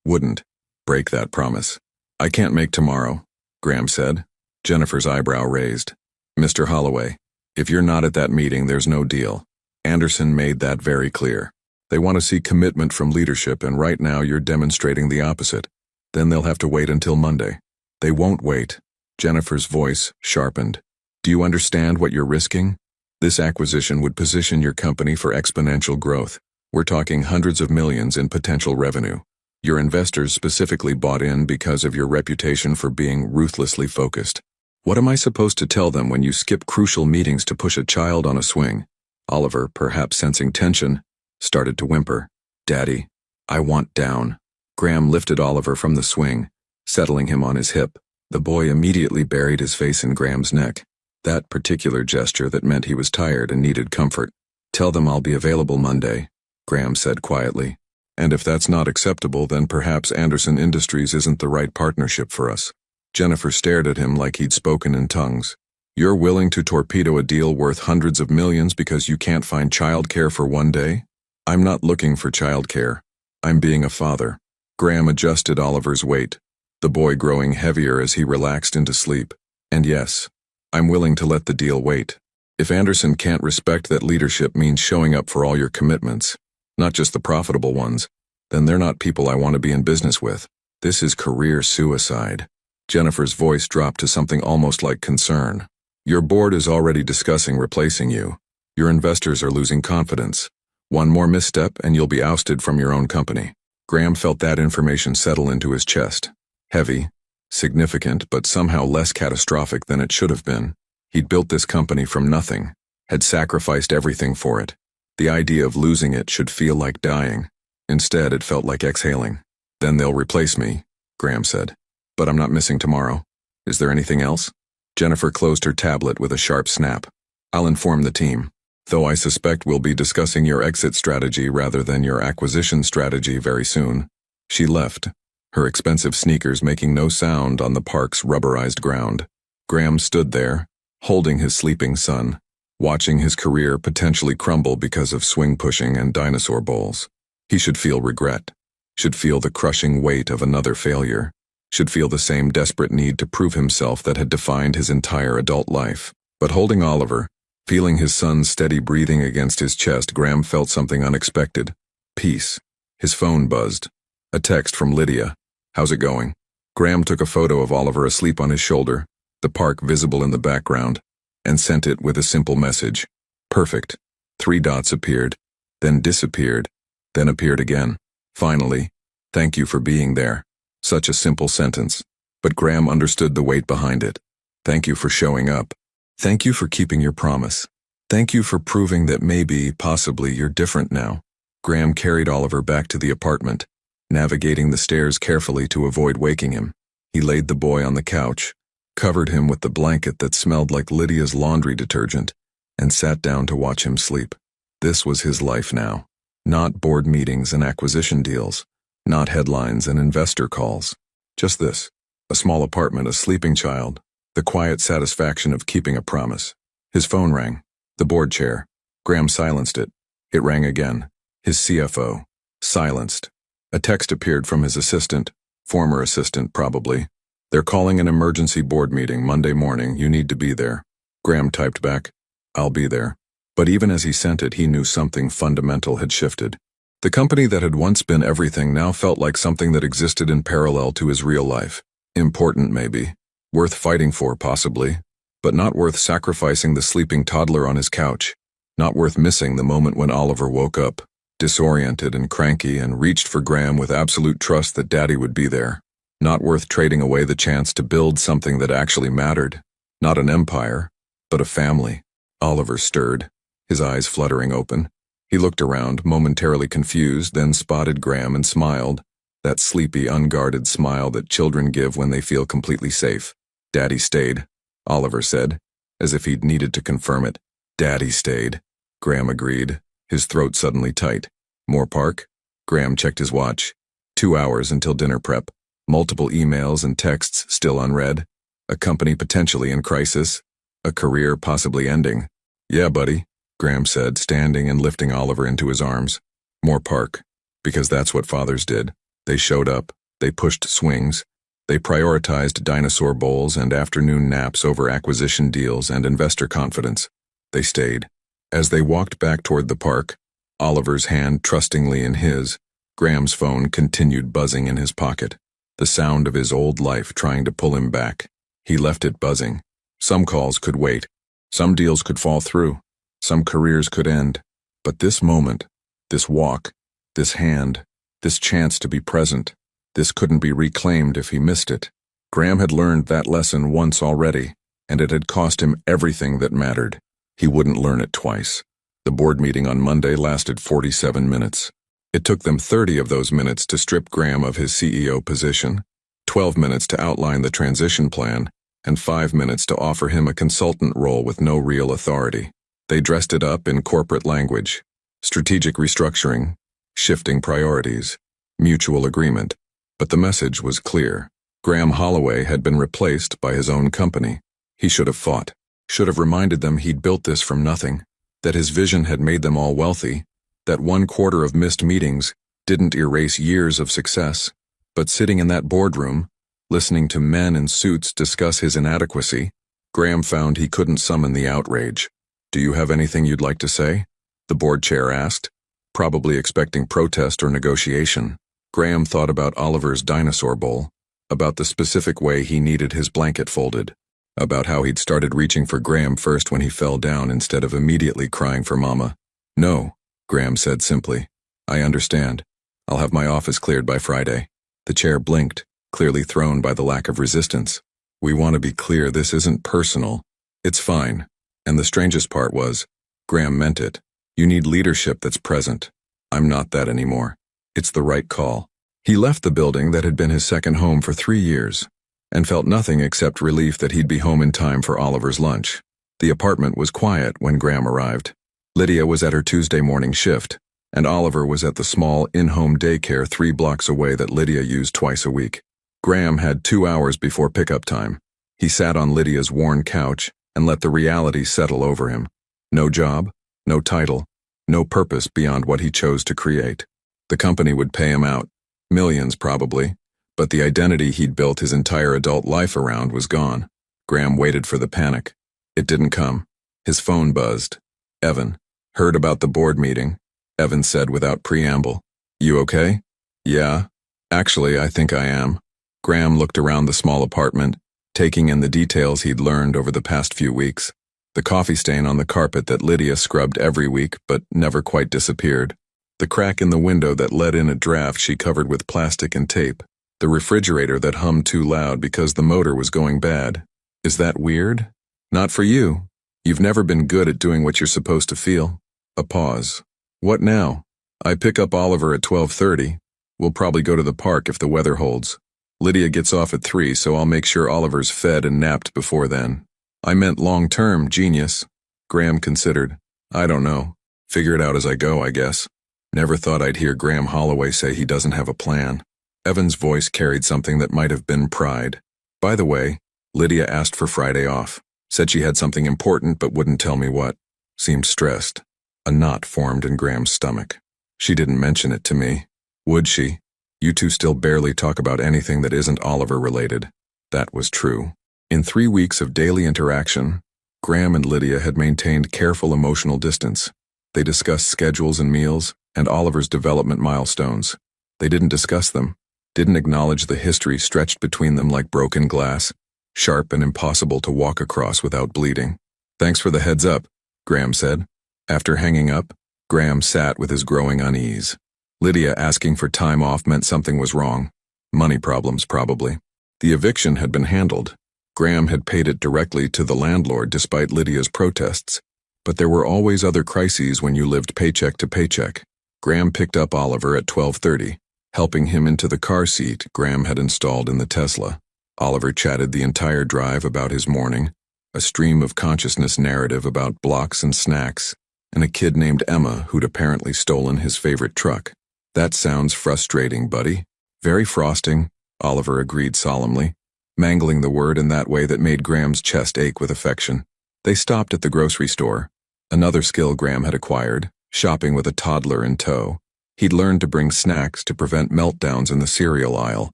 wouldn't, break that promise. "I can't make tomorrow," Graham said. Jennifer's eyebrow raised. "Mr. Holloway, if you're not at that meeting, there's no deal. Anderson made that very clear. They want to see commitment from leadership, and right now you're demonstrating the opposite. Then they'll have to wait until Monday." "They won't wait." Jennifer's voice sharpened. "Do you understand what you're risking? This acquisition would position your company for exponential growth. We're talking hundreds of millions in potential revenue. Your investors specifically bought in because of your reputation for being ruthlessly focused. What am I supposed to tell them when you skip crucial meetings to push a child on a swing?" Oliver, perhaps sensing tension, started to whimper. "Daddy, I want down." Graham lifted Oliver from the swing, settling him on his hip. The boy immediately buried his face in Graham's neck. That particular gesture that meant he was tired and needed comfort. "Tell them I'll be available Monday," Graham said quietly. "And if that's not acceptable, then perhaps Anderson Industries isn't the right partnership for us." Jennifer stared at him like he'd spoken in tongues. "You're willing to torpedo a deal worth hundreds of millions because you can't find childcare for one day?" "I'm not looking for childcare. I'm being a father." Graham adjusted Oliver's weight, the boy growing heavier as he relaxed into sleep. "And yes, I'm willing to let the deal wait. If Anderson can't respect that leadership means showing up for all your commitments, not just the profitable ones, then they're not people I want to be in business with. This is career suicide." Jennifer's voice dropped to something almost like concern. "Your board is already discussing replacing you. Your investors are losing confidence. One more misstep and you'll be ousted from your own company." Graham felt that information settle into his chest. Heavy, significant, but somehow less catastrophic than it should have been. He'd built this company from nothing, had sacrificed everything for it. The idea of losing it should feel like dying. Instead, it felt like exhaling. "Then they'll replace me," Graham said. "But I'm not missing tomorrow. Is there anything else?" Jennifer closed her tablet with a sharp snap. "I'll inform the team. Though I suspect we'll be discussing your exit strategy rather than your acquisition strategy very soon." She left, her expensive sneakers making no sound on the park's rubberized ground. Graham stood there, holding his sleeping son, watching his career potentially crumble because of swing pushing and dinosaur bowls. He should feel regret, should feel the crushing weight of another failure, should feel the same desperate need to prove himself that had defined his entire adult life. But holding Oliver, feeling his son's steady breathing against his chest, Graham felt something unexpected. Peace. His phone buzzed. A text from Lydia. "How's it going?" Graham took a photo of Oliver asleep on his shoulder, the park visible in the background, and sent it with a simple message. Perfect. 3 dots appeared, then disappeared, then appeared again. Finally, "Thank you for being there." Such a simple sentence, but Graham understood the weight behind it. Thank you for showing up. Thank you for keeping your promise. Thank you for proving that maybe, possibly, you're different now. Graham carried Oliver back to the apartment, navigating the stairs carefully to avoid waking him. He laid the boy on the couch, covered him with the blanket that smelled like Lydia's laundry detergent, and sat down to watch him sleep. This was his life now. Not board meetings and acquisition deals, not headlines and investor calls. Just this, a small apartment, a sleeping child, the quiet satisfaction of keeping a promise. His phone rang. The board chair. Graham silenced it. It rang again. His CFO. Silenced. A text appeared from his assistant, former assistant probably. "They're calling an emergency board meeting Monday morning. You need to be there." Graham typed back, "I'll be there." But even as he sent it, he knew something fundamental had shifted. The company that had once been everything now felt like something that existed in parallel to his real life. Important, maybe. Worth fighting for, possibly. But not worth sacrificing the sleeping toddler on his couch. Not worth missing the moment when Oliver woke up, disoriented and cranky, and reached for Graham with absolute trust that Daddy would be there. Not worth trading away the chance to build something that actually mattered. Not an empire, but a family. Oliver stirred, his eyes fluttering open. He looked around, momentarily confused, then spotted Graham and smiled, that sleepy, unguarded smile that children give when they feel completely safe. "Daddy stayed," Oliver said, as if he'd needed to confirm it. "Daddy stayed," Graham agreed, his throat suddenly tight. "More park?" Graham checked his watch. 2 hours until dinner prep. Multiple emails and texts still unread. A company potentially in crisis. A career possibly ending. "Yeah, buddy," Graham said, standing and lifting Oliver into his arms. More park. Because that's what fathers did. They showed up. They pushed swings. They prioritized dinosaur bowls and afternoon naps over acquisition deals and investor confidence. They stayed. As they walked back toward the park, Oliver's hand trustingly in his, Graham's phone continued buzzing in his pocket. The sound of his old life trying to pull him back. He left it buzzing. Some calls could wait. Some deals could fall through. Some careers could end. But this moment, this walk, this hand, this chance to be present, this couldn't be reclaimed if he missed it. Graham had learned that lesson once already, and it had cost him everything that mattered. He wouldn't learn it twice. The board meeting on Monday lasted 47 minutes. It took them 30 of those minutes to strip Graham of his CEO position, 12 minutes to outline the transition plan, and 5 minutes to offer him a consultant role with no real authority. They dressed it up in corporate language. Strategic restructuring, shifting priorities, mutual agreement. But the message was clear. Graham Holloway had been replaced by his own company. He should have fought. Should have reminded them he'd built this from nothing. That his vision had made them all wealthy. That 1/4 of missed meetings didn't erase years of success. But sitting in that boardroom, listening to men in suits discuss his inadequacy, Graham found he couldn't summon the outrage. "Do you have anything you'd like to say?" the board chair asked, probably expecting protest or negotiation. Graham thought about Oliver's dinosaur bowl, about the specific way he needed his blanket folded, about how he'd started reaching for Graham first when he fell down instead of immediately crying for Mama. "No," Graham said simply. "I understand. I'll have my office cleared by Friday." The chair blinked, clearly thrown by the lack of resistance. "We want to be clear, this isn't personal. It's fine." And the strangest part was, Graham meant it. "You need leadership that's present. I'm not that anymore. It's the right call." He left the building that had been his second home for 3 years, and felt nothing except relief that he'd be home in time for Oliver's lunch. The apartment was quiet when Graham arrived. Lydia was at her Tuesday morning shift, and Oliver was at the small in-home daycare 3 blocks away that Lydia used twice a week. Graham had 2 hours before pickup time. He sat on Lydia's worn couch, and let the reality settle over him. No job, no title, no purpose beyond what he chose to create. The company would pay him out, millions probably, but the identity he'd built his entire adult life around was gone. Graham waited for the panic. It didn't come. His phone buzzed. Evan. Heard about the board meeting, Evan said without preamble. You okay? Yeah. Actually, I think I am. Graham looked around the small apartment, taking in the details he'd learned over the past few weeks. The coffee stain on the carpet that Lydia scrubbed every week but never quite disappeared. The crack in the window that let in a draft she covered with plastic and tape. The refrigerator that hummed too loud because the motor was going bad. Is that weird? Not for you. You've never been good at doing what you're supposed to feel. A pause. What now? I pick up Oliver at 12:30. We'll probably go to the park if the weather holds. Lydia gets off at 3, so I'll make sure Oliver's fed and napped before then. I meant long-term, genius. Graham considered. I don't know. Figure it out as I go, I guess. Never thought I'd hear Graham Holloway say he doesn't have a plan. Evan's voice carried something that might have been pride. By the way, Lydia asked for Friday off. Said she had something important but wouldn't tell me what. Seemed stressed. A knot formed in Graham's stomach. She didn't mention it to me. Would she? You two still barely talk about anything that isn't Oliver-related. That was true. In 3 weeks of daily interaction, Graham and Lydia had maintained careful emotional distance. They discussed schedules and meals, and Oliver's development milestones. They didn't discuss them, didn't acknowledge the history stretched between them like broken glass, sharp and impossible to walk across without bleeding. Thanks for the heads up, Graham said. After hanging up, Graham sat with his growing unease. Lydia asking for time off meant something was wrong. Money problems, probably. The eviction had been handled. Graham had paid it directly to the landlord despite Lydia's protests. But there were always other crises when you lived paycheck to paycheck. Graham picked up Oliver at 12:30, helping him into the car seat Graham had installed in the Tesla. Oliver chatted the entire drive about his morning, a stream of consciousness narrative about blocks and snacks, and a kid named Emma who'd apparently stolen his favorite truck. That sounds frustrating, buddy. Very frosting, Oliver agreed solemnly, mangling the word in that way that made Graham's chest ache with affection. They stopped at the grocery store, another skill Graham had acquired, shopping with a toddler in tow. He'd learned to bring snacks to prevent meltdowns in the cereal aisle,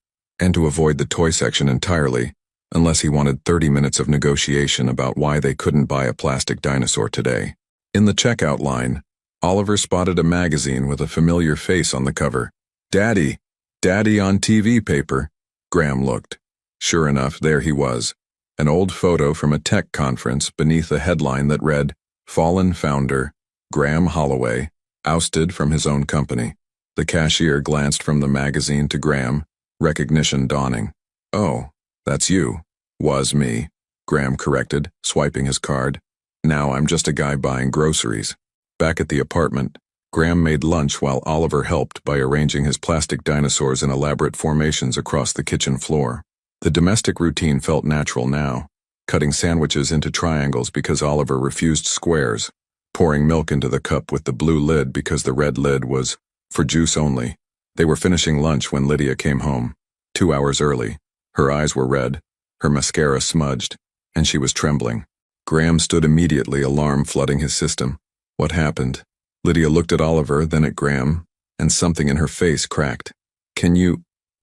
and to avoid the toy section entirely, unless he wanted 30 minutes of negotiation about why they couldn't buy a plastic dinosaur today. In the checkout line, Oliver spotted a magazine with a familiar face on the cover. Daddy! Daddy on TV paper. Graham looked. Sure enough, there he was. An old photo from a tech conference beneath a headline that read, Fallen Founder, Graham Holloway, ousted from his own company. The cashier glanced from the magazine to Graham, recognition dawning. Oh, that's you. Was me, Graham corrected, swiping his card. Now I'm just a guy buying groceries. Back at the apartment, Graham made lunch while Oliver helped by arranging his plastic dinosaurs in elaborate formations across the kitchen floor. The domestic routine felt natural now, cutting sandwiches into triangles because Oliver refused squares, pouring milk into the cup with the blue lid because the red lid was for juice only. They were finishing lunch when Lydia came home, 2 hours early. Her eyes were red, her mascara smudged, and she was trembling. Graham stood immediately, alarm flooding his system. What happened? Lydia looked at Oliver, then at Graham, and something in her face cracked.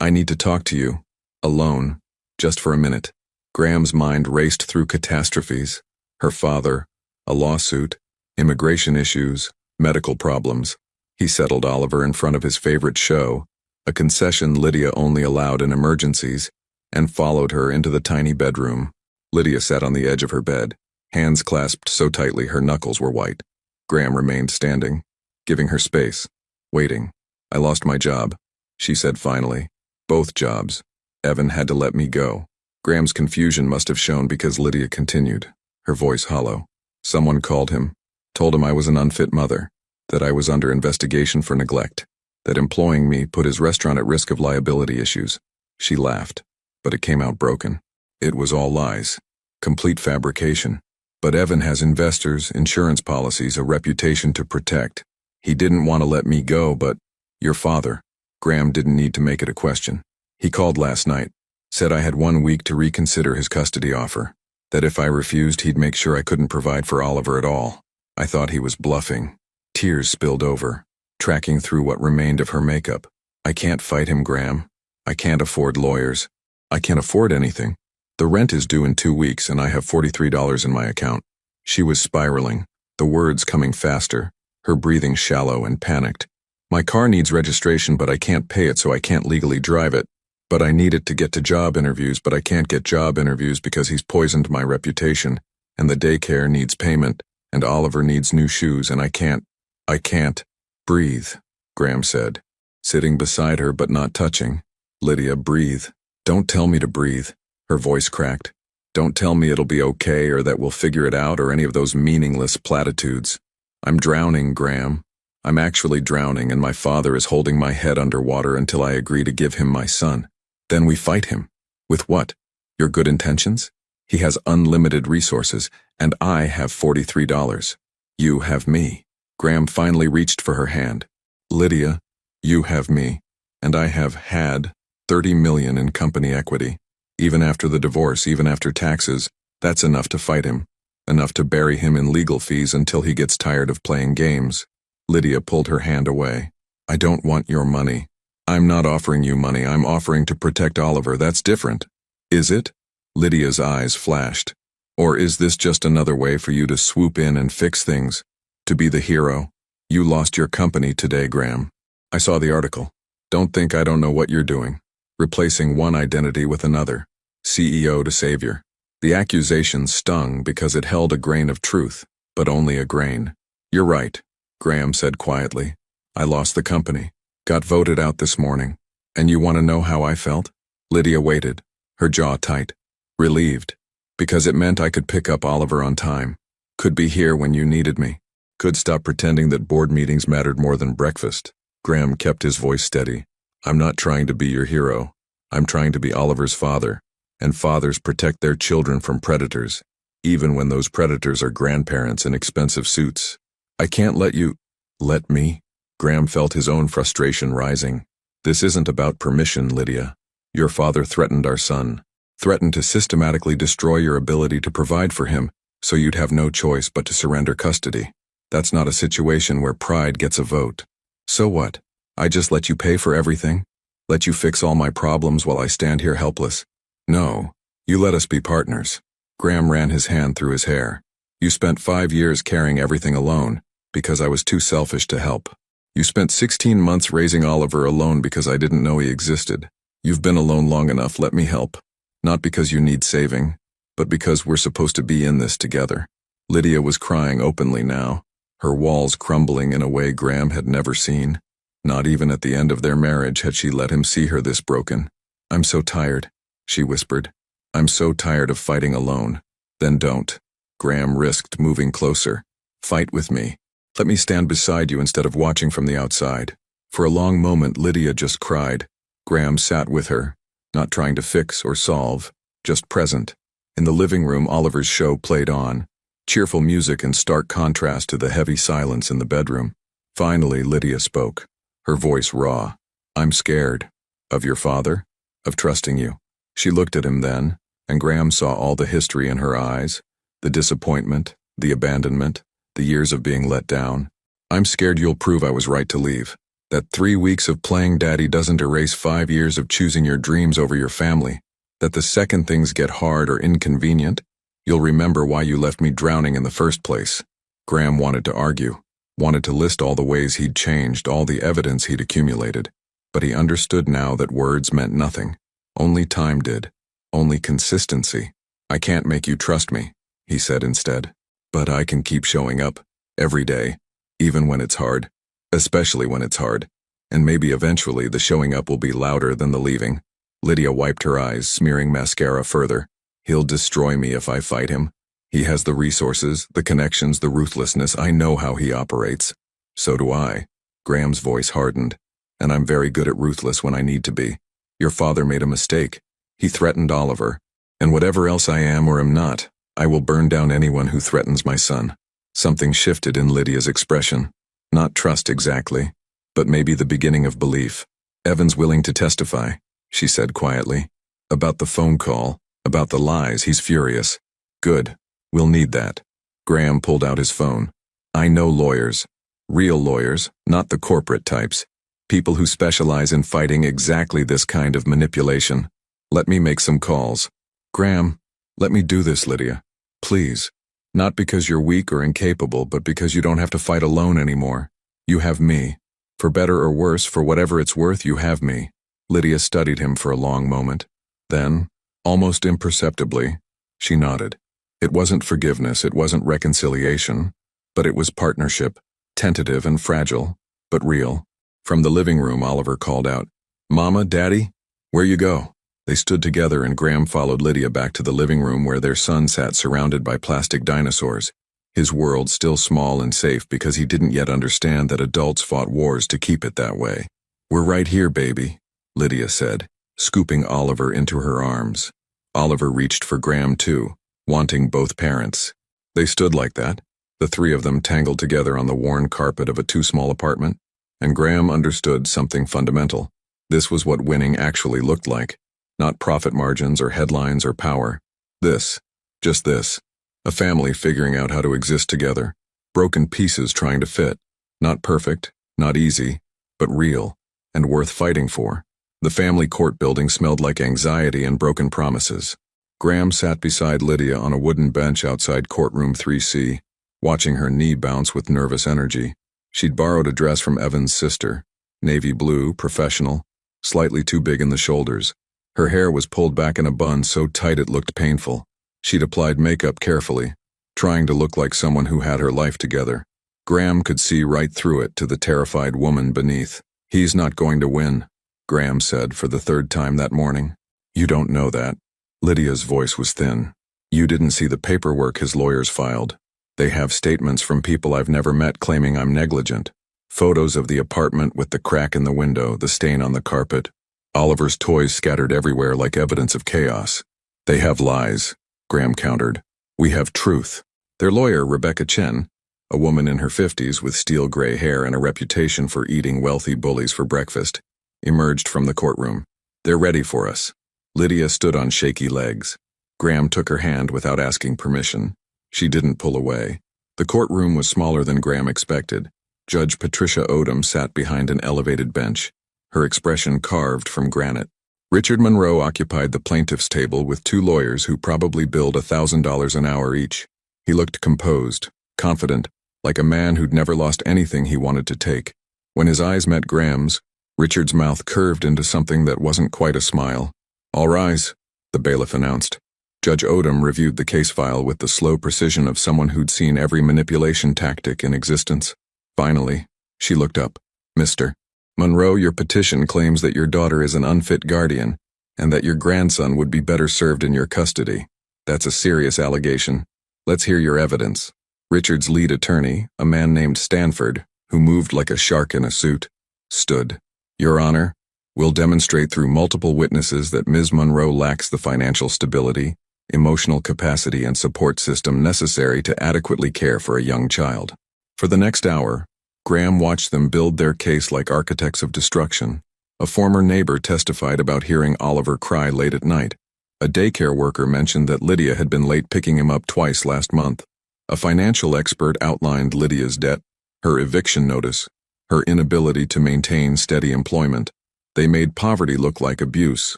I need to talk to you. Alone. Just for a minute. Graham's mind raced through catastrophes. Her father, a lawsuit, immigration issues, medical problems. He settled Oliver in front of his favorite show, a concession Lydia only allowed in emergencies, and followed her into the tiny bedroom. Lydia sat on the edge of her bed, hands clasped so tightly her knuckles were white. Graham remained standing, giving her space, waiting. I lost my job, she said finally. Both jobs. Evan had to let me go. Graham's confusion must have shown because Lydia continued, her voice hollow. Someone called him, told him I was an unfit mother, that I was under investigation for neglect, that employing me put his restaurant at risk of liability issues. She laughed, but it came out broken. It was all lies. Complete fabrication. But Evan has investors, insurance policies, a reputation to protect. He didn't want to let me go, but your father. Graham didn't need to make it a question. He called last night, said I had 1 week to reconsider his custody offer. That if I refused, he'd make sure I couldn't provide for Oliver at all. I thought he was bluffing. Tears spilled over, tracking through what remained of her makeup. I can't fight him, Graham. I can't afford lawyers. I can't afford anything. The rent is due in 2 weeks and I have $43 in my account. She was spiraling, the words coming faster, her breathing shallow and panicked. My car needs registration, but I can't pay it, so I can't legally drive it. But I need it to get to job interviews, but I can't get job interviews because he's poisoned my reputation, and the daycare needs payment, and Oliver needs new shoes, and I can't. Breathe, Graham said, sitting beside her but not touching. Lydia, breathe. Don't tell me to breathe. Her voice cracked. Don't tell me it'll be okay or that we'll figure it out or any of those meaningless platitudes. I'm drowning, Graham. I'm actually drowning, and my father is holding my head underwater until I agree to give him my son. Then we fight him. With what? Your good intentions? He has unlimited resources, and I have $43. You have me. Graham finally reached for her hand. Lydia, you have me, and I have had $30 million in company equity. Even after the divorce, even after taxes, that's enough to fight him. Enough to bury him in legal fees until he gets tired of playing games. Lydia pulled her hand away. I don't want your money. I'm not offering you money. I'm offering to protect Oliver. That's different. Is it? Lydia's eyes flashed. Or is this just another way for you to swoop in and fix things? To be the hero? You lost your company today, Graham. I saw the article. Don't think I don't know what you're doing. Replacing one identity with another. CEO to savior. The accusation stung because it held a grain of truth, but only a grain. You're right, Graham said quietly. I lost the company. Got voted out this morning. And you want to know how I felt? Lydia waited, her jaw tight. Relieved. Because it meant I could pick up Oliver on time. Could be here when you needed me. Could stop pretending that board meetings mattered more than breakfast. Graham kept his voice steady. I'm not trying to be your hero. I'm trying to be Oliver's father. And fathers protect their children from predators, even when those predators are grandparents in expensive suits. I can't let you. Let me? Graham felt his own frustration rising. This isn't about permission, Lydia. Your father threatened our son. Threatened to systematically destroy your ability to provide for him, so you'd have no choice but to surrender custody. That's not a situation where pride gets a vote. So what? I just let you pay for everything? Let you fix all my problems while I stand here helpless? No, you let us be partners. Graham ran his hand through his hair. You spent 5 years carrying everything alone, because I was too selfish to help. You spent 16 months raising Oliver alone because I didn't know he existed. You've been alone long enough, let me help. Not because you need saving, but because we're supposed to be in this together. Lydia was crying openly now, her walls crumbling in a way Graham had never seen. Not even at the end of their marriage had she let him see her this broken. I'm so tired, she whispered. I'm so tired of fighting alone. Then don't. Graham risked moving closer. Fight with me. Let me stand beside you instead of watching from the outside. For a long moment, Lydia just cried. Graham sat with her, not trying to fix or solve, just present. In the living room, Oliver's show played on. Cheerful music in stark contrast to the heavy silence in the bedroom. Finally, Lydia spoke, her voice raw. I'm scared. Of your father? Of trusting you. She looked at him then, and Graham saw all the history in her eyes, the disappointment, the abandonment, the years of being let down. I'm scared you'll prove I was right to leave. That 3 weeks of playing daddy doesn't erase 5 years of choosing your dreams over your family. That the second things get hard or inconvenient, you'll remember why you left me drowning in the first place. Graham wanted to argue, wanted to list all the ways he'd changed, all the evidence he'd accumulated. But he understood now that words meant nothing. Only time did. Only consistency. I can't make you trust me, he said instead. But I can keep showing up, every day, even when it's hard. Especially when it's hard. And maybe eventually the showing up will be louder than the leaving. Lydia wiped her eyes, smearing mascara further. He'll destroy me if I fight him. He has the resources, the connections, the ruthlessness. I know how he operates. So do I. Graham's voice hardened. And I'm very good at ruthless when I need to be. Your father made a mistake. He threatened Oliver. And whatever else I am or am not, I will burn down anyone who threatens my son. Something shifted in Lydia's expression. Not trust exactly, but maybe the beginning of belief. Evan's willing to testify, she said quietly. About the phone call, about the lies, he's furious. Good. We'll need that. Graham pulled out his phone. I know lawyers. Real lawyers, not the corporate types. People who specialize in fighting exactly this kind of manipulation. Let me make some calls. Graham, let me do this, Lydia. Please. Not because you're weak or incapable, but because you don't have to fight alone anymore. You have me. For better or worse, for whatever it's worth, you have me. Lydia studied him for a long moment. Then, almost imperceptibly, she nodded. It wasn't forgiveness, it wasn't reconciliation, but it was partnership, tentative and fragile, but real. From the living room, Oliver called out, Mama, Daddy, where you go? They stood together and Graham followed Lydia back to the living room where their son sat surrounded by plastic dinosaurs, his world still small and safe because he didn't yet understand that adults fought wars to keep it that way. We're right here, baby, Lydia said, scooping Oliver into her arms. Oliver reached for Graham too, wanting both parents. They stood like that, the three of them tangled together on the worn carpet of a too-small apartment, and Graham understood something fundamental. This was what winning actually looked like. Not profit margins or headlines or power. This. Just this. A family figuring out how to exist together. Broken pieces trying to fit. Not perfect, not easy, but real, and worth fighting for. The family court building smelled like anxiety and broken promises. Graham sat beside Lydia on a wooden bench outside courtroom 3C, watching her knee bounce with nervous energy. She'd borrowed a dress from Evan's sister. Navy blue, professional, slightly too big in the shoulders. Her hair was pulled back in a bun so tight it looked painful. She'd applied makeup carefully, trying to look like someone who had her life together. Graham could see right through it to the terrified woman beneath. He's not going to win, Graham said for the third time that morning. You don't know that. Lydia's voice was thin. You didn't see the paperwork his lawyers filed. They have statements from people I've never met claiming I'm negligent. Photos of the apartment with the crack in the window, the stain on the carpet. Oliver's toys scattered everywhere like evidence of chaos. They have lies, Graham countered. We have truth. Their lawyer, Rebecca Chen, a woman in her 50s with steel gray hair and a reputation for eating wealthy bullies for breakfast, emerged from the courtroom. They're ready for us. Lydia stood on shaky legs. Graham took her hand without asking permission. She didn't pull away. The courtroom was smaller than Graham expected. Judge Patricia Odom sat behind an elevated bench, her expression carved from granite. Richard Monroe occupied the plaintiff's table with two lawyers who probably billed $1,000 an hour each. He looked composed, confident, like a man who'd never lost anything he wanted to take. When his eyes met Graham's, Richard's mouth curved into something that wasn't quite a smile. All rise, the bailiff announced. Judge Odom reviewed the case file with the slow precision of someone who'd seen every manipulation tactic in existence. Finally, she looked up. Mr. Monroe, your petition claims that your daughter is an unfit guardian, and that your grandson would be better served in your custody. That's a serious allegation. Let's hear your evidence. Richard's lead attorney, a man named Stanford, who moved like a shark in a suit, stood. Your Honor, we'll demonstrate through multiple witnesses that Ms. Monroe lacks the financial stability, emotional capacity, and support system necessary to adequately care for a young child. For the next hour, Graham watched them build their case like architects of destruction. A former neighbor testified about hearing Oliver cry late at night. A daycare worker mentioned that Lydia had been late picking him up twice last month. A financial expert outlined Lydia's debt, her eviction notice, her inability to maintain steady employment. They made poverty look like abuse,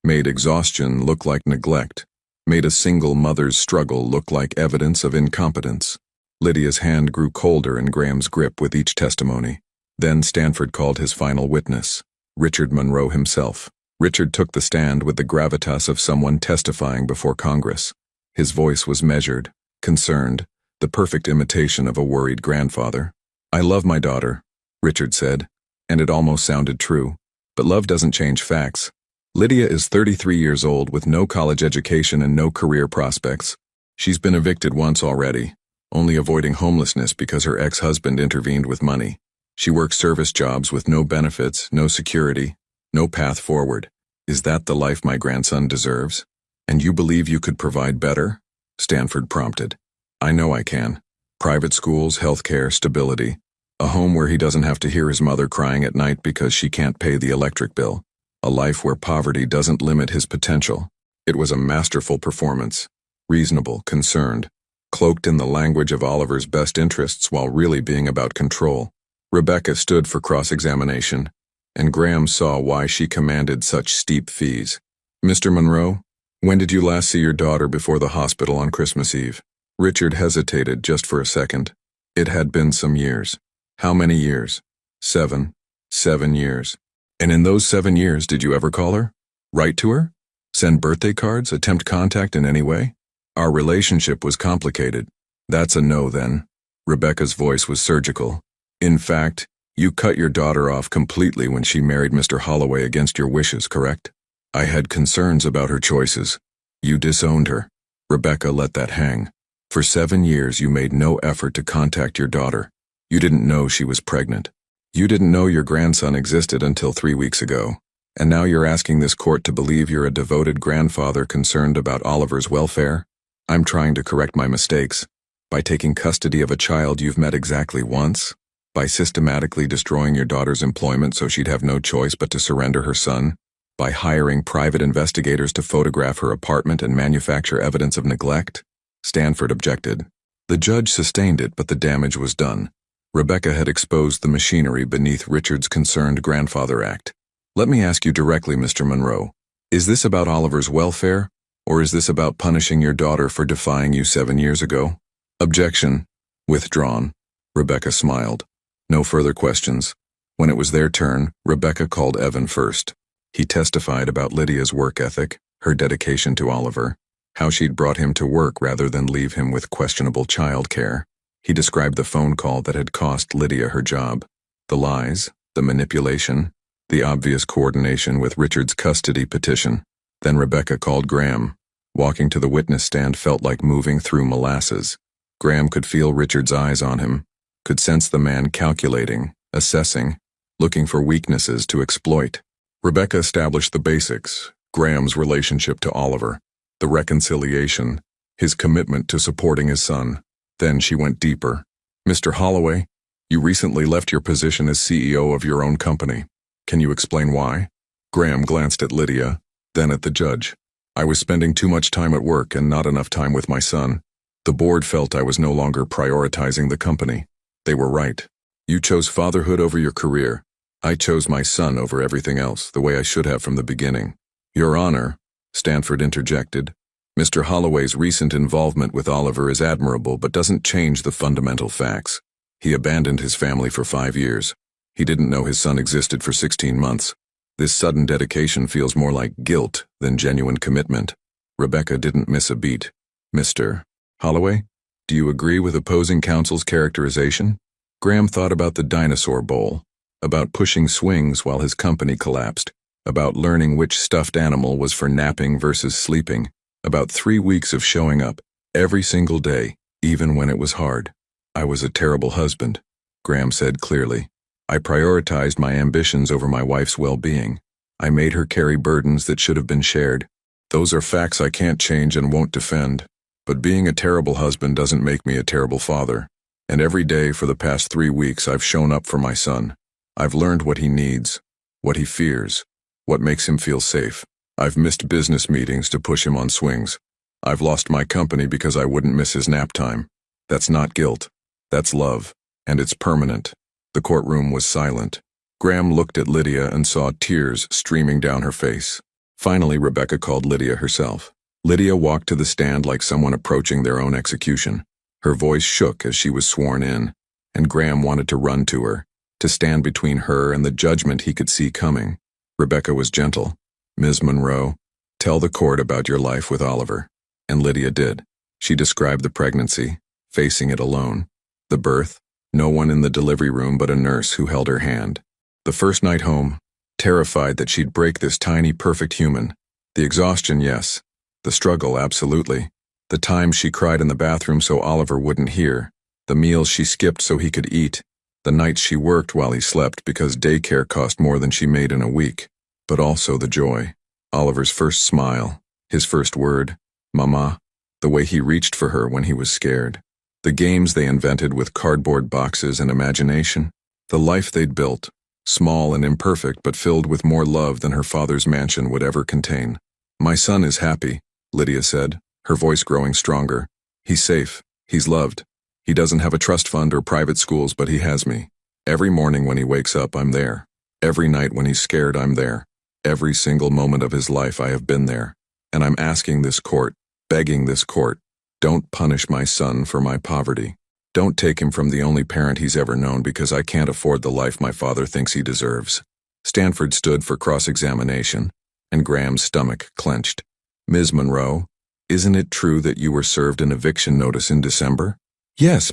made exhaustion look like neglect, made a single mother's struggle look like evidence of incompetence. Lydia's hand grew colder in Graham's grip with each testimony. Then Stanford called his final witness, Richard Monroe himself. Richard took the stand with the gravitas of someone testifying before Congress. His voice was measured, concerned, the perfect imitation of a worried grandfather. I love my daughter, Richard said, and it almost sounded true. But love doesn't change facts. Lydia is 33 years old with no college education and no career prospects. She's been evicted once already, only avoiding homelessness because her ex-husband intervened with money. She works service jobs with no benefits, no security, no path forward. Is that the life my grandson deserves? And you believe you could provide better? Stanford prompted. I know I can. Private schools, healthcare, stability. A home where he doesn't have to hear his mother crying at night because she can't pay the electric bill. A life where poverty doesn't limit his potential. It was a masterful performance. reasonable, concerned, cloaked in the language of Oliver's best interests while really being about control. Rebecca stood for cross-examination, and Graham saw why she commanded such steep fees. "Mr. Monroe, when did you last see your daughter before the hospital on Christmas Eve?" Richard hesitated just for a second. It had been some years. How many years? 7. 7 years. "And in those 7 years, did you ever call her? Write to her? Send birthday cards? Attempt contact in any way?" "Our relationship was complicated." "That's a no then." Rebecca's voice was surgical. "In fact, you cut your daughter off completely when she married Mr. Holloway against your wishes, correct?" "I had concerns about her choices." "You disowned her." Rebecca let that hang. "For 7 years you made no effort to contact your daughter. You didn't know she was pregnant. You didn't know your grandson existed until 3 weeks ago. And now you're asking this court to believe you're a devoted grandfather concerned about Oliver's welfare? I'm trying to correct my mistakes. By taking custody of a child you've met exactly once? By systematically destroying your daughter's employment so she'd have no choice but to surrender her son? By hiring private investigators to photograph her apartment and manufacture evidence of neglect?" Stanford objected. The judge sustained it, but the damage was done. Rebecca had exposed the machinery beneath Richard's concerned grandfather act. "Let me ask you directly, Mr. Monroe. Is this about Oliver's welfare, or is this about punishing your daughter for defying you 7 years ago?" "Objection. Withdrawn." Rebecca smiled. No further questions. When it was their turn, Rebecca called Evan first. He testified about Lydia's work ethic, her dedication to Oliver, how she'd brought him to work rather than leave him with questionable child care. He described the phone call that had cost Lydia her job, the lies, the manipulation, the obvious coordination with Richard's custody petition. Then Rebecca called Graham. Walking to the witness stand felt like moving through molasses. Graham could feel Richard's eyes on him, could sense the man calculating, assessing, looking for weaknesses to exploit. Rebecca established the basics: Graham's relationship to Oliver, the reconciliation, his commitment to supporting his son. Then she went deeper. "Mr. Holloway, you recently left your position as CEO of your own company. Can you explain why?" Graham glanced at Lydia, then at the judge. "I was spending too much time at work and not enough time with my son. The board felt I was no longer prioritizing the company. They were right. You chose fatherhood over your career. I chose my son over everything else, the way I should have from the beginning." "Your Honor," Stanford interjected, "Mr. Holloway's recent involvement with Oliver is admirable but doesn't change the fundamental facts. He abandoned his family for 5 years. He didn't know his son existed for 16 months. This sudden dedication feels more like guilt than genuine commitment." Rebecca didn't miss a beat. "Mr. Holloway, do you agree with opposing counsel's characterization?" Graham thought about the dinosaur bowl, about pushing swings while his company collapsed, about learning which stuffed animal was for napping versus sleeping, about 3 weeks of showing up every single day, even when it was hard. "I was a terrible husband," Graham said clearly. "I prioritized my ambitions over my wife's well-being. I made her carry burdens that should have been shared. Those are facts I can't change and won't defend. But being a terrible husband doesn't make me a terrible father. And every day for the past 3 weeks I've shown up for my son. I've learned what he needs, what he fears, what makes him feel safe. I've missed business meetings to push him on swings. I've lost my company because I wouldn't miss his nap time. That's not guilt. That's love. And it's permanent." The courtroom was silent. Graham looked at Lydia and saw tears streaming down her face. Finally, Rebecca called Lydia herself. Lydia walked to the stand like someone approaching their own execution. Her voice shook as she was sworn in, and Graham wanted to run to her, to stand between her and the judgment he could see coming. Rebecca was gentle. "Ms. Monroe, tell the court about your life with Oliver." And Lydia did. She described the pregnancy, facing it alone. The birth, no one in the delivery room but a nurse who held her hand. The first night home, terrified that she'd break this tiny, perfect human. The exhaustion, yes. The struggle, absolutely. The times she cried in the bathroom so Oliver wouldn't hear. The meals she skipped so he could eat. The nights she worked while he slept because daycare cost more than she made in a week. But also the joy. Oliver's first smile, his first word, "Mama," the way he reached for her when he was scared. The games they invented with cardboard boxes and imagination. The life they'd built, small and imperfect but filled with more love than her father's mansion would ever contain. "My son is happy," Lydia said. her voice growing stronger. He's safe. He's loved. He doesn't have a trust fund or private schools, but he has me. Every morning when he wakes up, I'm there. Every night when he's scared, I'm there. Every single moment of his life, I have been there. And I'm asking this court, begging this court, don't punish my son for my poverty. Don't take him from the only parent he's ever known because I can't afford the life my father thinks he deserves. Stanford stood for cross-examination, and Graham's stomach clenched. Ms. Monroe, isn't it true that you were served an eviction notice in December? Yes,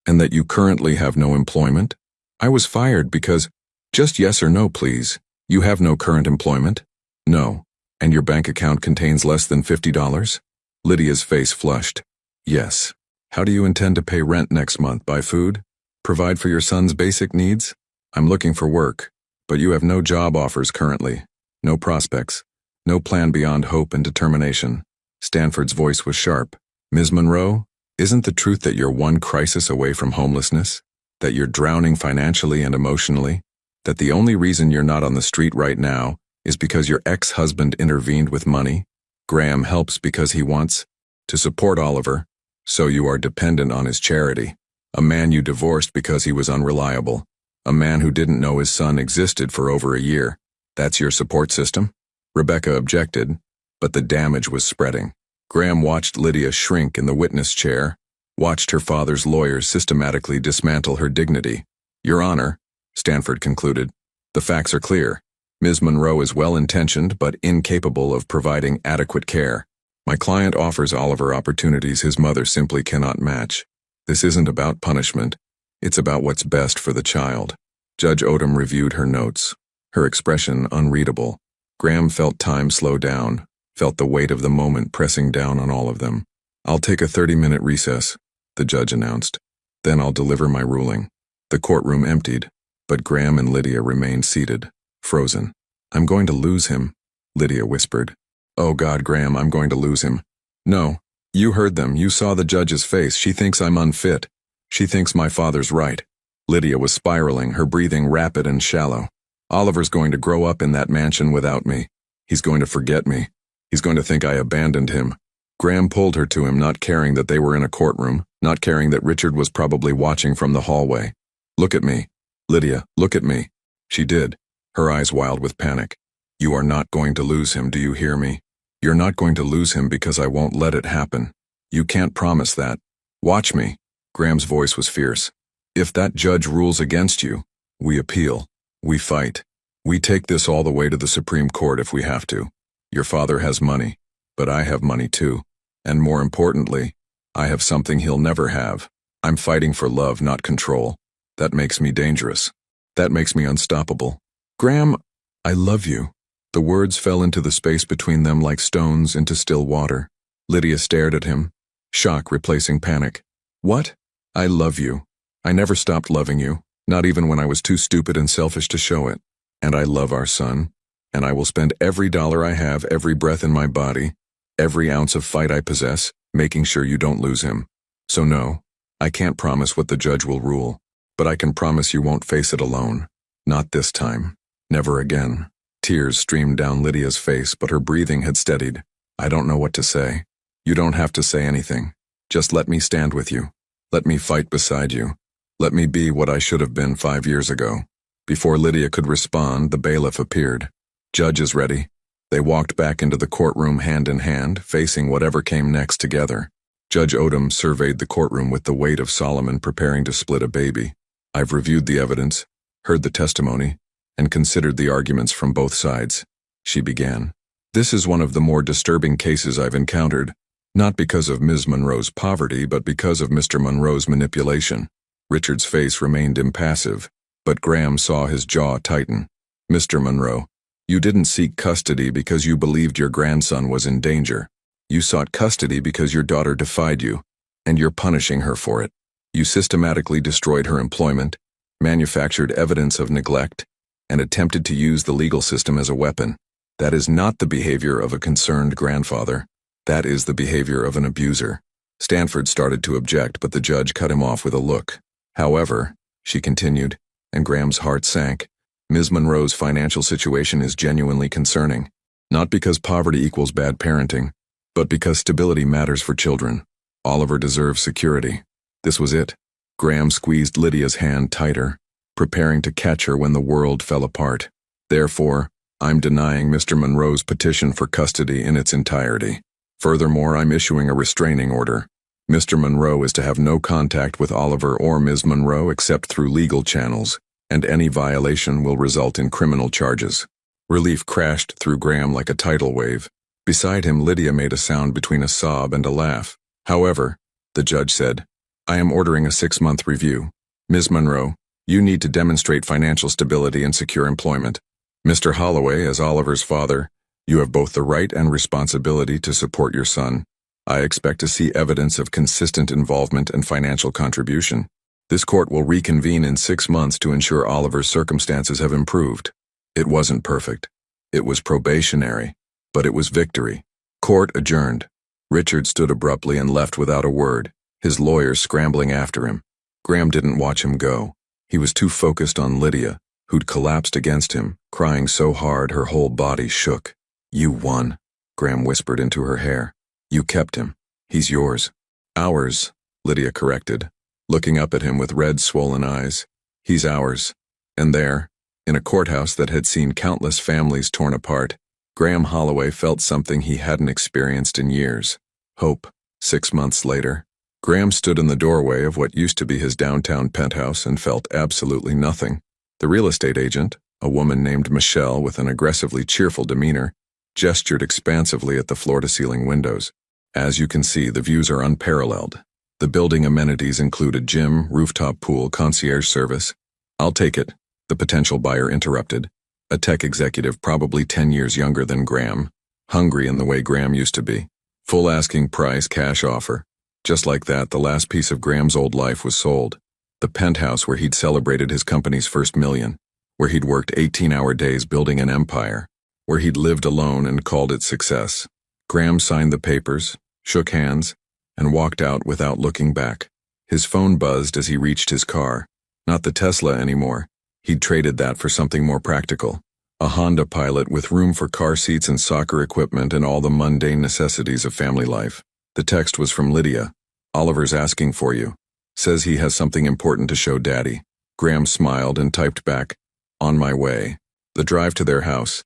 and that you currently have no employment? I was fired because, just yes or no, please. You have no current employment? No. And your bank account contains less than $50? Lydia's face flushed. Yes. How do you intend to pay rent next month? Buy food? Provide for your son's basic needs? I'm looking for work, but you have no job offers currently. No prospects. No plan beyond hope and determination. Stanford's voice was sharp. Ms. Monroe, isn't the truth that you're one crisis away from homelessness? That you're drowning financially and emotionally? That the only reason you're not on the street right now is because your ex-husband intervened with money? Graham helps because he wants to support Oliver, so you are dependent on his charity. A man you divorced because he was unreliable. A man who didn't know his son existed for over a year. That's your support system? Rebecca objected, but the damage was spreading. Graham watched Lydia shrink in the witness chair, watched her father's lawyers systematically dismantle her dignity. Your Honor, Stanford concluded, the facts are clear. Ms. Monroe is well-intentioned but incapable of providing adequate care. My client offers Oliver opportunities his mother simply cannot match. This isn't about punishment. It's about what's best for the child. Judge Odom reviewed her notes, her expression unreadable. Graham felt time slow down, felt the weight of the moment pressing down on all of them. I'll take a 30-minute recess, the judge announced. Then I'll deliver my ruling. The courtroom emptied, but Graham and Lydia remained seated, frozen. I'm going to lose him, Lydia whispered. Oh God, Graham, I'm going to lose him. No, you heard them. You saw the judge's face. She thinks I'm unfit. She thinks my father's right. Lydia was spiraling, her breathing rapid and shallow. Oliver's going to grow up in that mansion without me. He's going to forget me. He's going to think I abandoned him. Graham pulled her to him, not caring that they were in a courtroom, not caring that Richard was probably watching from the hallway. Look at me. Lydia, look at me. She did, her eyes wild with panic. You are not going to lose him, do you hear me? You're not going to lose him because I won't let it happen. You can't promise that. Watch me. Graham's voice was fierce. If that judge rules against you, we appeal. We fight. We take this all the way to the Supreme Court if we have to. Your father has money, but I have money too. And more importantly, I have something he'll never have. I'm fighting for love, not control. That makes me dangerous. That makes me unstoppable. Graham, I love you. The words fell into the space between them like stones into still water. Lydia stared at him, shock replacing panic. What? I love you. I never stopped loving you, not even when I was too stupid and selfish to show it. And I love our son, and I will spend every dollar I have, every breath in my body, every ounce of fight I possess, making sure you don't lose him. So no, I can't promise what the judge will rule, but I can promise you won't face it alone. Not this time. Never again. Tears streamed down Lydia's face, but her breathing had steadied. I don't know what to say. You don't have to say anything. Just let me stand with you. Let me fight beside you. Let me be what I should have been 5 years ago. Before Lydia could respond, the bailiff appeared. Judge is ready. They walked back into the courtroom hand in hand, facing whatever came next together. Judge Odom surveyed the courtroom with the weight of Solomon preparing to split a baby. I've reviewed the evidence, heard the testimony, and considered the arguments from both sides. She began. This is one of the more disturbing cases I've encountered, not because of Ms. Monroe's poverty, but because of Mr. Monroe's manipulation. Richard's face remained impassive, but Graham saw his jaw tighten. Mr. Monroe, you didn't seek custody because you believed your grandson was in danger. You sought custody because your daughter defied you, and you're punishing her for it. You systematically destroyed her employment, manufactured evidence of neglect, and attempted to use the legal system as a weapon. That is not the behavior of a concerned grandfather. That is the behavior of an abuser. Stanford started to object, but the judge cut him off with a look. However, she continued, and Graham's heart sank, Ms. Monroe's financial situation is genuinely concerning. Not because poverty equals bad parenting, But because stability matters for children, Oliver deserves security. This was it. Graham squeezed Lydia's hand tighter, preparing to catch her when the world fell apart. Therefore, I'm denying Mr. Monroe's petition for custody in its entirety. Furthermore, I'm issuing a restraining order. Mr. Monroe is to have no contact with Oliver or Ms. Monroe except through legal channels, and any violation will result in criminal charges. Relief crashed through Graham like a tidal wave. Beside him, Lydia made a sound between a sob and a laugh. However, the judge said, I am ordering a 6-month review. Ms. Monroe, you need to demonstrate financial stability and secure employment. Mr. Holloway, as Oliver's father, you have both the right and responsibility to support your son. I expect to see evidence of consistent involvement and financial contribution. This court will reconvene in 6 months to ensure Oliver's circumstances have improved. It wasn't perfect. It was probationary, but it was victory. Court adjourned. Richard stood abruptly and left without a word, his lawyers scrambling after him. Graham didn't watch him go. He was too focused on Lydia, who'd collapsed against him, crying so hard her whole body shook. You won, Graham whispered into her hair. You kept him. He's yours. Ours, Lydia corrected, looking up at him with red, swollen eyes. He's ours. And there, in a courthouse that had seen countless families torn apart, Graham Holloway felt something he hadn't experienced in years. Hope. 6 months later, Graham stood in the doorway of what used to be his downtown penthouse and felt absolutely nothing. The real estate agent, a woman named Michelle with an aggressively cheerful demeanor, gestured expansively at the floor-to-ceiling windows. As you can see, the views are unparalleled. The building amenities include a gym, rooftop pool, concierge service. I'll take it, the potential buyer interrupted. A tech executive probably 10 years younger than Graham, hungry in the way Graham used to be. Full asking price, cash offer. Just like that, the last piece of Graham's old life was sold. The penthouse where he'd celebrated his company's first million, where he'd worked 18-hour days building an empire, where he'd lived alone and called it success. Graham signed the papers, shook hands, and walked out without looking back. His phone buzzed as he reached his car. Not the Tesla anymore. He'd traded that for something more practical. A Honda Pilot with room for car seats and soccer equipment and all the mundane necessities of family life. The text was from Lydia. Oliver's asking for you. Says he has something important to show Daddy. Graham smiled and typed back, on my way. The drive to their house,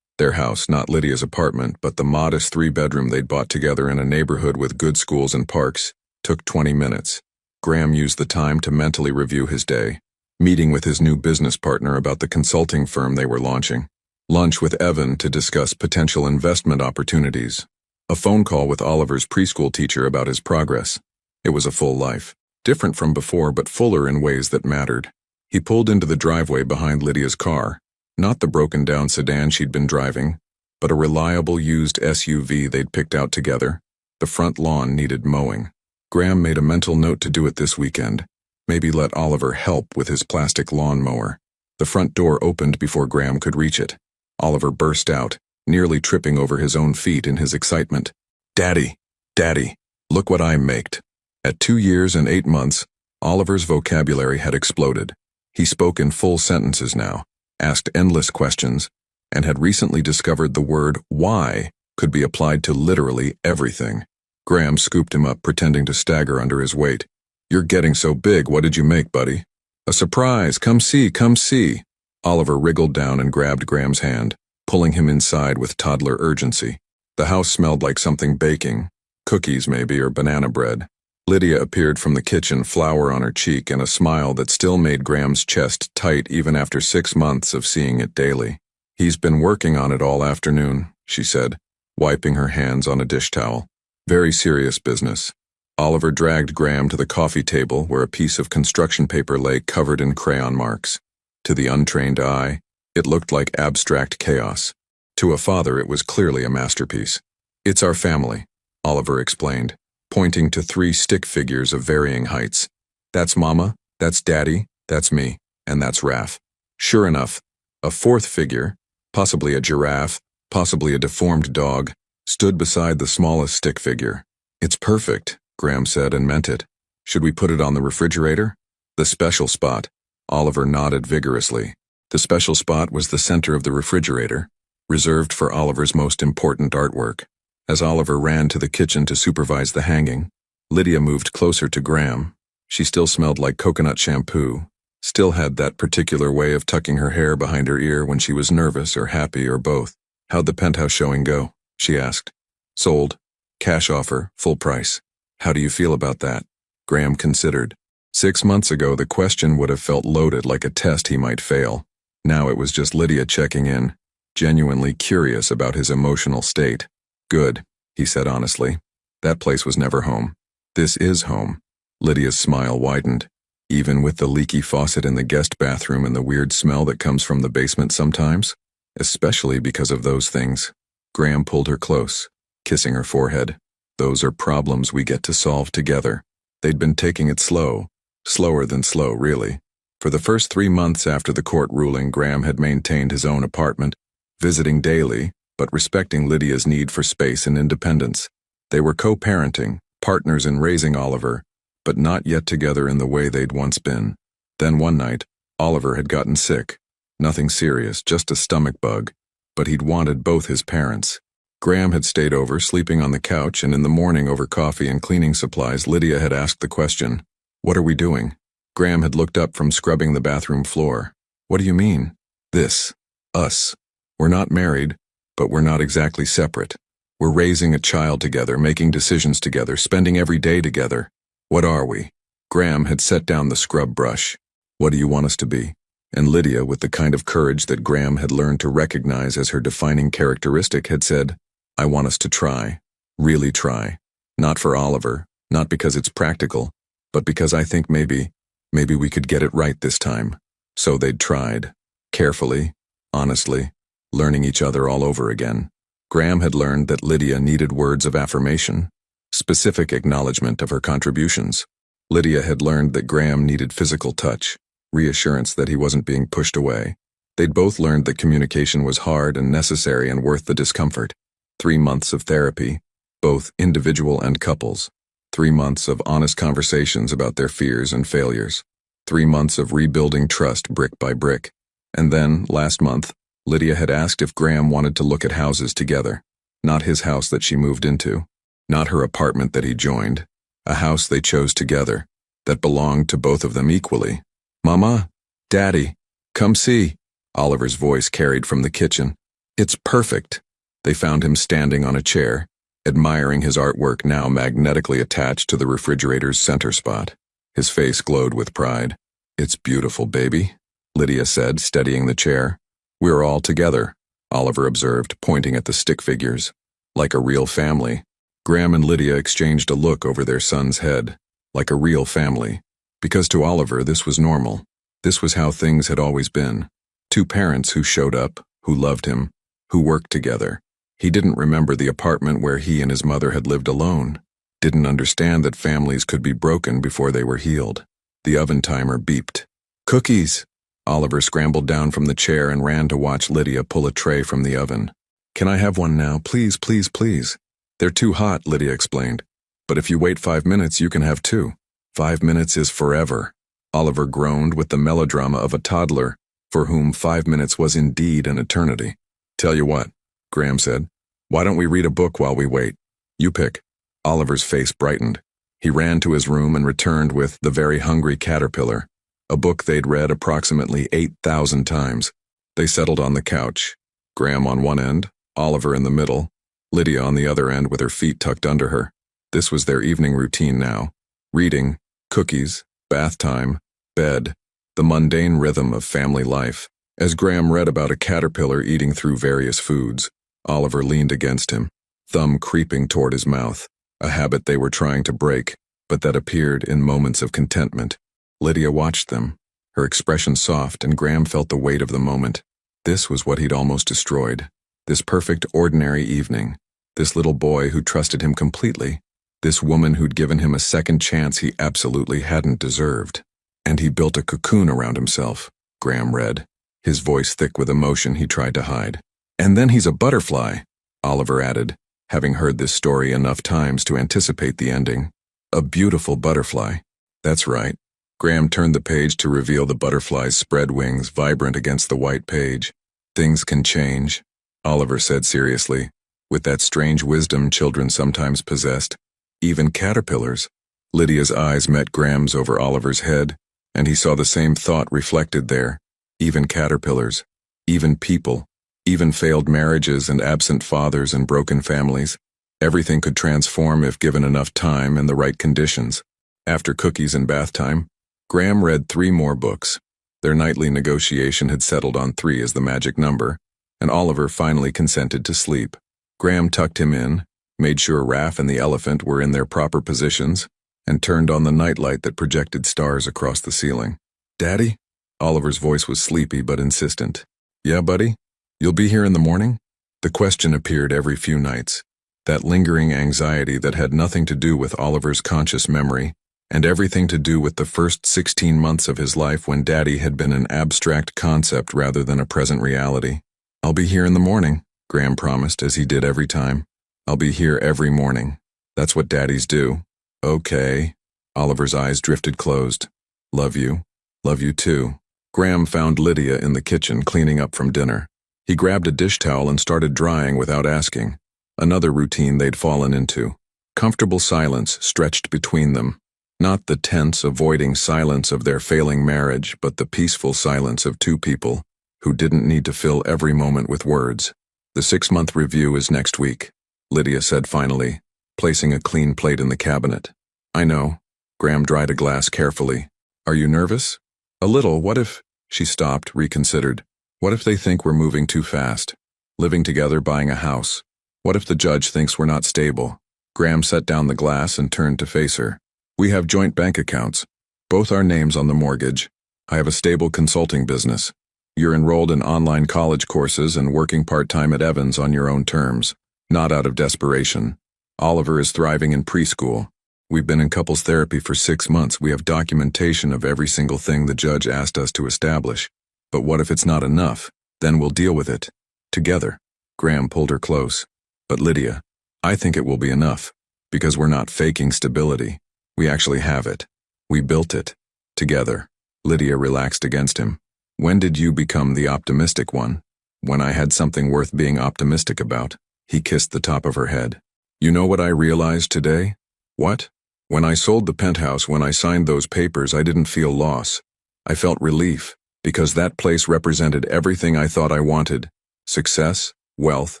not Lydia's apartment, but the modest 3-bedroom they'd bought together in a neighborhood with good schools and parks, took 20 minutes. Graham used the time to mentally review his day, meeting with his new business partner about the consulting firm they were launching, lunch with Evan to discuss potential investment opportunities, a phone call with Oliver's preschool teacher about his progress. It was a full life, different from before but fuller in ways that mattered. He pulled into the driveway behind Lydia's car, not the broken-down sedan she'd been driving, but a reliable used SUV they'd picked out together. The front lawn needed mowing. Graham made a mental note to do it this weekend. Maybe let Oliver help with his plastic lawnmower. The front door opened before Graham could reach it. Oliver burst out, nearly tripping over his own feet in his excitement. Daddy, Daddy, look what I maked. At 2 years and 8 months, Oliver's vocabulary had exploded. He spoke in full sentences now, asked endless questions, and had recently discovered the word why could be applied to literally everything. Graham scooped him up, pretending to stagger under his weight. You're getting so big, what did you make, buddy? A surprise, come see, come see. Oliver wriggled down and grabbed Graham's hand, pulling him inside with toddler urgency. The house smelled like something baking, cookies maybe, or banana bread. Lydia appeared from the kitchen, flour on her cheek and a smile that still made Graham's chest tight even after 6 months of seeing it daily. He's been working on it all afternoon, she said, wiping her hands on a dish towel. Very serious business. Oliver dragged Graham to the coffee table where a piece of construction paper lay covered in crayon marks. To the untrained eye, it looked like abstract chaos. To a father, it was clearly a masterpiece. It's our family, Oliver explained, pointing to 3 stick figures of varying heights. That's Mama, that's Daddy, that's me, and that's Raph. Sure enough, a 4th figure, possibly a giraffe, possibly a deformed dog, stood beside the smallest stick figure. It's perfect, Graham said and meant it. Should we put it on the refrigerator? The special spot. Oliver nodded vigorously. The special spot was the center of the refrigerator, reserved for Oliver's most important artwork. As Oliver ran to the kitchen to supervise the hanging, Lydia moved closer to Graham. She still smelled like coconut shampoo, still had that particular way of tucking her hair behind her ear when she was nervous or happy or both. "How'd the penthouse showing go?" she asked. "Sold. Cash offer, full price. How do you feel about that?" Graham considered. 6 months ago, the question would have felt loaded, like a test he might fail. Now it was just Lydia checking in, genuinely curious about his emotional state. "Good," he said honestly. "That place was never home. This is home." Lydia's smile widened. "Even with the leaky faucet in the guest bathroom and the weird smell that comes from the basement sometimes? Especially because of those things." Graham pulled her close, kissing her forehead. "Those are problems we get to solve together." They'd been taking it slow. Slower than slow, really. For the first 3 months after the court ruling, Graham had maintained his own apartment, visiting daily, but respecting Lydia's need for space and independence. They were co-parenting, partners in raising Oliver, but not yet together in the way they'd once been. Then one night, Oliver had gotten sick. Nothing serious, just a stomach bug, but he'd wanted both his parents. Graham had stayed over, sleeping on the couch, and in the morning over coffee and cleaning supplies, Lydia had asked the question, "What are we doing?" Graham had looked up from scrubbing the bathroom floor. "What do you mean?" "This. Us. We're not married, but we're not exactly separate. We're raising a child together, making decisions together, spending every day together. What are we?" Graham had set down the scrub brush. "What do you want us to be?" And Lydia, with the kind of courage that Graham had learned to recognize as her defining characteristic, had said, "I want us to try. Really try. Not for Oliver, not because it's practical, but because I think maybe we could get it right this time." So they'd tried. Carefully, honestly, learning each other all over again. Graham had learned that Lydia needed words of affirmation, specific acknowledgement of her contributions. Lydia had learned that Graham needed physical touch, reassurance that he wasn't being pushed away. They'd both learned that communication was hard and necessary and worth the discomfort. 3 months of therapy, both individual and couples. 3 months of honest conversations about their fears and failures. 3 months of rebuilding trust brick by brick. And then, last month, Lydia had asked if Graham wanted to look at houses together. Not his house that she moved into. Not her apartment that he joined. A house they chose together, that belonged to both of them equally. "Mama, Daddy, come see," Oliver's voice carried from the kitchen. "It's perfect." They found him standing on a chair, admiring his artwork now magnetically attached to the refrigerator's center spot. His face glowed with pride. "It's beautiful, baby," Lydia said, steadying the chair. "We're all together," Oliver observed, pointing at the stick figures. "Like a real family." Graham and Lydia exchanged a look over their son's head. Like a real family. Because to Oliver, this was normal. This was how things had always been. 2 parents who showed up, who loved him, who worked together. He didn't remember the apartment where he and his mother had lived alone. Didn't understand that families could be broken before they were healed. The oven timer beeped. "Cookies!" Oliver scrambled down from the chair and ran to watch Lydia pull a tray from the oven. "Can I have one now? Please, please, please." "They're too hot," Lydia explained. "But if you wait 5 minutes, you can have 2. 5 minutes is forever." Oliver groaned with the melodrama of a toddler, for whom 5 minutes was indeed an eternity. "Tell you what," Graham said. "Why don't we read a book while we wait? You pick." Oliver's face brightened. He ran to his room and returned with The Very Hungry Caterpillar, a book they'd read approximately 8,000 times. They settled on the couch, Graham on one end, Oliver in the middle, Lydia on the other end with her feet tucked under her. This was their evening routine now. Reading, cookies, bath time, bed, the mundane rhythm of family life. As Graham read about a caterpillar eating through various foods, Oliver leaned against him, thumb creeping toward his mouth, a habit they were trying to break, but that appeared in moments of contentment. Lydia watched them, her expression soft, and Graham felt the weight of the moment. This was what he'd almost destroyed. This perfect, ordinary evening. This little boy who trusted him completely. This woman who'd given him a second chance he absolutely hadn't deserved. And he built a cocoon around himself, Graham read, his voice thick with emotion he tried to hide. "And then he's a butterfly," Oliver added, having heard this story enough times to anticipate the ending. "A beautiful butterfly." "That's right." Graham turned the page to reveal the butterfly's spread wings vibrant against the white page. "Things can change," Oliver said seriously. with that strange wisdom children sometimes possessed, even caterpillars. Lydia's eyes met Graham's over Oliver's head, and he saw the same thought reflected there. Even caterpillars, even people, even failed marriages and absent fathers and broken families. Everything could transform if given enough time and the right conditions. After cookies and bath time, Graham read 3 more books. Their nightly negotiation had settled on 3 as the magic number, and Oliver finally consented to sleep. Graham tucked him in, made sure Raph and the elephant were in their proper positions, and turned on the nightlight that projected stars across the ceiling. "Daddy?" Oliver's voice was sleepy but insistent. "Yeah, buddy? You'll be here in the morning?" The question appeared every few nights. That lingering anxiety that had nothing to do with Oliver's conscious memory, and everything to do with the first 16 months of his life when Daddy had been an abstract concept rather than a present reality. "I'll be here in the morning," Graham promised, as he did every time. "I'll be here every morning. That's what daddies do." "Okay." Oliver's eyes drifted closed. "Love you. Love you too." Graham found Lydia in the kitchen cleaning up from dinner. He grabbed a dish towel and started drying without asking. Another routine they'd fallen into. Comfortable silence stretched between them. Not the tense, avoiding silence of their failing marriage, but the peaceful silence of 2 people who didn't need to fill every moment with words. "The 6-month review is next week," Lydia said finally, placing a clean plate in the cabinet. "I know." Graham dried a glass carefully. "Are you nervous?" "A little. What if—" She stopped, reconsidered. "What if they think we're moving too fast? Living together, buying a house. What if the judge thinks we're not stable?" Graham set down the glass and turned to face her. "We have joint bank accounts. Both our names on the mortgage. I have a stable consulting business. You're enrolled in online college courses and working part-time at Evans on your own terms, not out of desperation. Oliver is thriving in preschool. We've been in couples therapy for 6 months. We have documentation of every single thing the judge asked us to establish. But what if it's not enough? Then we'll deal with it. Together." Graham pulled her close. "But Lydia, I think it will be enough, because we're not faking stability. We actually have it. We built it. Together." Lydia relaxed against him. "When did you become the optimistic one?" "When I had something worth being optimistic about." He kissed the top of her head. "You know what I realized today?" "What?" "When I sold the penthouse, when I signed those papers, I didn't feel loss. I felt relief, because that place represented everything I thought I wanted. Success, wealth,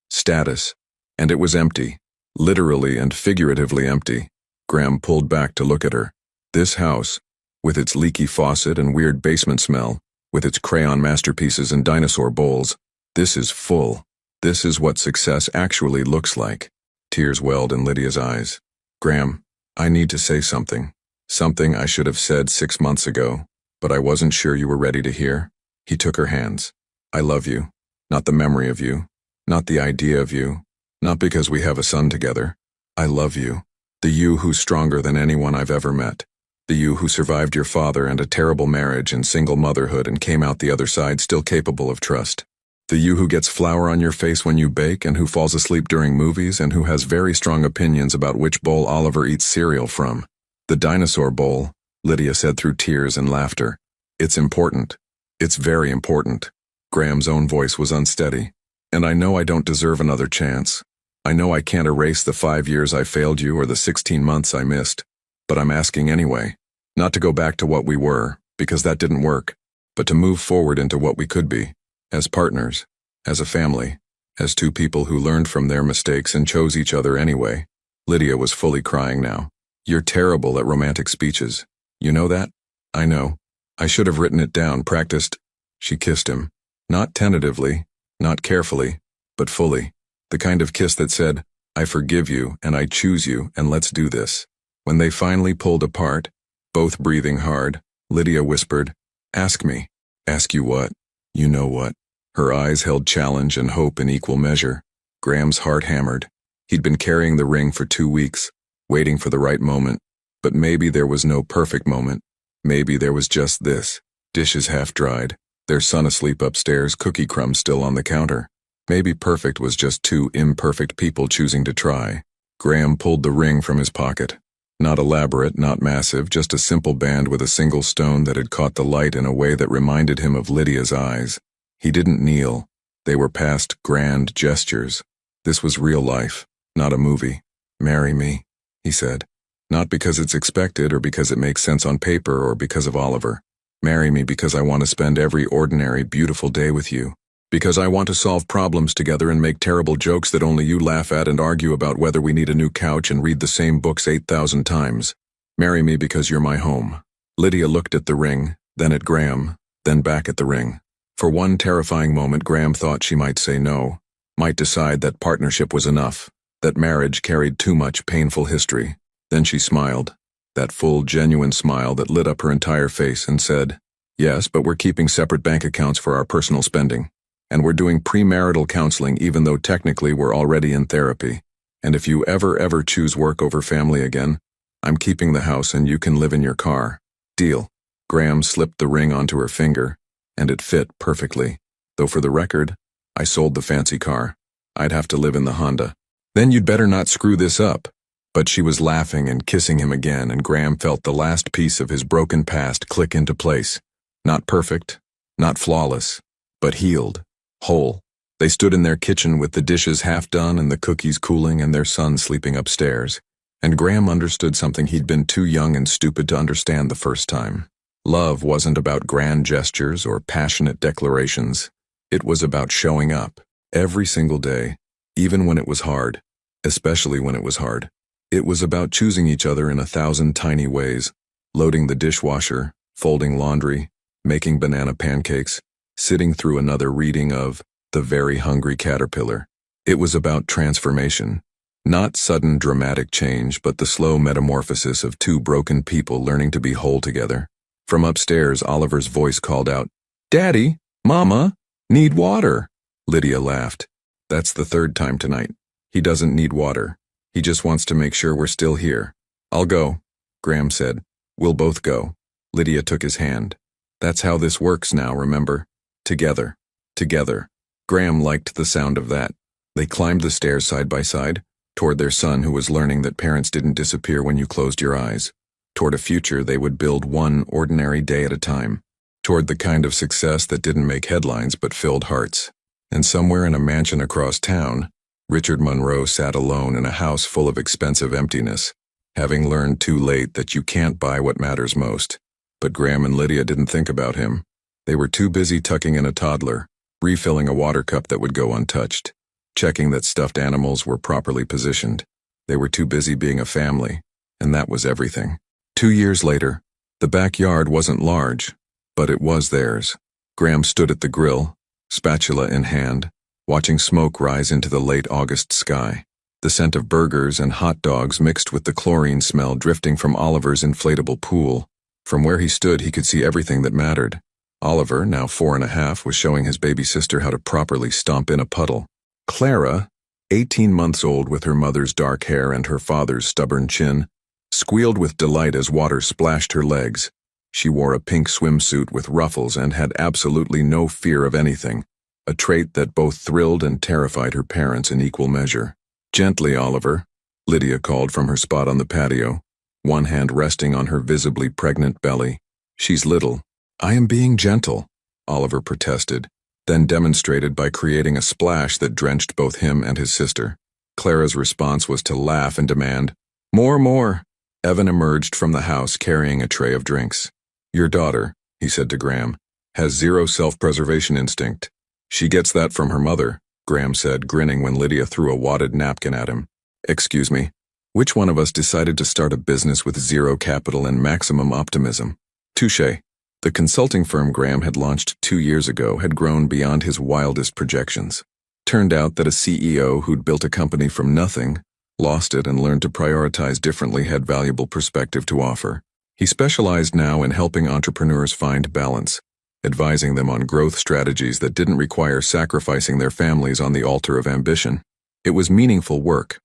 status. And it was empty. Literally and figuratively empty." Graham pulled back to look at her. "This house, with its leaky faucet and weird basement smell, with its crayon masterpieces and dinosaur bowls, this is full. This is what success actually looks like." Tears welled in Lydia's eyes. "Graham, I need to say something. Something I should have said 6 months ago, but I wasn't sure you were ready to hear." He took her hands. "I love you. Not the memory of you. Not the idea of you. Not because we have a son together. I love you. The you who's stronger than anyone I've ever met. The you who survived your father and a terrible marriage and single motherhood and came out the other side still capable of trust. The you who gets flour on your face when you bake and who falls asleep during movies and who has very strong opinions about which bowl Oliver eats cereal from. The dinosaur bowl," Lydia said through tears and laughter. "It's important. It's very important." Graham's own voice was unsteady. "And I know I don't deserve another chance. I know I can't erase the 5 years I failed you or the 16 months I missed. But I'm asking anyway. Not to go back to what we were, because that didn't work, but to move forward into what we could be. As partners, as a family, as 2 people who learned from their mistakes and chose each other anyway." Lydia was fully crying now. "You're terrible at romantic speeches. You know that?" "I know. I should have written it down, practiced." She kissed him. Not tentatively, not carefully, but fully. The kind of kiss that said, "I forgive you and I choose you and let's do this." When they finally pulled apart, both breathing hard, Lydia whispered, "Ask me." "Ask you what?" "You know what." Her eyes held challenge and hope in equal measure. Graham's heart hammered. He'd been carrying the ring for 2 weeks, waiting for the right moment. But maybe there was no perfect moment. Maybe there was just this. Dishes half dried, their son asleep upstairs, cookie crumbs still on the counter. Maybe perfect was just 2 imperfect people choosing to try. Graham pulled the ring from his pocket. Not elaborate, not massive, just a simple band with a single stone that had caught the light in a way that reminded him of Lydia's eyes. He didn't kneel. They were past grand gestures. This was real life, not a movie. "Marry me," he said. "Not because it's expected or because it makes sense on paper or because of Oliver. Marry me because I want to spend every ordinary, beautiful day with you. Because I want to solve problems together and make terrible jokes that only you laugh at and argue about whether we need a new couch and read the same books 8,000 times. Marry me because you're my home." Lydia looked at the ring, then at Graham, then back at the ring. For one terrifying moment, Graham thought she might say no, might decide that partnership was enough, that marriage carried too much painful history. Then she smiled, that full, genuine smile that lit up her entire face, and said, "Yes, but we're keeping separate bank accounts for our personal spending. And we're doing premarital counseling even though technically we're already in therapy. And if you ever choose work over family again, I'm keeping the house and you can live in your car. Deal." Graham slipped the ring onto her finger, and it fit perfectly. "Though for the record, I sold the fancy car. I'd have to live in the Honda." "Then you'd better not screw this up." But she was laughing and kissing him again, and Graham felt the last piece of his broken past click into place. Not perfect, not flawless, but healed, whole. They stood in their kitchen with the dishes half done and the cookies cooling and their son sleeping upstairs. And Graham understood something he'd been too young and stupid to understand the first time. Love wasn't about grand gestures or passionate declarations. It was about showing up, every single day, even when it was hard, especially when it was hard. It was about choosing each other in 1,000 tiny ways, loading the dishwasher, folding laundry, making banana pancakes, sitting through another reading of The Very Hungry Caterpillar. It was about transformation. Not sudden dramatic change, but the slow metamorphosis of two broken people learning to be whole together. From upstairs, Oliver's voice called out, "Daddy, Mama, need water." Lydia laughed. "That's the third time tonight. He doesn't need water. He just wants to make sure we're still here." "I'll go," Graham said. "We'll both go." Lydia took his hand. "That's how this works now, remember? Together. Together." Graham liked the sound of that. They climbed the stairs side by side, toward their son who was learning that parents didn't disappear when you closed your eyes, toward a future they would build one ordinary day at a time, toward the kind of success that didn't make headlines but filled hearts. And somewhere in a mansion across town, Richard Monroe sat alone in a house full of expensive emptiness, having learned too late that you can't buy what matters most. But Graham and Lydia didn't think about him. They were too busy tucking in a toddler, refilling a water cup that would go untouched, checking that stuffed animals were properly positioned. They were too busy being a family, and that was everything. 2 years later, the backyard wasn't large, but it was theirs. Graham stood at the grill, spatula in hand, watching smoke rise into the late August sky. The scent of burgers and hot dogs mixed with the chlorine smell drifting from Oliver's inflatable pool. From where he stood, he could see everything that mattered. Oliver, now 4.5, was showing his baby sister how to properly stomp in a puddle. Clara, 18 months old with her mother's dark hair and her father's stubborn chin, squealed with delight as water splashed her legs. She wore a pink swimsuit with ruffles and had absolutely no fear of anything, a trait that both thrilled and terrified her parents in equal measure. "Gently, Oliver," Lydia called from her spot on the patio, one hand resting on her visibly pregnant belly. "She's little." "I am being gentle," Oliver protested, then demonstrated by creating a splash that drenched both him and his sister. Clara's response was to laugh and demand, "More, more." Evan emerged from the house carrying a tray of drinks. "Your daughter," he said to Graham, "has zero self-preservation instinct. She gets that from her mother," Graham said, grinning when Lydia threw a wadded napkin at him. "Excuse me, which one of us decided to start a business with zero capital and maximum optimism?" "Touché." The consulting firm Graham had launched 2 years ago had grown beyond his wildest projections. Turned out that a CEO who'd built a company from nothing, lost it and learned to prioritize differently had valuable perspective to offer. He specialized now in helping entrepreneurs find balance, advising them on growth strategies that didn't require sacrificing their families on the altar of ambition. It was meaningful work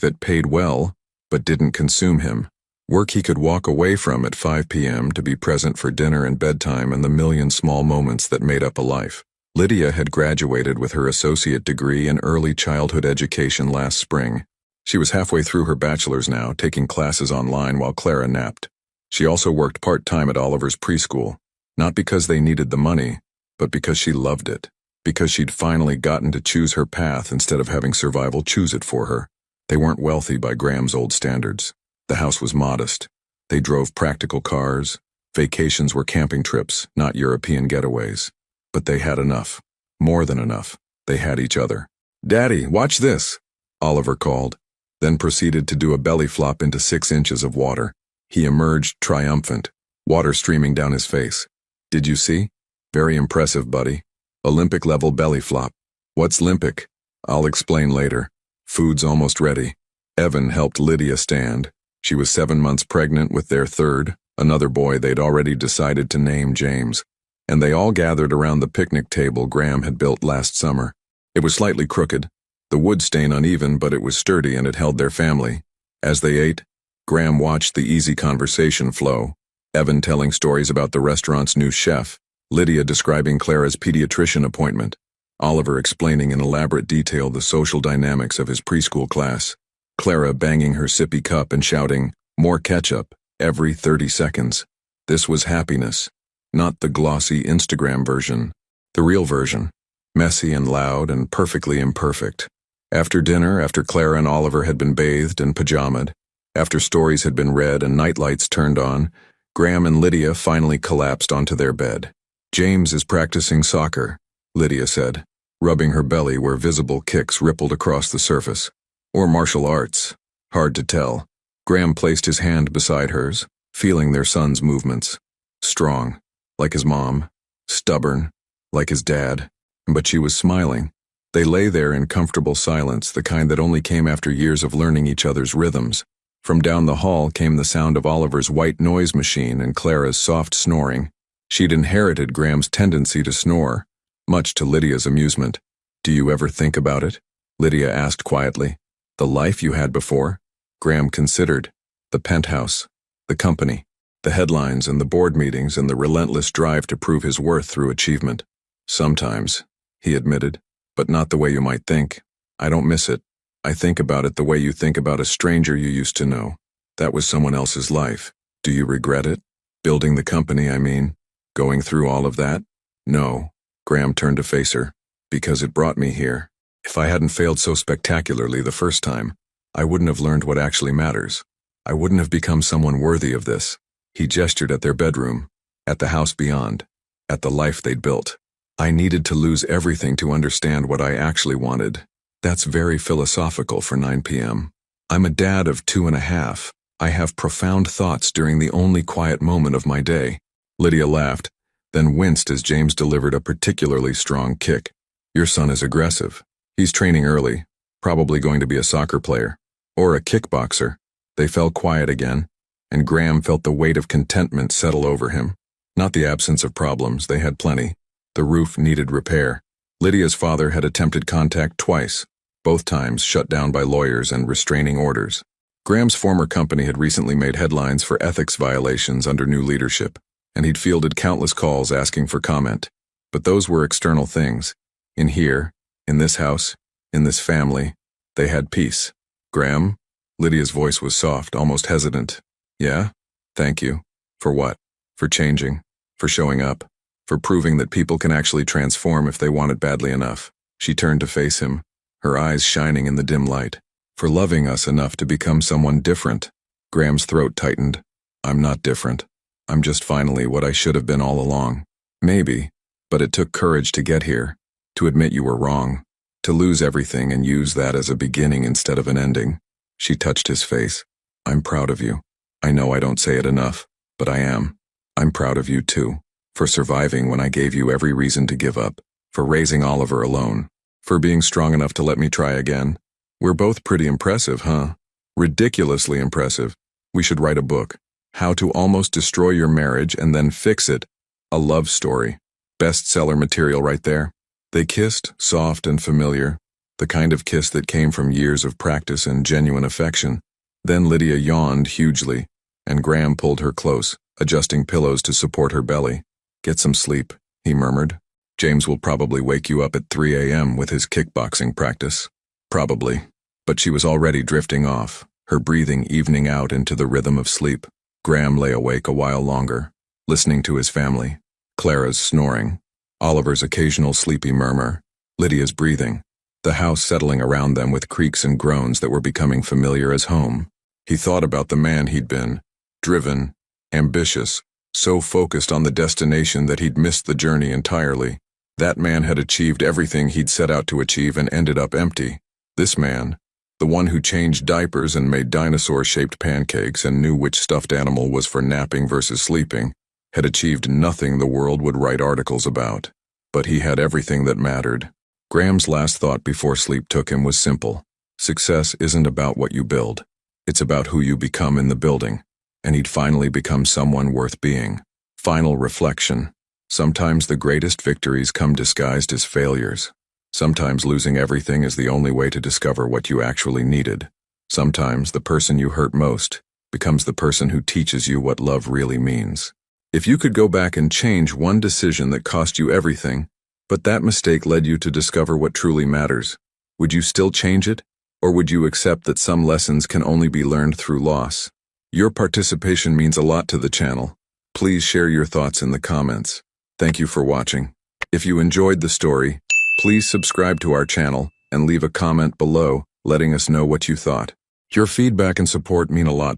that paid well, but didn't consume him. Work he could walk away from at 5 p.m. to be present for dinner and bedtime and the million small moments that made up a life. Lydia had graduated with her associate degree in early childhood education last spring. She was halfway through her bachelor's now, taking classes online while Clara napped. She also worked part-time at Oliver's preschool, not because they needed the money, but because she loved it. because she'd finally gotten to choose her path instead of having survival choose it for her. They weren't wealthy by Graham's old standards. The house was modest. They drove practical cars. Vacations were camping trips, not European getaways. But they had enough. More than enough. They had each other. "Daddy, watch this," Oliver called, then proceeded to do a belly flop into 6 inches of water. He emerged triumphant, water streaming down his face. "Did you see? Very impressive, buddy. Olympic-level belly flop." "What's Olympic?" "I'll explain later. Food's almost ready." Evan helped Lydia stand. She was 7 months pregnant with their third, another boy they'd already decided to name James. And they all gathered around the picnic table Graham had built last summer. It was slightly crooked, the wood stain uneven, but it was sturdy and it held their family. As they ate, Graham watched the easy conversation flow, Evan telling stories about the restaurant's new chef, Lydia describing Clara's pediatrician appointment, Oliver explaining in elaborate detail the social dynamics of his preschool class, Clara banging her sippy cup and shouting, "More ketchup," every 30 seconds. This was happiness, not the glossy Instagram version, the real version, messy and loud and perfectly imperfect. After dinner, after Clara and Oliver had been bathed and pajamaed, after stories had been read and nightlights turned on, Graham and Lydia finally collapsed onto their bed. "James is practicing soccer," Lydia said, rubbing her belly where visible kicks rippled across the surface. "Or martial arts. Hard to tell." Graham placed his hand beside hers, feeling their son's movements. Strong, like his mom. Stubborn, like his dad. But she was smiling. They lay there in comfortable silence, the kind that only came after years of learning each other's rhythms. From down the hall came the sound of Oliver's white noise machine and Clara's soft snoring. She'd inherited Graham's tendency to snore, much to Lydia's amusement. "Do you ever think about it?" Lydia asked quietly. "The life you had before?" Graham considered. The penthouse, the company, the headlines and the board meetings and the relentless drive to prove his worth through achievement. "Sometimes," he admitted, "but not the way you might think. I don't miss it. I think about it the way you think about a stranger you used to know. That was someone else's life. Do you regret it? Building the company, I mean. Going through all of that?" "No." Graham turned to face her. "Because it brought me here. If I hadn't failed so spectacularly the first time, I wouldn't have learned what actually matters. I wouldn't have become someone worthy of this." He gestured at their bedroom, at the house beyond, at the life they'd built. "I needed to lose everything to understand what I actually wanted." That's very philosophical for 9 p.m. "I'm a dad of 2.5. I have profound thoughts during the only quiet moment of my day." Lydia laughed, then winced as James delivered a particularly strong kick. "Your son is aggressive. He's training early, probably going to be a soccer player. Or a kickboxer." They fell quiet again, and Graham felt the weight of contentment settle over him. Not the absence of problems, they had plenty. The roof needed repair. Lydia's father had attempted contact twice, both times shut down by lawyers and restraining orders. Graham's former company had recently made headlines for ethics violations under new leadership, and he'd fielded countless calls asking for comment. But those were external things. In here, in this house, in this family, they had peace. "Graham?" Lydia's voice was soft, almost hesitant. "Yeah? Thank you. For what? For changing. For showing up. For proving that people can actually transform if they want it badly enough." She turned to face him, her eyes shining in the dim light. "For loving us enough to become someone different." Graham's throat tightened. "I'm not different. I'm just finally what I should have been all along." "Maybe, but it took courage to get here, to admit you were wrong, to lose everything and use that as a beginning instead of an ending." She touched his face. "I'm proud of you. I know I don't say it enough, but I am. I'm proud of you too. For surviving when I gave you every reason to give up. For raising Oliver alone. For being strong enough to let me try again. We're both pretty impressive, huh? Ridiculously impressive. We should write a book. How to Almost Destroy Your Marriage and Then Fix It. A love story. Bestseller material right there." They kissed, soft and familiar, the kind of kiss that came from years of practice and genuine affection. Then Lydia yawned hugely, and Graham pulled her close, adjusting pillows to support her belly. "Get some sleep," he murmured. "James will probably wake you up at 3 a.m. with his kickboxing practice." Probably. But she was already drifting off, her breathing evening out into the rhythm of sleep. Graham lay awake a while longer, listening to his family. Clara's snoring, Oliver's occasional sleepy murmur, Lydia's breathing, the house settling around them with creaks and groans that were becoming familiar as home. He thought about the man he'd been, driven, ambitious, so focused on the destination that he'd missed the journey entirely. That man had achieved everything he'd set out to achieve and ended up empty. This man, the one who changed diapers and made dinosaur-shaped pancakes and knew which stuffed animal was for napping versus sleeping, had achieved nothing the world would write articles about. But he had everything that mattered. Graham's last thought before sleep took him was simple. Success isn't about what you build. It's about who you become in the building. And he'd finally become someone worth being. Final reflection. Sometimes the greatest victories come disguised as failures. Sometimes losing everything is the only way to discover what you actually needed. Sometimes the person you hurt most becomes the person who teaches you what love really means. If you could go back and change one decision that cost you everything, but that mistake led you to discover what truly matters, would you still change it? Or would you accept that some lessons can only be learned through loss? Your participation means a lot to the channel. Please share your thoughts in the comments. Thank you for watching. If you enjoyed the story, please subscribe to our channel and leave a comment below letting us know what you thought. Your feedback and support mean a lot